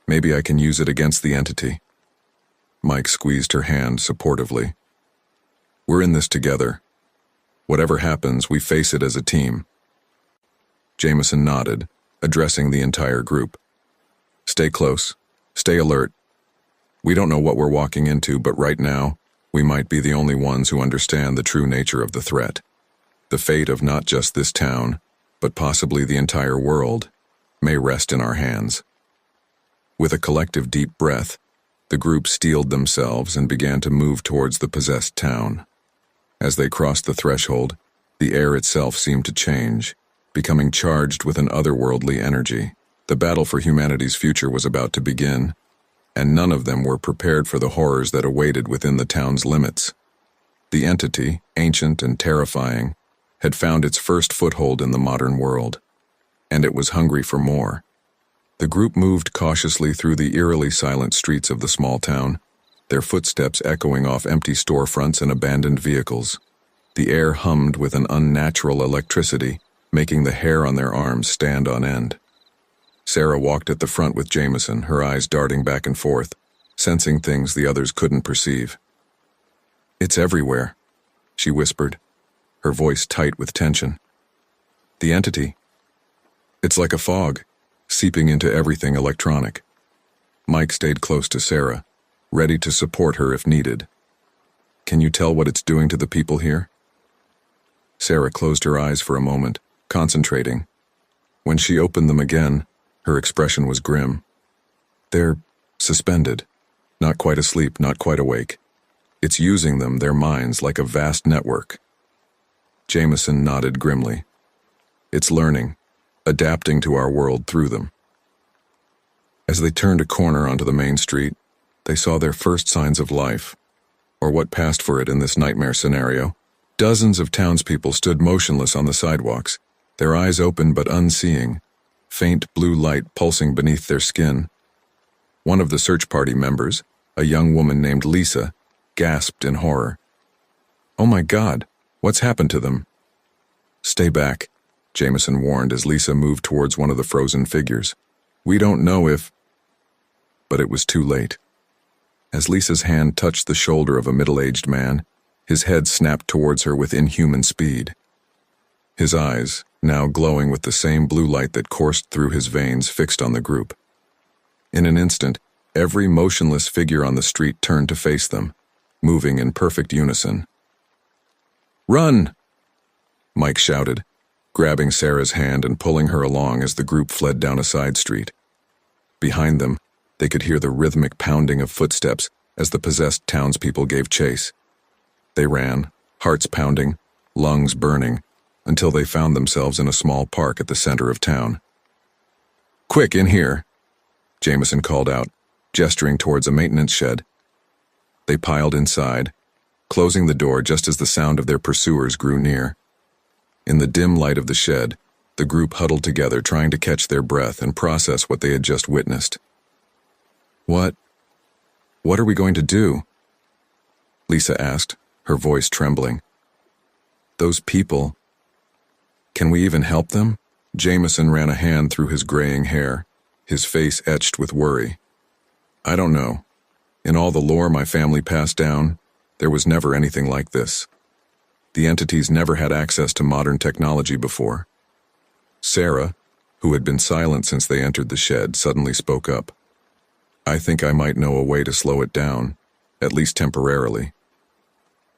maybe I can use it against the entity." Mike squeezed her hand supportively. "We're in this together. Whatever happens, we face it as a team." Jameson nodded, addressing the entire group. "Stay close. Stay alert. We don't know what we're walking into, but right now, we might be the only ones who understand the true nature of the threat. The fate of not just this town, but possibly the entire world, may rest in our hands. With a collective deep breath, the group steeled themselves and began to move towards the possessed town. As they crossed the threshold, the air itself seemed to change, becoming charged with an otherworldly energy. The battle for humanity's future was about to begin, and none of them were prepared for the horrors that awaited within the town's limits. The entity, ancient and terrifying, had found its first foothold in the modern world, and it was hungry for more. The group moved cautiously through the eerily silent streets of the small town, their footsteps echoing off empty storefronts and abandoned vehicles. The air hummed with an unnatural electricity, making the hair on their arms stand on end. Sarah walked at the front with Jameson, her eyes darting back and forth, sensing things the others couldn't perceive. "It's everywhere," she whispered, her voice tight with tension. "The entity. It's like a fog, seeping into everything electronic." Mike stayed close to Sarah, ready to support her if needed. "Can you tell what it's doing to the people here?" Sarah closed her eyes for a moment, concentrating. When she opened them again, her expression was grim. "They're suspended, not quite asleep, not quite awake. It's using them, their minds, like a vast network." Jameson nodded grimly. "It's learning, adapting to our world through them." As they turned a corner onto the main street, they saw their first signs of life, or what passed for it in this nightmare scenario. Dozens of townspeople stood motionless on the sidewalks, their eyes open but unseeing, faint blue light pulsing beneath their skin. One of the search party members, a young woman named Lisa, gasped in horror. "Oh my God, what's happened to them?" "Stay back," Jameson warned as Lisa moved towards one of the frozen figures. "We don't know if—" But it was too late. As Lisa's hand touched the shoulder of a middle-aged man, his head snapped towards her with inhuman speed. His eyes, now glowing with the same blue light that coursed through his veins, fixed on the group. In an instant, every motionless figure on the street turned to face them, moving in perfect unison. "Run!" Mike shouted, grabbing Sarah's hand and pulling her along as the group fled down a side street. Behind them, they could hear the rhythmic pounding of footsteps as the possessed townspeople gave chase. They ran, hearts pounding, lungs burning, until they found themselves in a small park at the center of town. "Quick, in here!" Jameson called out, gesturing towards a maintenance shed. They piled inside, closing the door just as the sound of their pursuers grew near. In the dim light of the shed, the group huddled together, trying to catch their breath and process what they had just witnessed. What are we going to do?" Lisa asked, her voice trembling. "Those people. Can we even help them?" Jameson ran a hand through his graying hair, his face etched with worry. "I don't know. In all the lore my family passed down, there was never anything like this. The entities never had access to modern technology before." Sarah, who had been silent since they entered the shed, suddenly spoke up. "I think I might know a way to slow it down, at least temporarily."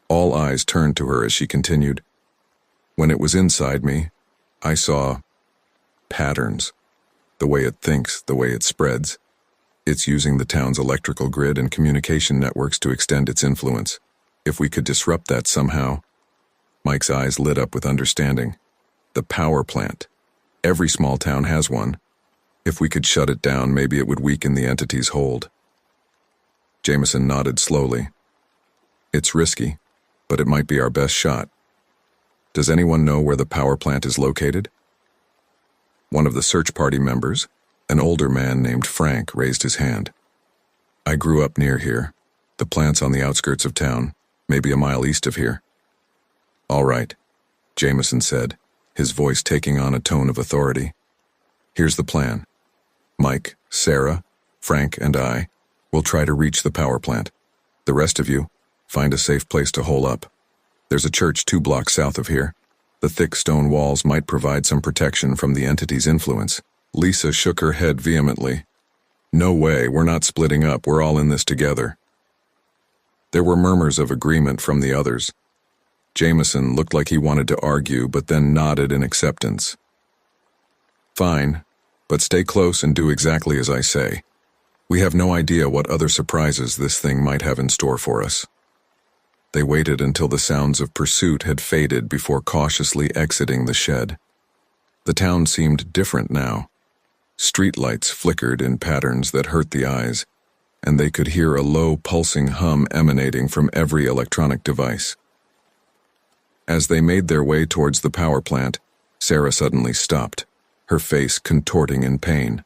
All eyes turned to her as she continued. "When it was inside me, I saw patterns. The way it thinks, the way it spreads. It's using the town's electrical grid and communication networks to extend its influence. If we could disrupt that somehow..." Mike's eyes lit up with understanding. "The power plant. Every small town has one. If we could shut it down, maybe it would weaken the entity's hold." Jameson nodded slowly. "It's risky, but it might be our best shot. Does anyone know where the power plant is located?" One of the search party members, an older man named Frank, raised his hand. "I grew up near here. The plant's on the outskirts of town, maybe a mile east of here." "All right," Jameson said, his voice taking on a tone of authority. "Here's the plan. Mike, Sarah, Frank, and I will try to reach the power plant. The rest of you, find a safe place to hole up. There's a church 2 blocks south of here. The thick stone walls might provide some protection from the entity's influence." Lisa shook her head vehemently. "No way, we're not splitting up, we're all in this together." There were murmurs of agreement from the others. Jameson looked like he wanted to argue, but then nodded in acceptance. "Fine, But stay close and do exactly as I say. We have no idea what other surprises this thing might have in store for us." They waited until the sounds of pursuit had faded before cautiously exiting the shed. The town seemed different now. Streetlights flickered in patterns that hurt the eyes, and they could hear a low pulsing hum emanating from every electronic device. As they made their way towards the power plant, Sarah suddenly stopped, her face contorting in pain.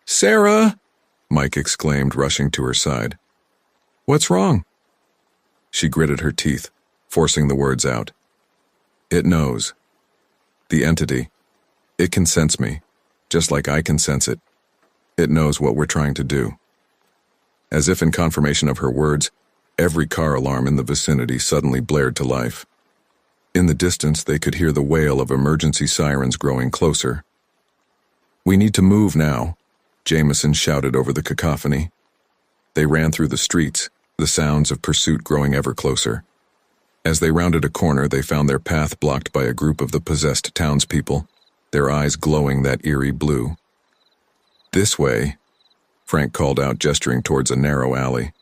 "Sarah!" Mike exclaimed, rushing to her side. "What's wrong?" She gritted her teeth, forcing the words out. "It knows. The entity. It can sense me, just like I can sense it. It knows what we're trying to do." As if in confirmation of her words, every car alarm in the vicinity suddenly blared to life. In the distance, they could hear the wail of emergency sirens growing closer. "We need to move now," Jameson shouted over the cacophony. They ran through the streets, the sounds of pursuit growing ever closer. As they rounded a corner, they found their path blocked by a group of the possessed townspeople, their eyes glowing that eerie blue. "This way," Frank called out, gesturing towards a narrow alley.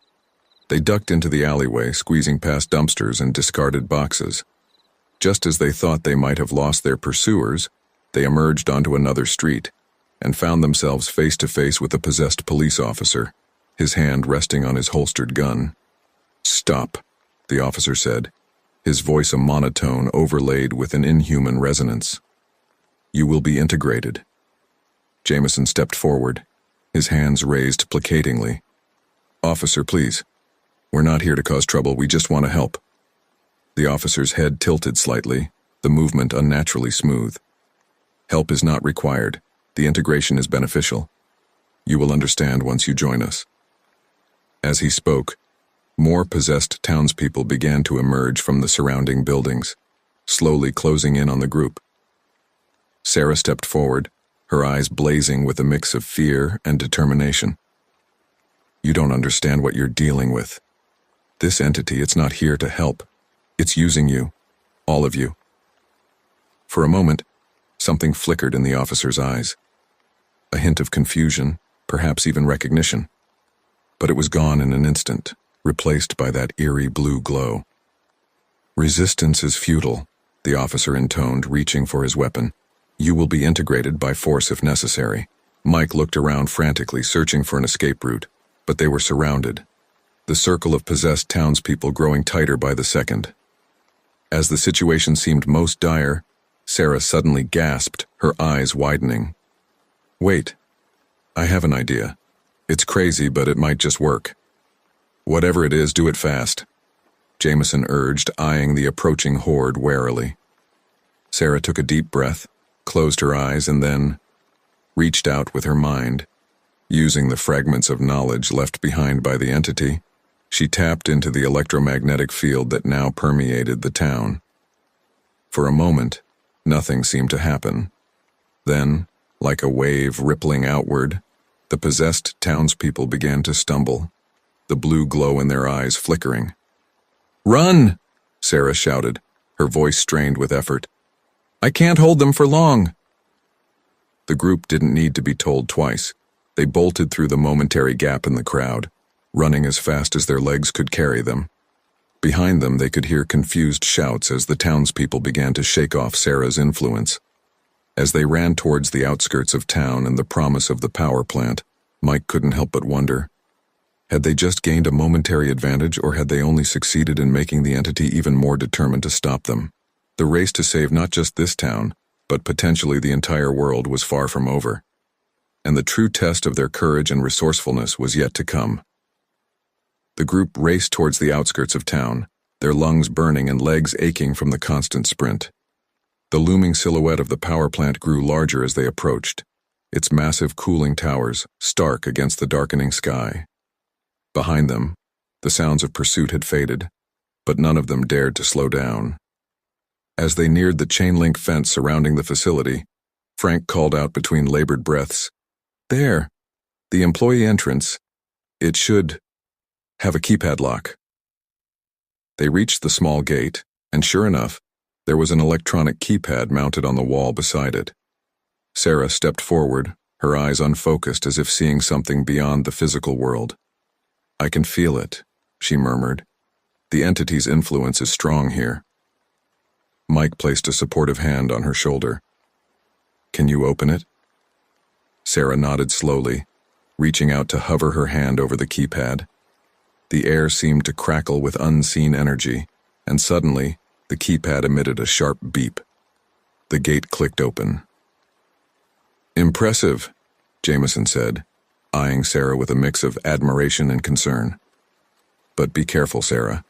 They ducked into the alleyway, squeezing past dumpsters and discarded boxes. Just as they thought they might have lost their pursuers, they emerged onto another street and found themselves face to face with a possessed police officer, his hand resting on his holstered gun. "Stop," the officer said, his voice a monotone overlaid with an inhuman resonance. "You will be integrated." Jameson stepped forward, his hands raised placatingly. "Officer, please. We're not here to cause trouble, we just want to help." The officer's head tilted slightly, the movement unnaturally smooth. "Help is not required. The integration is beneficial. You will understand once you join us." As he spoke, more possessed townspeople began to emerge from the surrounding buildings, slowly closing in on the group. Sarah stepped forward, her eyes blazing with a mix of fear and determination. "You don't understand what you're dealing with. This entity, it's not here to help. It's using you, all of you." For a moment, something flickered in the officer's eyes. A hint of confusion, perhaps even recognition. But it was gone in an instant, replaced by that eerie blue glow. "Resistance is futile," the officer intoned, reaching for his weapon. "You will be integrated by force if necessary." Mike looked around frantically, searching for an escape route, but they were surrounded, the circle of possessed townspeople growing tighter by the second. As the situation seemed most dire, Sarah suddenly gasped, her eyes widening. "Wait, I have an idea. It's crazy, but it might just work." "Whatever it is, do it fast," Jameson urged, eyeing the approaching horde warily. Sarah took a deep breath, closed her eyes, and then reached out with her mind. Using the fragments of knowledge left behind by the entity, she tapped into the electromagnetic field that now permeated the town. For a moment, nothing seemed to happen. Then, like a wave rippling outward, the possessed townspeople began to stumble, the blue glow in their eyes flickering. "Run!" Sarah shouted, her voice strained with effort. "I can't hold them for long." The group didn't need to be told twice. They bolted through the momentary gap in the crowd, running as fast as their legs could carry them. Behind them, they could hear confused shouts as the townspeople began to shake off Sarah's influence. As they ran towards the outskirts of town and the promise of the power plant, Mike couldn't help but wonder. Had they just gained a momentary advantage, or had they only succeeded in making the entity even more determined to stop them? The race to save not just this town, but potentially the entire world was far from over. And the true test of their courage and resourcefulness was yet to come. The group raced towards the outskirts of town, their lungs burning and legs aching from the constant sprint. The looming silhouette of the power plant grew larger as they approached, its massive cooling towers stark against the darkening sky. Behind them, the sounds of pursuit had faded, but none of them dared to slow down. As they neared the chain-link fence surrounding the facility, Frank called out between labored breaths, "There, the employee entrance. It should have a keypad lock." They reached the small gate, and sure enough, there was an electronic keypad mounted on the wall beside it. Sarah stepped forward, her eyes unfocused as if seeing something beyond the physical world. "I can feel it," she murmured. "The entity's influence is strong here." Mike placed a supportive hand on her shoulder. "Can you open it?" Sarah nodded slowly, reaching out to hover her hand over the keypad. The air seemed to crackle with unseen energy, and suddenly, the keypad emitted a sharp beep. The gate clicked open. "Impressive," Jameson said, eyeing Sarah with a mix of admiration and concern. "But be careful, Sarah.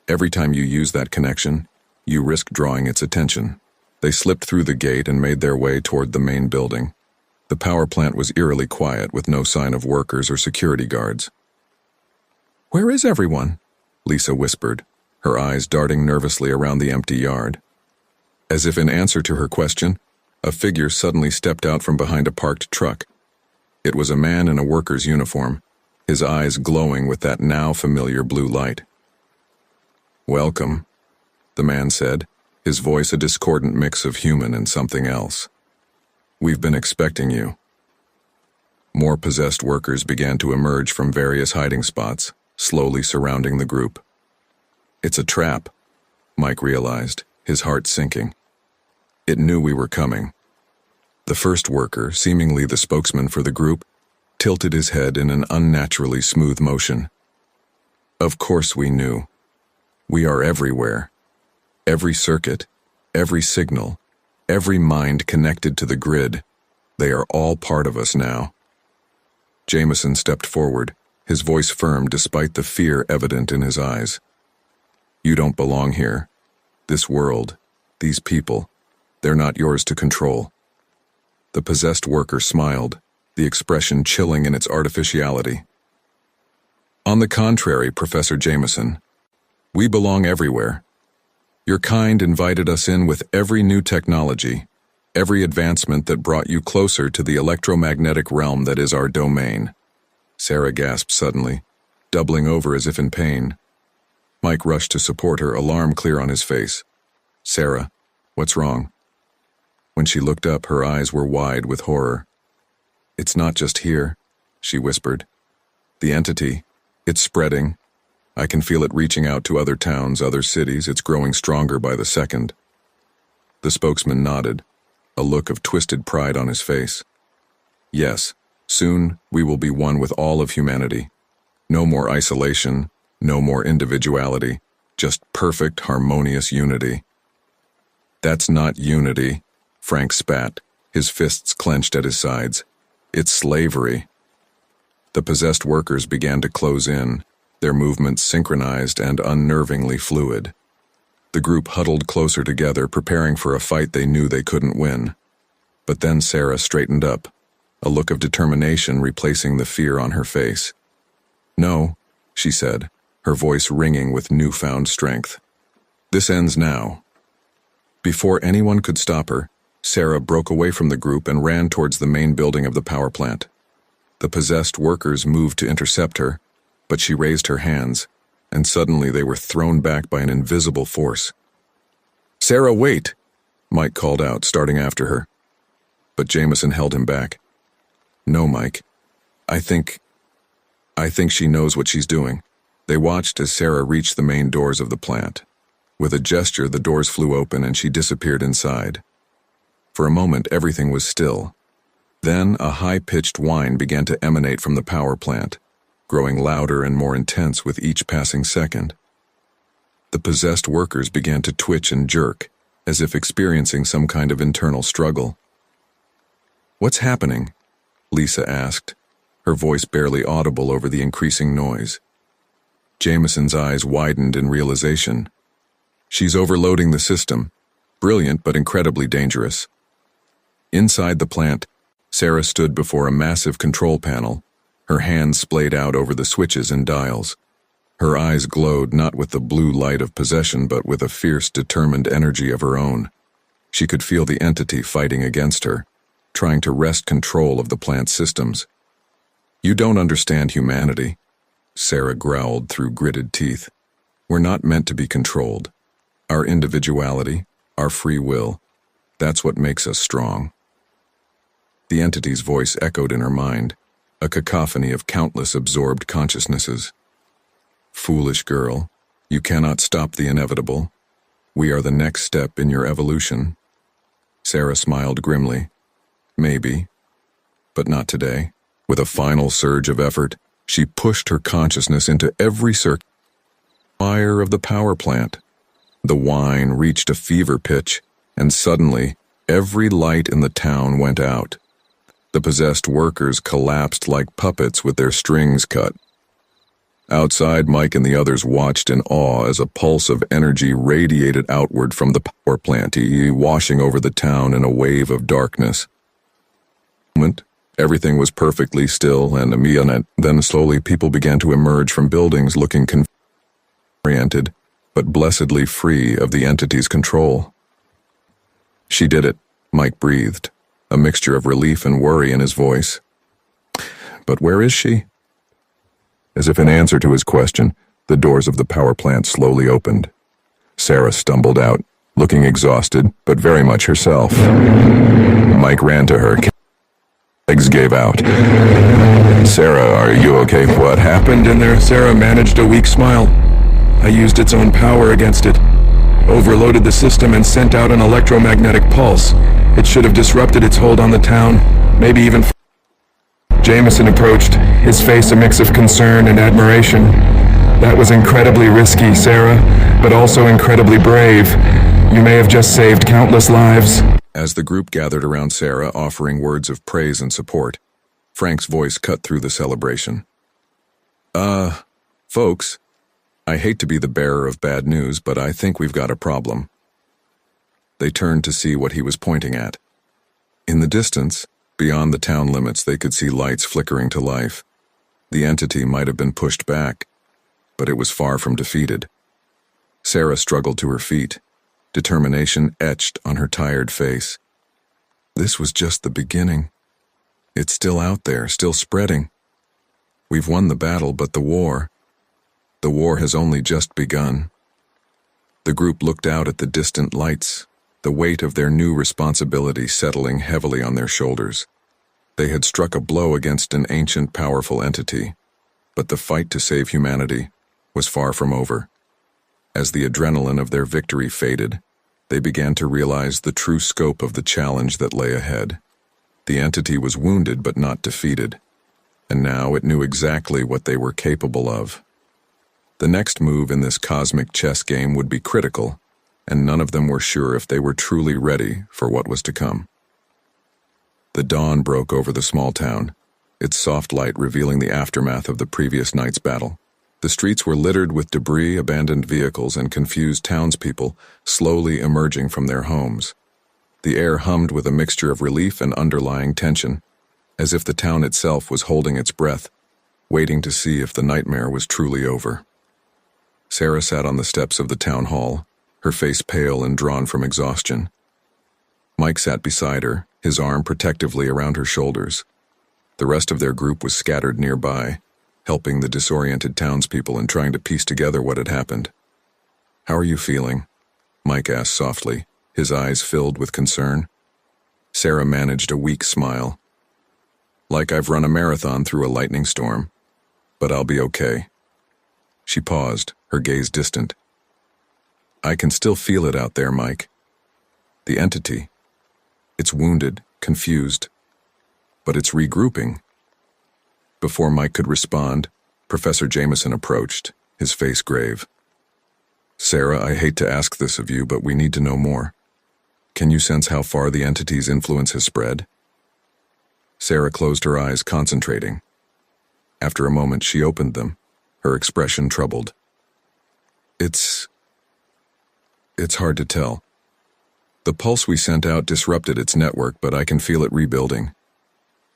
Every time you use that connection, you risk drawing its attention." They slipped through the gate and made their way toward the main building. The power plant was eerily quiet, with no sign of workers or security guards. "Where is everyone?" Lisa whispered, her eyes darting nervously around the empty yard. As if in answer to her question, a figure suddenly stepped out from behind a parked truck. It was a man in a worker's uniform, his eyes glowing with that now familiar blue light. "Welcome," the man said, his voice a discordant mix of human and something else. "We've been expecting you." More possessed workers began to emerge from various hiding spots, slowly surrounding the group. "It's a trap," Mike realized, his heart sinking. "It knew we were coming." The first worker, seemingly the spokesman for the group, tilted his head in an unnaturally smooth motion. "Of course we knew. We are everywhere. Every circuit, every signal, every mind connected to the grid, they are all part of us now." Jameson stepped forward, his voice firm despite the fear evident in his eyes. "You don't belong here. This world, these people, they're not yours to control." The possessed worker smiled, the expression chilling in its artificiality. "On the contrary, Professor Jameson, we belong everywhere. Your kind invited us in with every new technology, every advancement that brought you closer to the electromagnetic realm that is our domain." Sarah gasped suddenly, doubling over as if in pain. Mike rushed to support her, alarm clear on his face. "Sarah, what's wrong?" When she looked up, her eyes were wide with horror. "It's not just here," she whispered. "The entity, it's spreading. I can feel it reaching out to other towns, other cities. It's growing stronger by the second." The spokesman nodded, a look of twisted pride on his face. "Yes, soon we will be one with all of humanity. No more isolation, no more individuality, just perfect, harmonious unity." "That's not unity," Frank spat, his fists clenched at his sides. "It's slavery." The possessed workers began to close in, their movements synchronized and unnervingly fluid. The group huddled closer together, preparing for a fight they knew they couldn't win. But then Sarah straightened up, a look of determination replacing the fear on her face. "No," she said, her voice ringing with newfound strength. "This ends now." Before anyone could stop her, Sarah broke away from the group and ran towards the main building of the power plant. The possessed workers moved to intercept her, but she raised her hands, and suddenly they were thrown back by an invisible force. "Sarah, wait!" Mike called out, starting after her. But Jameson held him back. "No, Mike. I think she knows what she's doing." They watched as Sarah reached the main doors of the plant. With a gesture, the doors flew open and she disappeared inside. For a moment, everything was still. Then a high-pitched whine began to emanate from the power plant, growing louder and more intense with each passing second. The possessed workers began to twitch and jerk, as if experiencing some kind of internal struggle. "What's happening?" Lisa asked, her voice barely audible over the increasing noise. Jameson's eyes widened in realization. "She's overloading the system. Brilliant, but incredibly dangerous." Inside the plant, Sarah stood before a massive control panel, her hands splayed out over the switches and dials. Her eyes glowed not with the blue light of possession, but with a fierce, determined energy of her own. She could feel the entity fighting against her, trying to wrest control of the plant's systems. "You don't understand humanity," Sarah growled through gritted teeth. "We're not meant to be controlled. Our individuality, our free will, that's what makes us strong." The entity's voice echoed in her mind, a cacophony of countless absorbed consciousnesses. Foolish girl, you cannot stop the inevitable. We are the next step in your evolution. Sarah smiled grimly. Maybe, but not today. With a final surge of effort, she pushed her consciousness into every circuit. Fire of the power plant. The whine reached a fever pitch, and suddenly, every light in the town went out. The possessed workers collapsed like puppets with their strings cut. Outside, Mike and the others watched in awe as a pulse of energy radiated outward from the power plant, washing over the town in a wave of darkness. Everything was perfectly still and immediate. Then slowly people began to emerge from buildings looking oriented, but blessedly free of the entity's control. She did it, Mike breathed, a mixture of relief and worry in his voice. But where is she? As if in answer to his question, the doors of the power plant slowly opened. Sarah stumbled out, looking exhausted, but very much herself. Mike ran to her. Legs gave out. Sarah, are you okay? What happened in there? Sarah managed a weak smile. I used its own power against it. Overloaded the system and sent out an electromagnetic pulse. It should have disrupted its hold on the town, maybe even... Jameson approached, his face a mix of concern and admiration. That was incredibly risky, Sarah, but also incredibly brave. You may have just saved countless lives. As the group gathered around Sarah, offering words of praise and support, Frank's voice cut through the celebration. Folks, I hate to be the bearer of bad news, but I think we've got a problem. They turned to see what he was pointing at. In the distance, beyond the town limits, they could see lights flickering to life. The entity might have been pushed back, but it was far from defeated. Sarah struggled to her feet, determination etched on her tired face. This was just the beginning. It's still out there, still spreading. We've won the battle, but the war has only just begun. The group looked out at the distant lights, the weight of their new responsibility settling heavily on their shoulders. They had struck a blow against an ancient, powerful entity, but the fight to save humanity was far from over. As the adrenaline of their victory faded, they began to realize the true scope of the challenge that lay ahead. The entity was wounded but not defeated, and now it knew exactly what they were capable of. The next move in this cosmic chess game would be critical, and none of them were sure if they were truly ready for what was to come. The dawn broke over the small town, its soft light revealing the aftermath of the previous night's battle. The streets were littered with debris, abandoned vehicles, and confused townspeople slowly emerging from their homes. The air hummed with a mixture of relief and underlying tension, as if the town itself was holding its breath, waiting to see if the nightmare was truly over. Sarah sat on the steps of the town hall, her face pale and drawn from exhaustion. Mike sat beside her, his arm protectively around her shoulders. The rest of their group was scattered nearby, helping the disoriented townspeople and trying to piece together what had happened. "How are you feeling?" Mike asked softly, his eyes filled with concern. Sarah managed a weak smile. "Like I've run a marathon through a lightning storm, but I'll be okay." She paused, her gaze distant. "I can still feel it out there, Mike. The entity. It's wounded, confused, but it's regrouping." Before Mike could respond, Professor Jameson approached, his face grave. "Sarah, I hate to ask this of you, but we need to know more. Can you sense how far the entity's influence has spread?" Sarah closed her eyes, concentrating. After a moment, she opened them, her expression troubled. It's hard to tell. The pulse we sent out disrupted its network, but I can feel it rebuilding.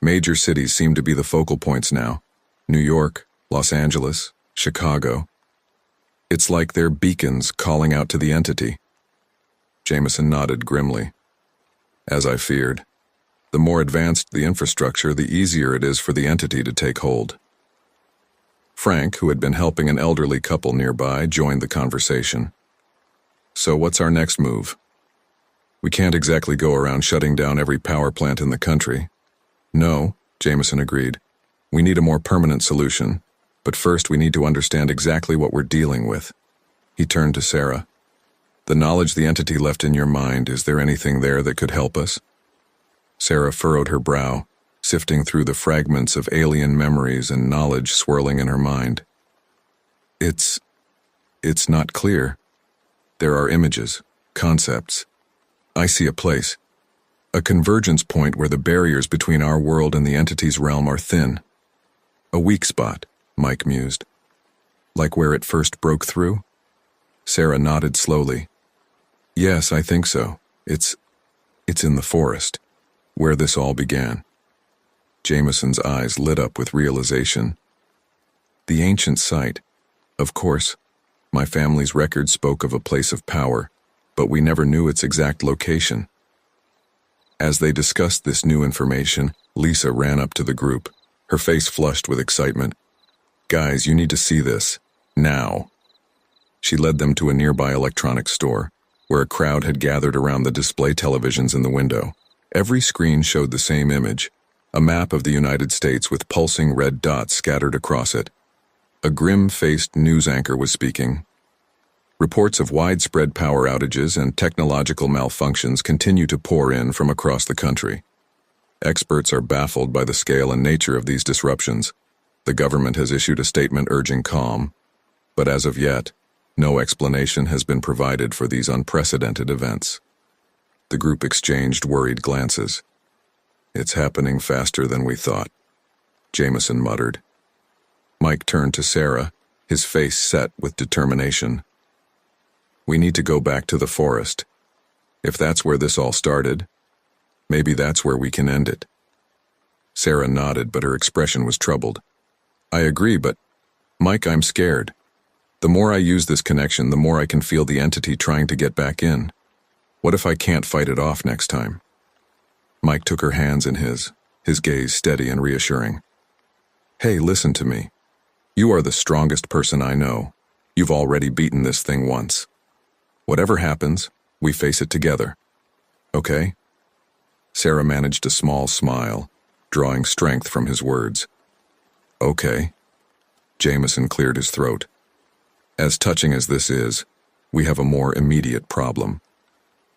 Major cities seem to be the focal points now. New York, Los Angeles, Chicago. It's like they're beacons calling out to the entity. Jameson nodded grimly. As I feared. The more advanced the infrastructure, the easier it is for the entity to take hold. Frank, who had been helping an elderly couple nearby, joined the conversation. "So what's our next move? We can't exactly go around shutting down every power plant in the country. No, Jameson agreed. We need a more permanent solution, but first we need to understand exactly what we're dealing with. He turned to Sarah. The knowledge the entity left in your mind, is there anything there that could help us? Sarah furrowed her brow, sifting through the fragments of alien memories and knowledge swirling in her mind. It's not clear. There are images, concepts. I see a place. A convergence point where the barriers between our world and the entity's realm are thin. A weak spot, Mike mused. Like where it first broke through? Sarah nodded slowly. Yes, I think so. It's in the forest, where this all began. Jameson's eyes lit up with realization. The ancient site. Of course, my family's records spoke of a place of power, but we never knew its exact location. As they discussed this new information, Lisa ran up to the group, her face flushed with excitement. Guys, you need to see this. Now. She led them to a nearby electronics store, where a crowd had gathered around the display televisions in the window. Every screen showed the same image, a map of the United States with pulsing red dots scattered across it. A grim-faced news anchor was speaking. Reports of widespread power outages and technological malfunctions continue to pour in from across the country. Experts are baffled by the scale and nature of these disruptions. The government has issued a statement urging calm, but as of yet, no explanation has been provided for these unprecedented events. The group exchanged worried glances. It's happening faster than we thought, Jameson muttered. Mike turned to Sarah, his face set with determination. We need to go back to the forest. If that's where this all started, maybe that's where we can end it. Sarah nodded, but her expression was troubled. I agree, but Mike, I'm scared. The more I use this connection, the more I can feel the entity trying to get back in. What if I can't fight it off next time? Mike took her hands in his gaze steady and reassuring. Hey, listen to me. You are the strongest person I know. You've already beaten this thing once. Whatever happens, we face it together. Okay? Sarah managed a small smile, drawing strength from his words. Okay. Jameson cleared his throat. As touching as this is, we have a more immediate problem.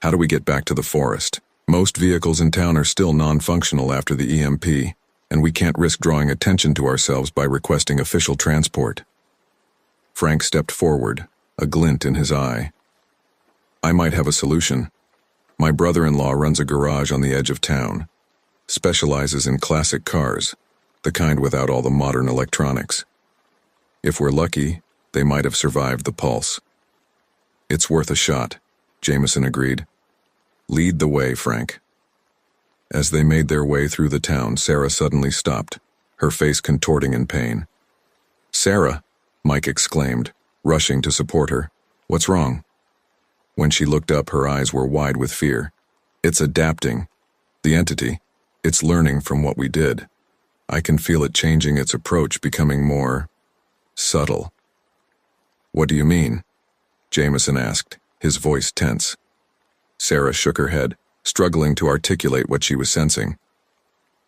How do we get back to the forest? Most vehicles in town are still non-functional after the EMP, and we can't risk drawing attention to ourselves by requesting official transport. Frank stepped forward, a glint in his eye. I might have a solution. My brother-in-law runs a garage on the edge of town, specializes in classic cars, the kind without all the modern electronics. If we're lucky, they might have survived the pulse. It's worth a shot, Jameson agreed. Lead the way, Frank. As they made their way through the town, Sarah suddenly stopped, her face contorting in pain. Sarah, Mike exclaimed, rushing to support her. What's wrong? When she looked up, her eyes were wide with fear. It's adapting. The entity. It's learning from what we did. I can feel it changing its approach, becoming more subtle. What do you mean? Jameson asked, his voice tense. Sarah shook her head, struggling to articulate what she was sensing.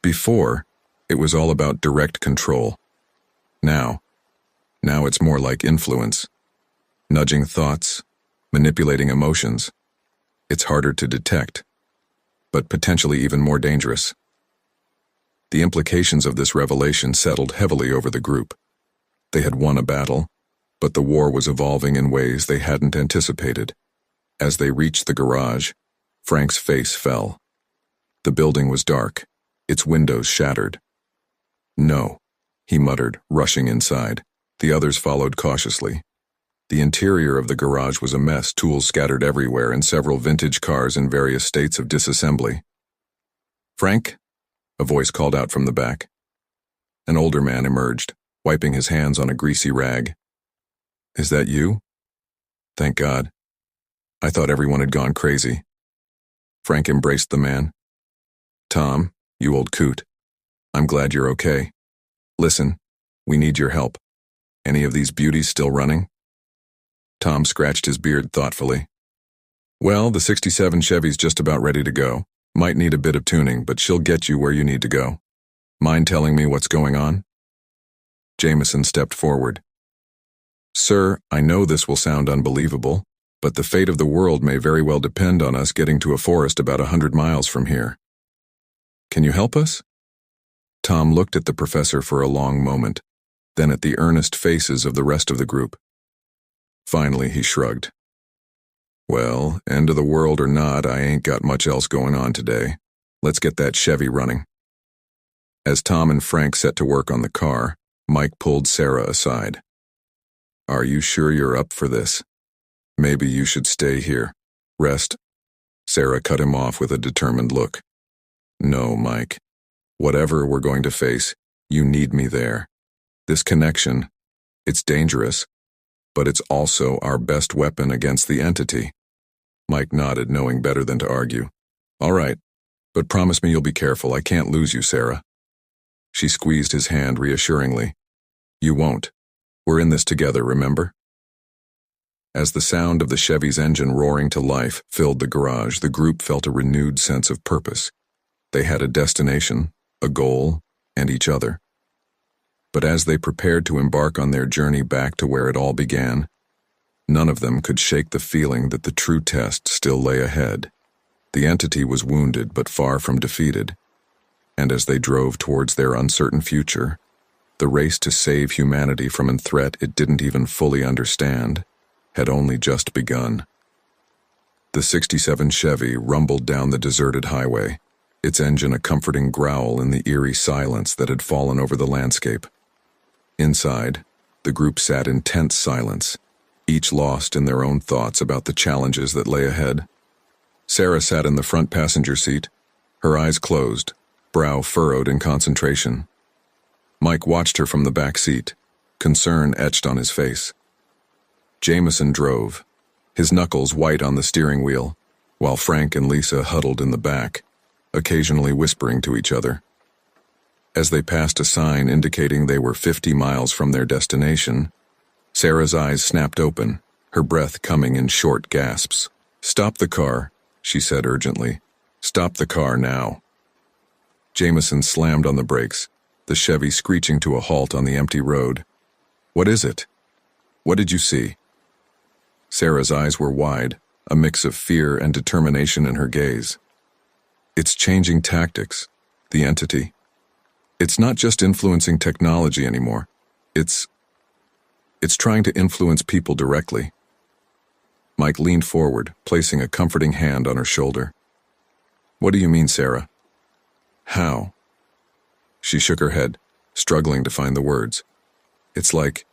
Before, it was all about direct control. Now it's more like influence. Nudging thoughts, manipulating emotions. It's harder to detect, but potentially even more dangerous. The implications of this revelation settled heavily over the group. They had won a battle, but the war was evolving in ways they hadn't anticipated. As they reached the garage, Frank's face fell. The building was dark, its windows shattered. No, he muttered, rushing inside. The others followed cautiously. The interior of the garage was a mess, tools scattered everywhere, and several vintage cars in various states of disassembly. Frank? A voice called out from the back. An older man emerged, wiping his hands on a greasy rag. Is that you? Thank God. I thought everyone had gone crazy. Frank embraced the man. Tom, you old coot. I'm glad you're okay. Listen, we need your help. Any of these beauties still running? Tom scratched his beard thoughtfully. Well, the 67 Chevy's just about ready to go. Might need a bit of tuning, but she'll get you where you need to go. Mind telling me what's going on? Jameson stepped forward. Sir, I know this will sound unbelievable, but the fate of the world may very well depend on us getting to a forest about 100 miles from here. Can you help us? Tom looked at the professor for a long moment, then at the earnest faces of the rest of the group. Finally, he shrugged. Well, end of the world or not, I ain't got much else going on today. Let's get that Chevy running. As Tom and Frank set to work on the car, Mike pulled Sarah aside. Are you sure you're up for this? Maybe you should stay here. Rest. Sarah cut him off with a determined look. No, Mike. Whatever we're going to face, you need me there. This connection, it's dangerous, but it's also our best weapon against the entity. Mike nodded, knowing better than to argue. All right, but promise me you'll be careful. I can't lose you, Sarah. She squeezed his hand reassuringly. You won't. We're in this together, remember? As the sound of the Chevy's engine roaring to life filled the garage, the group felt a renewed sense of purpose. They had a destination, a goal, and each other. But as they prepared to embark on their journey back to where it all began, none of them could shake the feeling that the true test still lay ahead. The entity was wounded but far from defeated, and as they drove towards their uncertain future, the race to save humanity from a threat it didn't even fully understand had only just begun. The '67 Chevy rumbled down the deserted highway, its engine a comforting growl in the eerie silence that had fallen over the landscape. Inside, the group sat in tense silence, each lost in their own thoughts about the challenges that lay ahead. Sarah sat in the front passenger seat, her eyes closed, brow furrowed in concentration. Mike watched her from the back seat, concern etched on his face. Jameson drove, his knuckles white on the steering wheel, while Frank and Lisa huddled in the back, occasionally whispering to each other. As they passed a sign indicating they were 50 miles from their destination, Sarah's eyes snapped open, her breath coming in short gasps. Stop the car, she said urgently. Stop the car now. Jameson slammed on the brakes, the Chevy screeching to a halt on the empty road. What is it? What did you see? Sarah's eyes were wide, a mix of fear and determination in her gaze. It's changing tactics, the entity. It's not just influencing technology anymore. It's trying to influence people directly. Mike leaned forward, placing a comforting hand on her shoulder. What do you mean, Sarah? How? She shook her head, struggling to find the words. It's like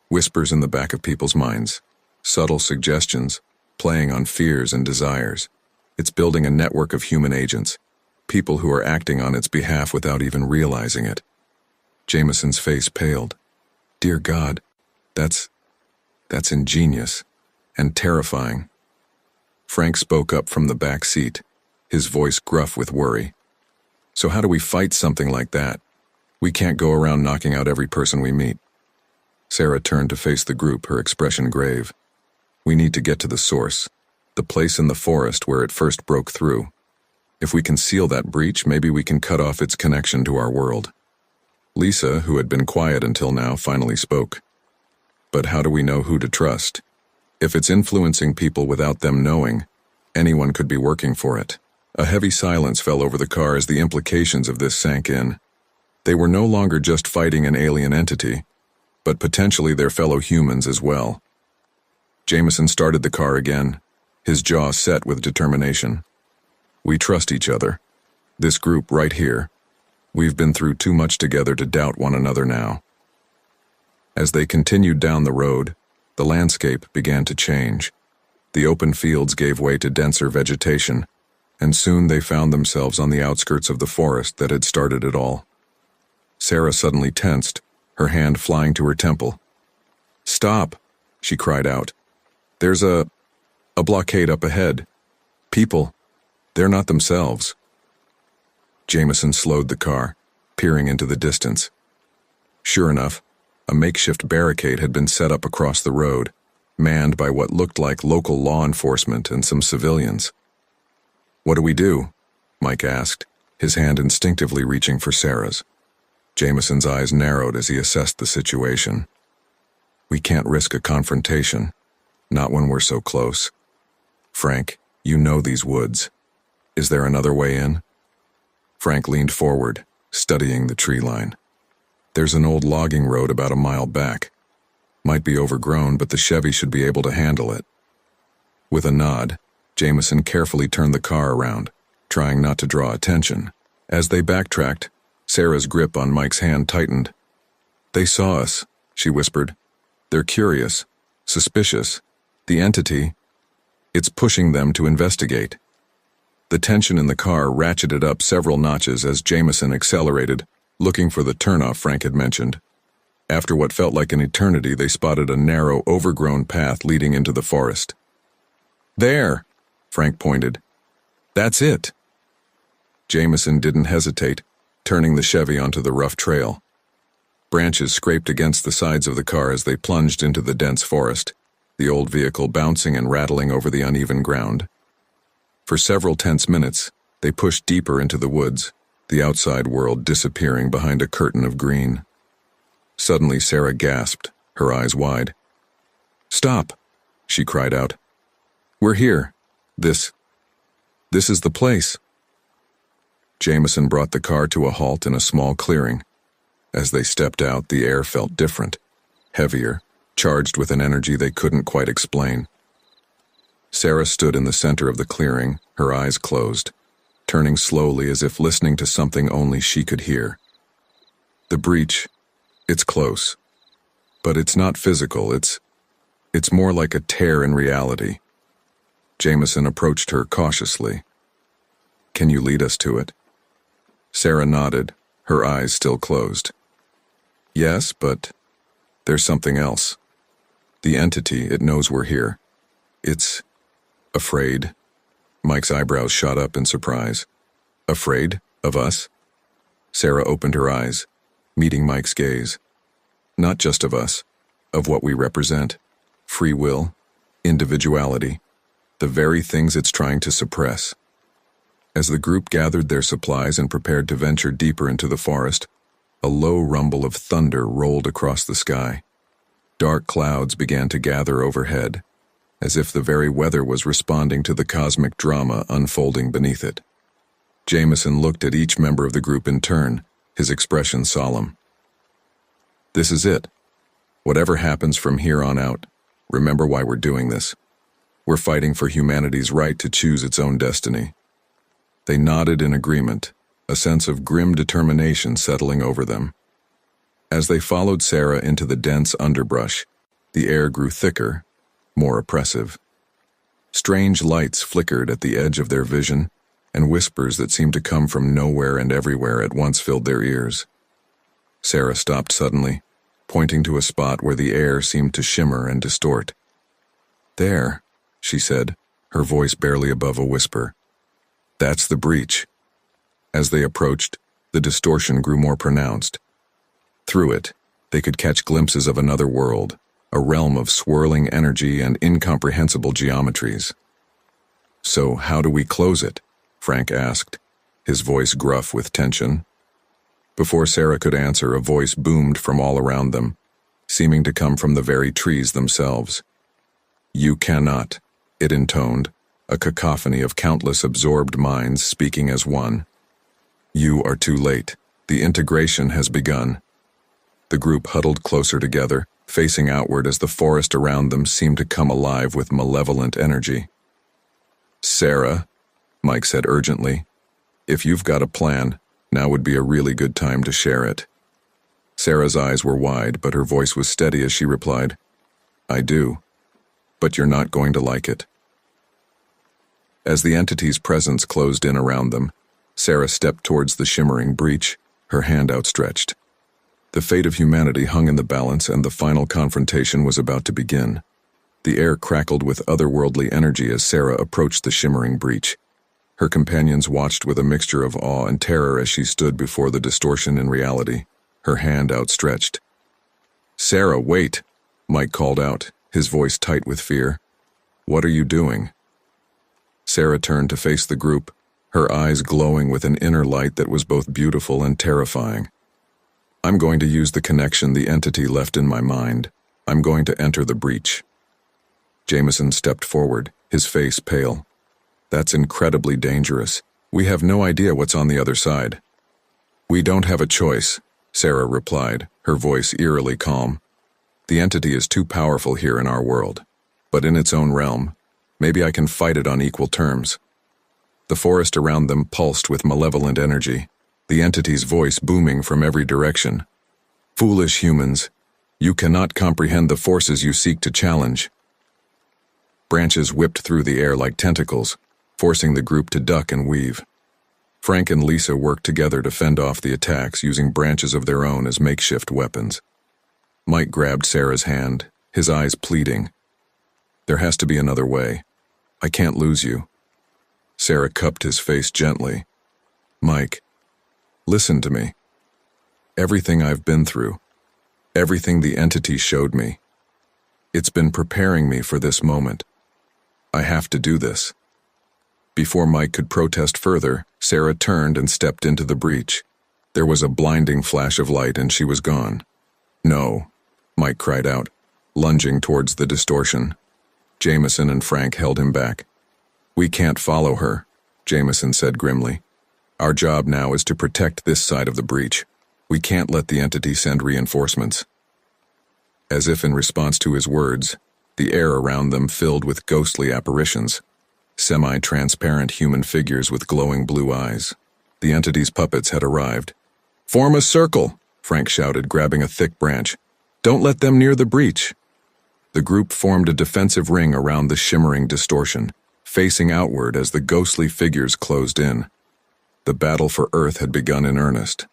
whispers in the back of people's minds, subtle suggestions, playing on fears and desires. It's building a network of human agents, people who are acting on its behalf without even realizing it. Jameson's face paled. Dear God, that's ingenious and terrifying. Frank spoke up from the back seat, his voice gruff with worry. So how do we fight something like that? We can't go around knocking out every person we meet. Sarah turned to face the group, her expression grave. We need to get to the source, the place in the forest where it first broke through. If we can seal that breach, maybe we can cut off its connection to our world. Lisa, who had been quiet until now, finally spoke. But how do we know who to trust? If it's influencing people without them knowing, anyone could be working for it. A heavy silence fell over the car as the implications of this sank in. They were no longer just fighting an alien entity, but potentially their fellow humans as well. Jameson started the car again, his jaw set with determination. We trust each other. This group right here. We've been through too much together to doubt one another now. As they continued down the road, the landscape began to change. The open fields gave way to denser vegetation, and soon they found themselves on the outskirts of the forest that had started it all. Sarah suddenly tensed, her hand flying to her temple. Stop, she cried out. There's a blockade up ahead. People, they're not themselves. Jameson slowed the car, peering into the distance. Sure enough, a makeshift barricade had been set up across the road, manned by what looked like local law enforcement and some civilians. What do we do? Mike asked, his hand instinctively reaching for Sarah's. Jameson's eyes narrowed as he assessed the situation. We can't risk a confrontation, not when we're so close. Frank, you know these woods. Is there another way in? Frank leaned forward, studying the tree line. There's an old logging road about a mile back. Might be overgrown, but the Chevy should be able to handle it. With a nod, Jameson carefully turned the car around, trying not to draw attention. As they backtracked, Sarah's grip on Mike's hand tightened. They saw us, she whispered. They're curious, suspicious. The entity, it's pushing them to investigate. The tension in the car ratcheted up several notches as Jameson accelerated, looking for the turnoff Frank had mentioned. After what felt like an eternity, they spotted a narrow, overgrown path leading into the forest. There, Frank pointed. That's it. Jameson didn't hesitate, turning the Chevy onto the rough trail. Branches scraped against the sides of the car as they plunged into the dense forest, the old vehicle bouncing and rattling over the uneven ground. For several tense minutes, they pushed deeper into the woods, the outside world disappearing behind a curtain of green. Suddenly, Sarah gasped, her eyes wide. Stop, she cried out. We're here. This is the place. Jameson brought the car to a halt in a small clearing. As they stepped out, the air felt different, heavier, charged with an energy they couldn't quite explain. Sarah stood in the center of the clearing, her eyes closed, turning slowly as if listening to something only she could hear. The breach, it's close. But it's not physical, it's more like a tear in reality. Jameson approached her cautiously. Can you lead us to it? Sarah nodded, her eyes still closed. Yes, but there's something else. The entity, it knows we're here. It's afraid. Mike's eyebrows shot up in surprise. Afraid of us? Sarah opened her eyes, meeting Mike's gaze. Not just of us, of what we represent. Free will, individuality, the very things it's trying to suppress. As the group gathered their supplies and prepared to venture deeper into the forest, a low rumble of thunder rolled across the sky. Dark clouds began to gather overhead, as if the very weather was responding to the cosmic drama unfolding beneath it. Jameson looked at each member of the group in turn, his expression solemn. This is it. Whatever happens from here on out, remember why we're doing this. We're fighting for humanity's right to choose its own destiny. They nodded in agreement, a sense of grim determination settling over them. As they followed Sarah into the dense underbrush, the air grew thicker, more oppressive. Strange lights flickered at the edge of their vision, and whispers that seemed to come from nowhere and everywhere at once filled their ears. Sarah stopped suddenly, pointing to a spot where the air seemed to shimmer and distort. There, she said, her voice barely above a whisper. That's the breach. As they approached, the distortion grew more pronounced. Through it, they could catch glimpses of another world, a realm of swirling energy and incomprehensible geometries. So how do we close it? Frank asked, his voice gruff with tension. Before Sarah could answer, a voice boomed from all around them, seeming to come from the very trees themselves. You cannot, it intoned, a cacophony of countless absorbed minds speaking as one. You are too late. The integration has begun. The group huddled closer together, facing outward as the forest around them seemed to come alive with malevolent energy. Sarah, Mike said urgently, if you've got a plan, now would be a really good time to share it. Sarah's eyes were wide, but her voice was steady as she replied, I do, but you're not going to like it. As the entity's presence closed in around them, Sarah stepped towards the shimmering breach, her hand outstretched. The fate of humanity hung in the balance, and the final confrontation was about to begin. The air crackled with otherworldly energy as Sarah approached the shimmering breach. Her companions watched with a mixture of awe and terror as she stood before the distortion in reality, her hand outstretched. Sarah, wait, Mike called out, his voice tight with fear. What are you doing? Sarah turned to face the group, her eyes glowing with an inner light that was both beautiful and terrifying. I'm going to use the connection the entity left in my mind. I'm going to enter the breach. Jameson stepped forward, his face pale. That's incredibly dangerous. We have no idea what's on the other side. We don't have a choice, Sarah replied, her voice eerily calm. The entity is too powerful here in our world, but in its own realm, maybe I can fight it on equal terms. The forest around them pulsed with malevolent energy, the entity's voice booming from every direction. Foolish humans, you cannot comprehend the forces you seek to challenge. Branches whipped through the air like tentacles, forcing the group to duck and weave. Frank and Lisa worked together to fend off the attacks using branches of their own as makeshift weapons. Mike grabbed Sarah's hand, his eyes pleading. There has to be another way. I can't lose you. Sarah cupped his face gently. Mike, listen to me. Everything I've been through, everything the entity showed me, it's been preparing me for this moment. I have to do this. Before Mike could protest further, Sarah turned and stepped into the breach. There was a blinding flash of light and she was gone. No, Mike cried out, lunging towards the distortion. Jameson and Frank held him back. We can't follow her, Jameson said grimly. Our job now is to protect this side of the breach. We can't let the entity send reinforcements. As if in response to his words, the air around them filled with ghostly apparitions. Semi-transparent human figures with glowing blue eyes. The entity's puppets had arrived. Form a circle, Frank shouted, grabbing a thick branch. Don't let them near the breach. The group formed a defensive ring around the shimmering distortion, facing outward as the ghostly figures closed in. The battle for Earth had begun in earnest.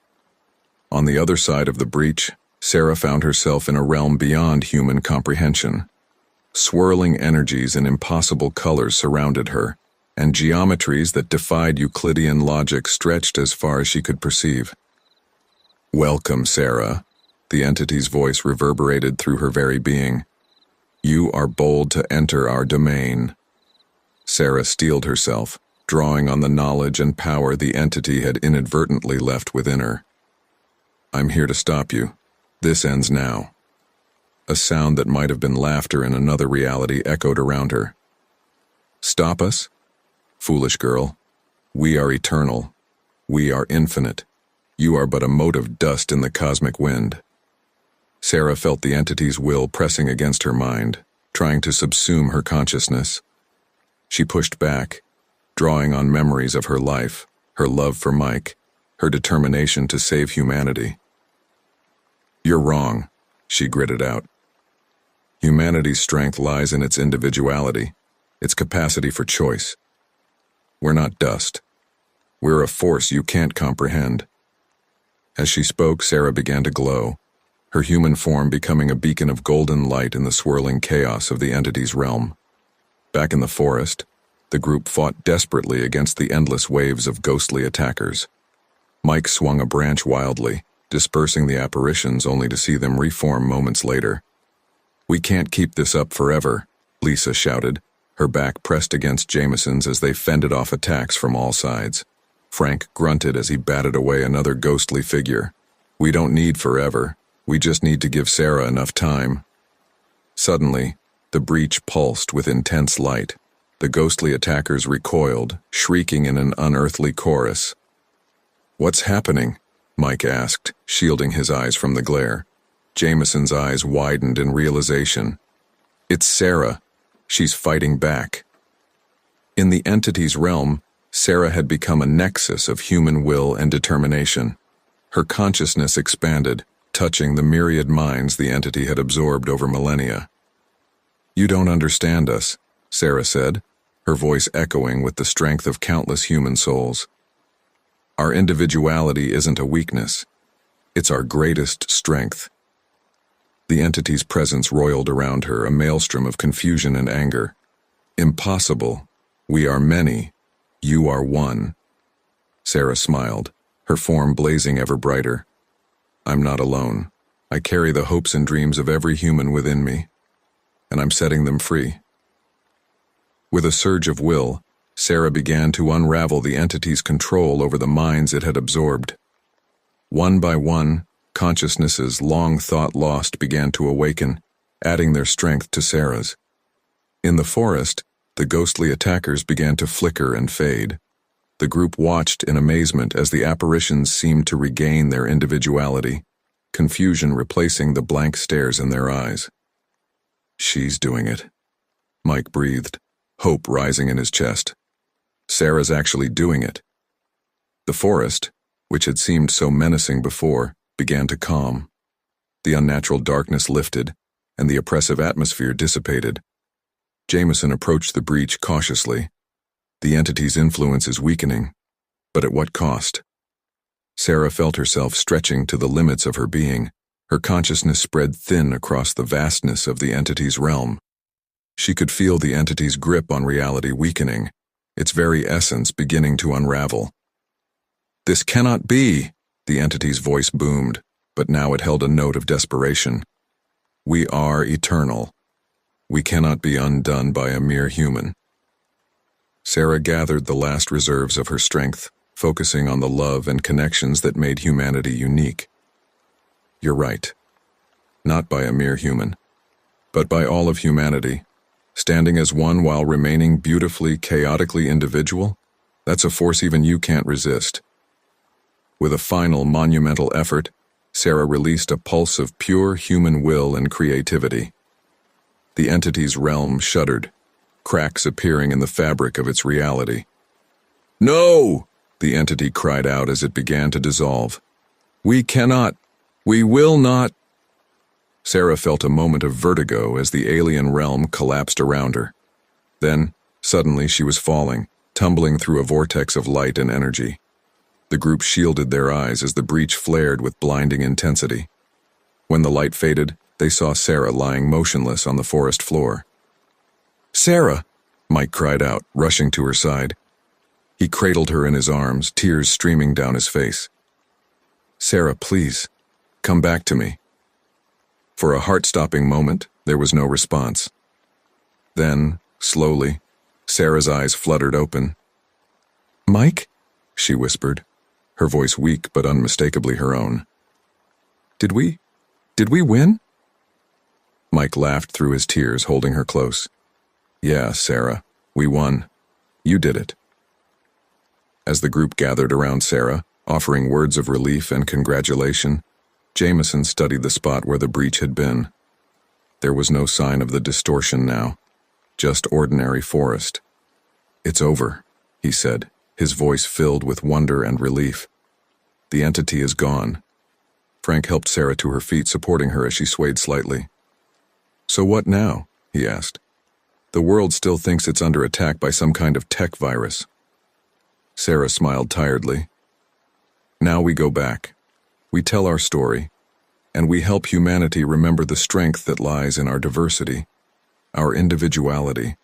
On the other side of the breach, Sarah found herself in a realm beyond human comprehension. Swirling energies and impossible colors surrounded her, and geometries that defied Euclidean logic stretched as far as she could perceive. Welcome, Sarah, the entity's voice reverberated through her very being. You are bold to enter our domain. Sarah steeled herself, drawing on the knowledge and power the entity had inadvertently left within her. I'm here to stop you. This ends now. A sound that might have been laughter in another reality echoed around her. Stop us? Foolish girl. We are eternal. We are infinite. You are but a mote of dust in the cosmic wind. Sarah felt the entity's will pressing against her mind, trying to subsume her consciousness. She pushed back, drawing on memories of her life, her love for Mike, her determination to save humanity. You're wrong, she gritted out. Humanity's strength lies in its individuality, its capacity for choice. We're not dust. We're a force you can't comprehend. As she spoke, Sarah began to glow, her human form becoming a beacon of golden light in the swirling chaos of the entity's realm. Back in the forest, the group fought desperately against the endless waves of ghostly attackers. Mike swung a branch wildly, dispersing the apparitions only to see them reform moments later. We can't keep this up forever, Lisa shouted, her back pressed against Jameson's as they fended off attacks from all sides. Frank grunted as he batted away another ghostly figure. We don't need forever. We just need to give Sarah enough time. Suddenly, the breach pulsed with intense light. The ghostly attackers recoiled, shrieking in an unearthly chorus. What's happening? Mike asked, shielding his eyes from the glare. Jameson's eyes widened in realization. It's Sarah. She's fighting back. In the entity's realm, Sarah had become a nexus of human will and determination. Her consciousness expanded, touching the myriad minds the entity had absorbed over millennia. You don't understand us, Sarah said, her voice echoing with the strength of countless human souls. Our individuality isn't a weakness. It's our greatest strength. The entity's presence roiled around her, a maelstrom of confusion and anger. Impossible. We are many. You are one. Sarah smiled, her form blazing ever brighter. I'm not alone. I carry the hopes and dreams of every human within me, and I'm setting them free. With a surge of will, Sarah began to unravel the entity's control over the minds it had absorbed. One by one, consciousnesses long thought lost began to awaken, adding their strength to Sarah's. In the forest, the ghostly attackers began to flicker and fade. The group watched in amazement as the apparitions seemed to regain their individuality, confusion replacing the blank stares in their eyes. "She's doing it," Mike breathed, hope rising in his chest. Sarah's actually doing it. The forest, which had seemed so menacing before, began to calm. The unnatural darkness lifted, and the oppressive atmosphere dissipated. Jameson approached the breach cautiously. The entity's influence is weakening, but at what cost? Sarah felt herself stretching to the limits of her being, her consciousness spread thin across the vastness of the entity's realm. She could feel the entity's grip on reality weakening, its very essence beginning to unravel. "This cannot be," the entity's voice boomed, but now it held a note of desperation. "We are eternal. We cannot be undone by a mere human." Sarah gathered the last reserves of her strength, focusing on the love and connections that made humanity unique. "You're right. Not by a mere human, but by all of humanity. Standing as one while remaining beautifully, chaotically individual, that's a force even you can't resist." With a final monumental effort, Sarah released a pulse of pure human will and creativity. The entity's realm shuddered, cracks appearing in the fabric of its reality. "No!" the entity cried out as it began to dissolve. "We cannot. We will not." Sarah felt a moment of vertigo as the alien realm collapsed around her. Then, suddenly she was falling, tumbling through a vortex of light and energy. The group shielded their eyes as the breach flared with blinding intensity. When the light faded, they saw Sarah lying motionless on the forest floor. "Sarah!" Mike cried out, rushing to her side. He cradled her in his arms, tears streaming down his face. "Sarah, please, come back to me." For a heart-stopping moment, there was no response. Then, slowly, Sarah's eyes fluttered open. "Mike?" she whispered, her voice weak but unmistakably her own. Did we win?" Mike laughed through his tears, holding her close. "Yeah, Sarah, we won. You did it." As the group gathered around Sarah, offering words of relief and congratulation, Jameson studied the spot where the breach had been. There was no sign of the distortion now, just ordinary forest. "It's over," he said, his voice filled with wonder and relief. "The entity is gone." Frank helped Sarah to her feet, supporting her as she swayed slightly. "So what now?" he asked. "The world still thinks it's under attack by some kind of tech virus." Sarah smiled tiredly. "Now we go back. We tell our story, and we help humanity remember the strength that lies in our diversity, our individuality."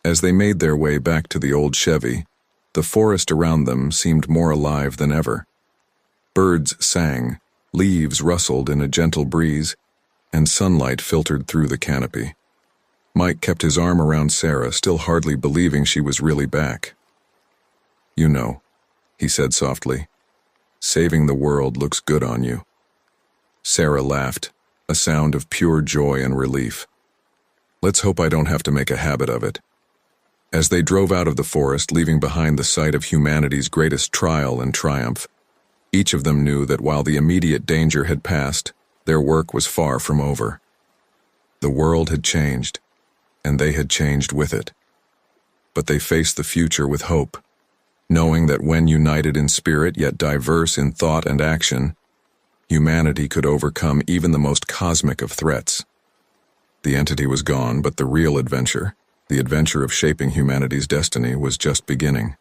As they made their way back to the old Chevy, the forest around them seemed more alive than ever. Birds sang, leaves rustled in a gentle breeze, and sunlight filtered through the canopy. Mike kept his arm around Sarah, still hardly believing she was really back. "You know," he said softly, "saving the world looks good on you." Sarah laughed, a sound of pure joy and relief. "Let's hope I don't have to make a habit of it." As they drove out of the forest, leaving behind the site of humanity's greatest trial and triumph, each of them knew that while the immediate danger had passed, their work was far from over. The world had changed, and they had changed with it. But they faced the future with hope, knowing that when united in spirit yet diverse in thought and action, humanity could overcome even the most cosmic of threats. The entity was gone, but the real adventure, the adventure of shaping humanity's destiny, was just beginning.